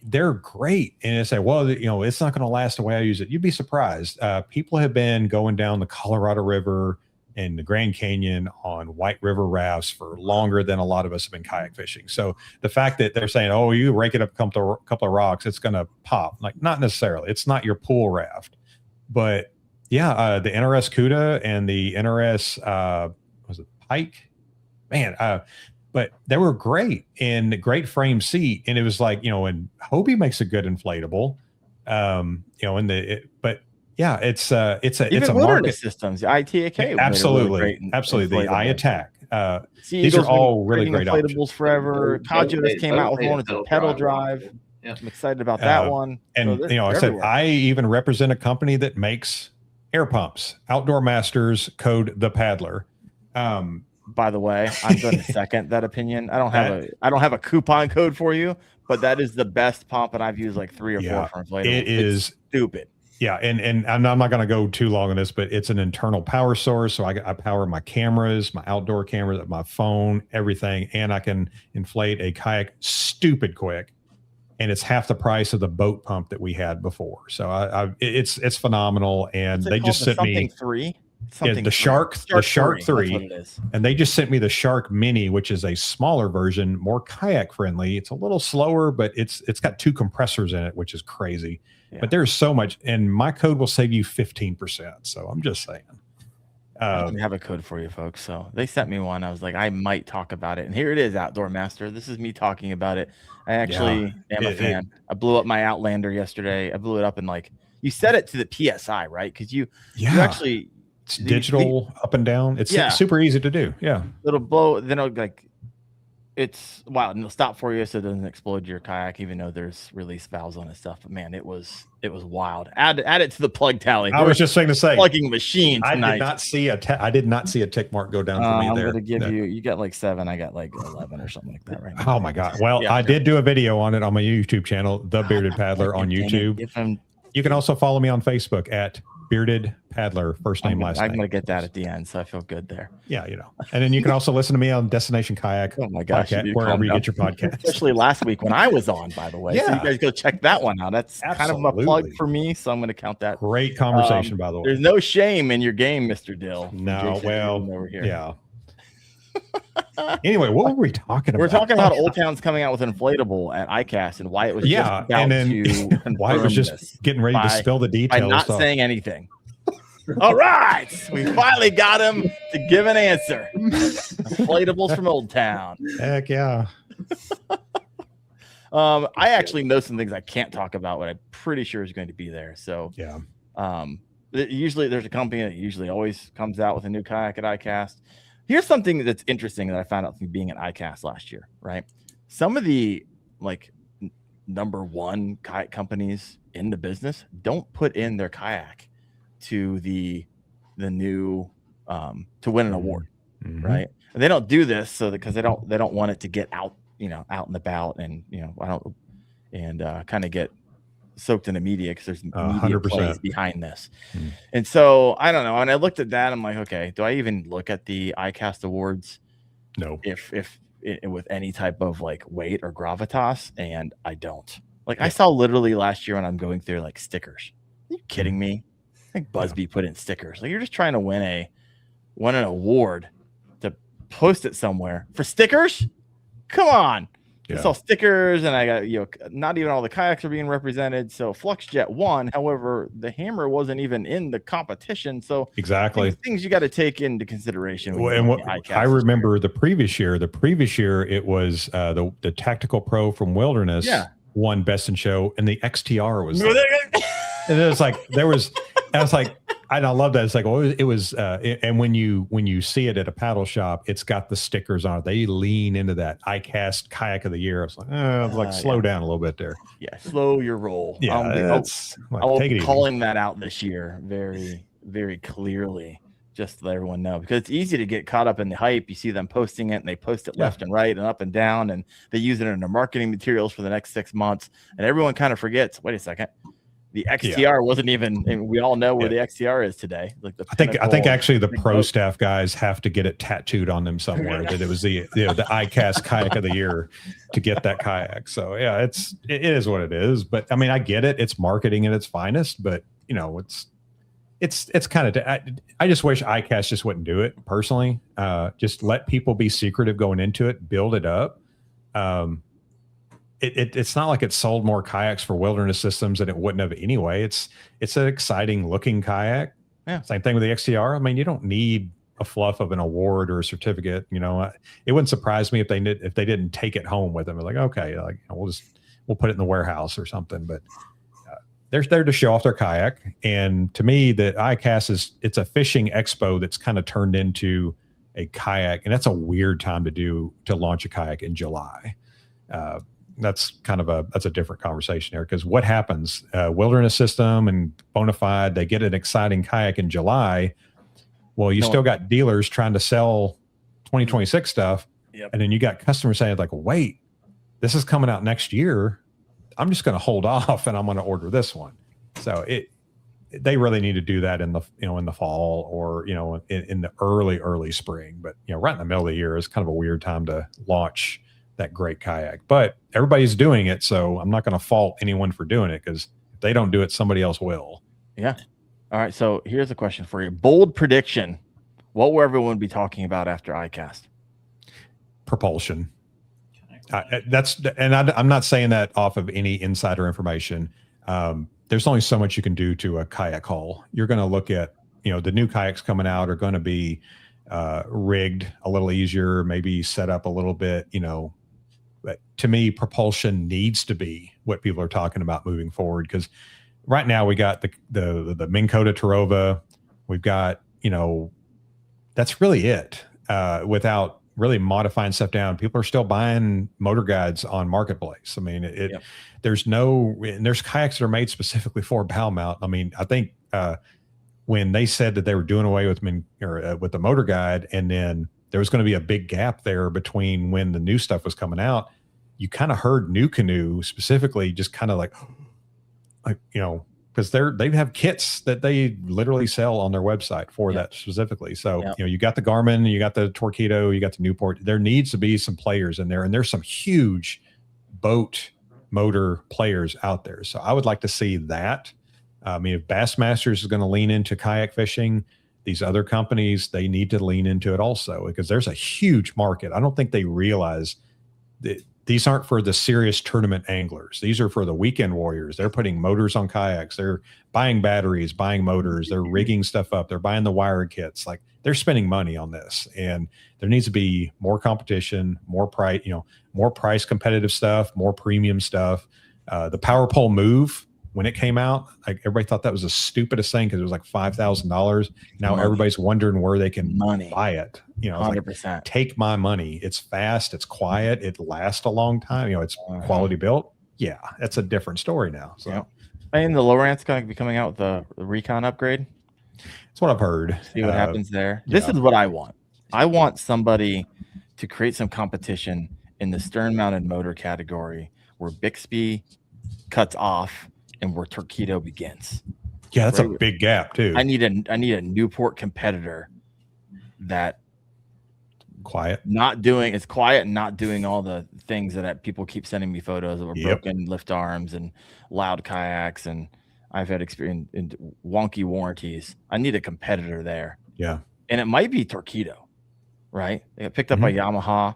they're great. And they say, well, it's not going to last the way I use it. You'd be surprised. People have been going down the Colorado River and the Grand Canyon on White River rafts for longer than a lot of us have been kayak fishing. So the fact that they're saying, oh, you rake it up a couple of rocks, it's going to pop. Like, not necessarily. It's not your pool raft. But yeah, the NRS Cuda and the NRS was it Pike, man. But they were great and great frame seat, and it was like and Hobie makes a good inflatable, but yeah, it's a market systems. The ITAK absolutely the iAttack. These are all really great inflatables forever. Kajo just came out with one. It's a pedal drive. Yeah. I'm excited about that one. And So you know, I said I even represent a company that makes air pumps. Outdoor Masters, code the Paddler. By the way, I'm going to second that opinion. I don't have a coupon code for you, but that is the best pump, and I've used like 3 or 4 for inflatables. It is stupid. Yeah, and I'm not going to go too long on this, but it's an internal power source, so I power my cameras, my outdoor cameras, my phone, everything, and I can inflate a kayak stupid quick, and it's half the price of the boat pump that we had before. So it's phenomenal, and they just sent me 3. The Shark 3, and they just sent me the Shark Mini, which is a smaller version, more kayak friendly. It's a little slower, but it's got 2 compressors in it, which is crazy. Yeah. But there's so much, and my code will save you 15%. So I'm just saying. I have a code for you, folks. So they sent me one. I was like, I might talk about it, and here it is, Outdoor Master. This is me talking about it. I actually am a fan. I blew up my Outlander yesterday. I blew it up in you set it to the PSI, right? Because you actually. It's digital up and down. It's super easy to do. Yeah. It'll blow. Then it's wow. And it'll stop for you so it doesn't explode your kayak, even though there's release valves on it stuff. But man, it was wild. Add it to the plug tally. I was just saying to say plugging machine tonight. I did not see a tick mark go down for me I'm there. I'm going to give you got like 7. I got like 11 or something like that right now. Oh my God. Well, I did do a video on it on my YouTube channel, The Bearded Paddler on YouTube. You can also follow me on Facebook at Bearded Paddler, first name, last name. I'm going to get that at the end, so I feel good there. Yeah, And then you can also listen to me on Destination Kayak. Oh my gosh, podcast, wherever you get your podcast. Especially last week when I was on, by the way. Yeah. So you guys go check that one out. That's kind of a plug for me, so I'm going to count that. Great conversation, by the way. There's no shame in your game, Mr. Dill. No, well, over here. Yeah. Anyway, what were we talking about? We're talking about Old Town's coming out with an inflatable at ICAST, and Wyatt was just about and Wyatt was just getting ready to spill the details. By not saying anything. All right, we finally got him to give an answer. Inflatables from Old Town. Heck yeah. I actually know some things I can't talk about, but I'm pretty sure is going to be there. So yeah. Usually there's a company that usually always comes out with a new kayak at ICAST. Here's something that's interesting that I found out from being at ICAST last year, right? Some of the number 1 kayak companies in the business don't put in their kayak to the new to win an award, right? And they don't do this because they don't want it to get out and about and kind of get soaked in the media because there's media plays behind this. And so I don't know. And I looked at that. I'm like, okay, do I even look at the ICAST awards? No. If with any type of weight or gravitas, and I don't. I saw literally last year when I'm going through stickers. Are you kidding me? I think Busby put in stickers. You're just trying to win an award to post it somewhere for stickers? Come on. Yeah. I saw stickers, and I got not even all the kayaks are being represented. So FluxJet won. However, the Hammer wasn't even in the competition. So exactly things you got to take into consideration. Well, and what I remember the previous year it was the Tactical Pro from Wilderness won Best in Show, and the XTR was there. And it was I love that. It's and when you see it at a paddle shop, it's got the stickers on it. They lean into that ICAST Kayak of the Year. I was slow down a little bit there. Yeah, slow your roll. Yeah, I'll be calling that out this year very, very clearly, just to let everyone know, because it's easy to get caught up in the hype. You see them posting it, and they post it left and right and up and down, and they use it in their marketing materials for the next 6 months, and everyone kind of forgets. Wait a second. The XTR wasn't even, and we all know where the XTR is today. I think actually the pro staff guys have to get it tattooed on them somewhere that it was the ICAST Kayak of the Year to get that kayak. So yeah, it is what it is. But I mean, I get it. It's marketing at its finest, but it's kind of. I just wish ICAST just wouldn't do it personally. Just let people be secretive going into it, build it up. It's not like it sold more kayaks for Wilderness Systems than it wouldn't have anyway. It's an exciting looking kayak. Yeah. Same thing with the XTR. I mean, you don't need a fluff of an award or a certificate. It wouldn't surprise me if they didn't take it home with them. Like, okay, we'll put it in the warehouse or something. But they're there to show off their kayak. And to me, the ICAST it's a fishing expo that's kind of turned into a kayak, and that's a weird time to launch a kayak in July. that's a different conversation there, because what happens, Wilderness System and Bonafide, they get an exciting kayak in July. Well, you still got dealers trying to sell 2026 stuff. Yep. And then you got customers saying like, wait, this is coming out next year. I'm just going to hold off and I'm going to order this one. So they really need to do that in the, in the fall, or, in the early spring. But, right in the middle of the year is kind of a weird time to launch that great kayak, but everybody's doing it. So I'm not going to fault anyone for doing it, because if they don't do it, somebody else will. Yeah. All right. So here's a question for you. Bold prediction. What will everyone be talking about after ICAST? Propulsion. I'm not saying that off of any insider information. There's only so much you can do to a kayak hull. You're going to look at, the new kayaks coming out are going to be rigged a little easier, maybe set up a little bit, but to me, propulsion needs to be what people are talking about moving forward. Because right now we got the Minn Kota Tarova. We've got, that's really it. Without really modifying stuff down, people are still buying motor guides on Marketplace. I mean, there's kayaks that are made specifically for bow mount. I mean, I think when they said that they were doing away with with the motor guide, and then there was going to be a big gap there between when the new stuff was coming out, you kind of heard New Canoe specifically just kind of like, because they have kits that they literally sell on their website for that specifically. So, you got the Garmin, you got the Torpedo, you got the Newport. There needs to be some players in there, and there's some huge boat motor players out there. So I would like to see that. I mean, if Bassmasters is going to lean into kayak fishing, these other companies, they need to lean into it also, because there's a huge market. I don't think they realize that these aren't for the serious tournament anglers. These are for the weekend warriors. They're putting motors on kayaks. They're buying batteries, buying motors. They're rigging stuff up. They're buying the wire kits. Like, they're spending money on this, and there needs to be more competition, more price competitive stuff, more premium stuff. The Power Pole Move, when it came out, like, everybody thought that was the stupidest thing, because it was like $5,000. Now everybody's wondering where they can buy it. 100%. Like, take my money. It's fast. It's quiet. It lasts a long time. It's quality built. Yeah, that's a different story now. So, and the Lowrance going to be coming out with the Recon upgrade. That's what I've heard. See what happens there. This is what I want. I want somebody to create some competition in the stern-mounted motor category, where Bixby cuts off and where Torpedo begins. Yeah, that's a big gap too. I need a Newport competitor that not doing all the things that people keep sending me photos of broken lift arms and loud kayaks, and I've had experience in wonky warranties. I need a competitor there. Yeah. And it might be Torpedo, right? They got picked up by Yamaha.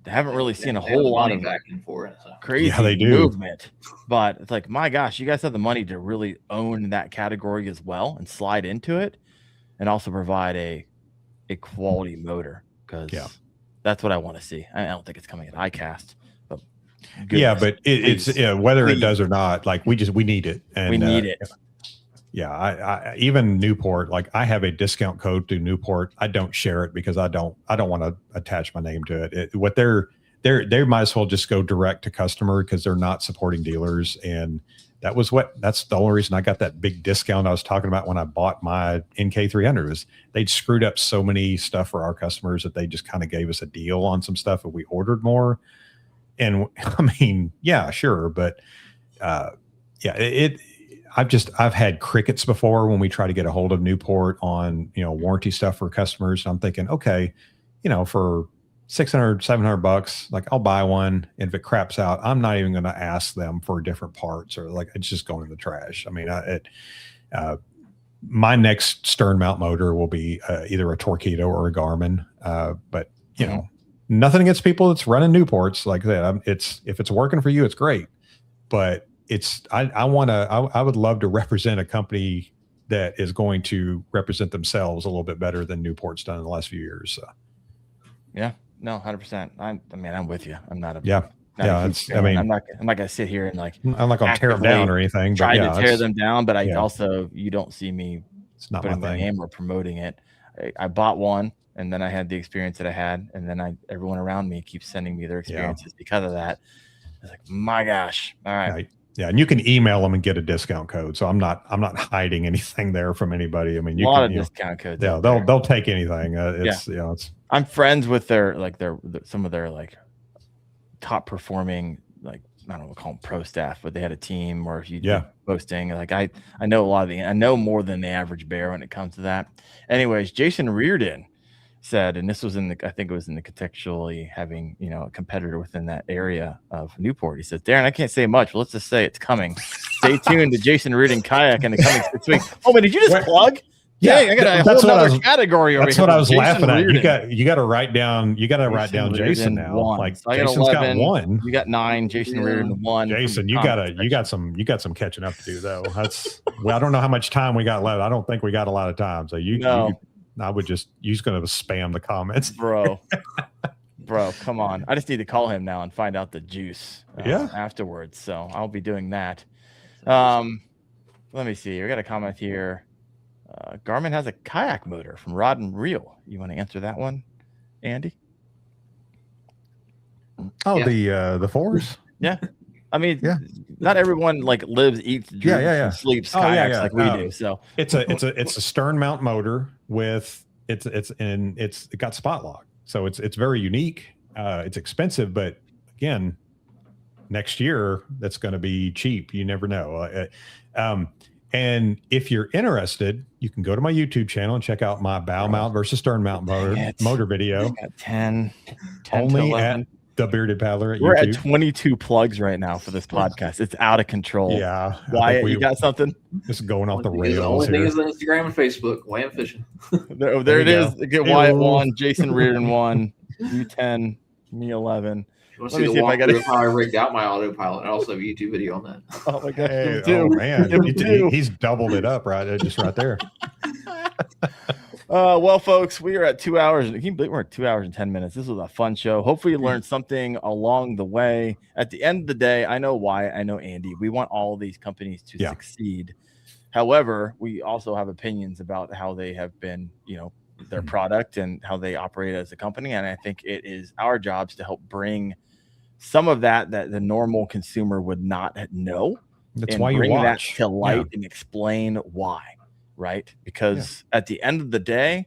They haven't really seen a whole lot of backing for it. So. Crazy movement, but it's like, my gosh, you guys have the money to really own that category as well and slide into it, and also provide a quality motor, because that's what I want to see. I don't think it's coming at ICAST, but but it's whether it does or not, like, we need it, and we need it. Yeah, I even Newport, like, I have a discount code to Newport. I don't share it because I don't want to attach my name to it. They might as well just go direct to customer, because they're not supporting dealers. And that's the only reason I got that big discount I was talking about when I bought my NK300, was they'd screwed up so many stuff for our customers that they just kind of gave us a deal on some stuff if we ordered more. And I mean, yeah, sure. But I've had crickets before when we try to get a hold of Newport on, warranty stuff for customers. And I'm thinking, okay, for $600, $700, like, I'll buy one. And if it craps out, I'm not even going to ask them for different parts, or like, it's just going in the trash. I mean, my next stern mount motor will be either a Torpedo or a Garmin. But nothing against people that's running Newports. Like that, if it's working for you, it's great. But I would love to represent a company that is going to represent themselves a little bit better than Newport's done in the last few years. So. Yeah, no, 100%. I'm with you. I'm not a I'm not going to sit here and I'm not going to tear them down or anything. Try to tear them down, but you don't see me putting my name or promoting it. I bought one, and then I had the experience that I had, and then everyone around me keeps sending me their experiences because of that. was like, my gosh. All right. Yeah, and you can email them and get a discount code. So I'm not hiding anything there from anybody. I mean, a lot of discount codes. Yeah, they'll take anything. It's I'm friends with their some of their like top performing, like, I don't know, call them pro staff, but they had a team or if you posting, like I know I know more than the average bear when it comes to that. Anyways, Jason Reardon said, and this was I think it was in the contextually having, a competitor within that area of Newport. He says, Daren, I can't say much, but let's just say it's coming. Stay tuned to Jason Reardon Kayak in the coming 6 weeks. Oh, man, did you just plug? Yeah, I got a whole other category over here. That's what I was laughing at. You got to write down. You got to write down Jason now. 1. Like so Jason's 11, got 1. You got 9. Jason Reardon 1. Jason, you got some catching up to do though. I don't know how much time we got left. I don't think we got a lot of time. So I would just going to spam the comments, bro. Come on. I just need to call him now and find out the juice afterwards. So I'll be doing that. Let me see. We got a comment here. Garmin has a kayak motor from Rod and Reel. You want to answer that one, Andy? Oh, the fours? Yeah. I mean, not everyone like lives, eats, drinks, and sleeps kayaks like we do. So it's a stern mount motor with it got spot lock. So it's very unique. It's expensive, but again, next year that's going to be cheap. You never know. And if you're interested, you can go to my YouTube channel and check out my bow mount versus stern mount motor video. Got 10 only at The Bearded Paddler at We're YouTube. at 22 plugs right now for this podcast. It's out of control. Yeah. Wyatt, you got something? This is going off the rails. The only thing here. is Instagram and Facebook. Wyatt Fishing. there it is. Get Wyatt 1, Jason Reardon 1, you 10, me 11. Let me see if I got how I rigged out my autopilot. I also have a YouTube video on that. Oh my gosh! Oh man, he's doubled it up right there. Well, folks, we are at 2 hours. Can you believe we're at 2 hours and 10 minutes? This was a fun show. Hopefully, you learned something along the way. At the end of the day, I know Wyatt, I know Andy. We want all of these companies to succeed. However, we also have opinions about how they have been, their product and how they operate as a company. And I think it is our jobs to help bring some of that the normal consumer would not know. That's why you bring watch that to light and explain why, right? Because at the end of the day,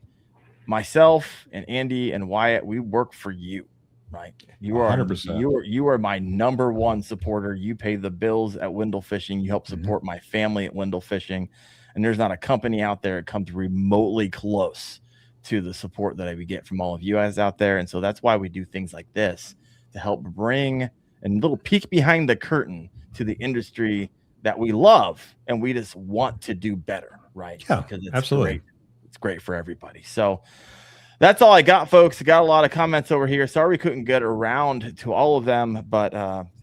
myself and Andy and Wyatt, we work for you, right? You are 100%. You are my number one supporter. You pay the bills at Wendell Fishing. You help support my family at Wendell Fishing. And there's not a company out there that comes remotely close to the support that we get from all of you guys out there. And so that's why we do things like this, to help bring a little peek behind the curtain to the industry that we love and we just want to do better, right? Yeah, because it's absolutely. It's great for everybody. So that's all I got, folks. I got a lot of comments over here. Sorry we couldn't get around to all of them, but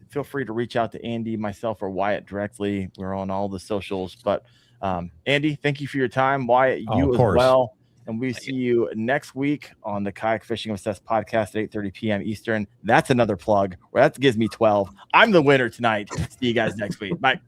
feel free to reach out to Andy, myself, or Wyatt directly. We're on all the socials. But Andy, thank you for your time. Wyatt, you as well. And we see you next week on the Kayak Fishing Obsessed podcast at 8:30 p.m. Eastern. That's another plug. That gives me 12. I'm the winner tonight. See you guys next week. Bye.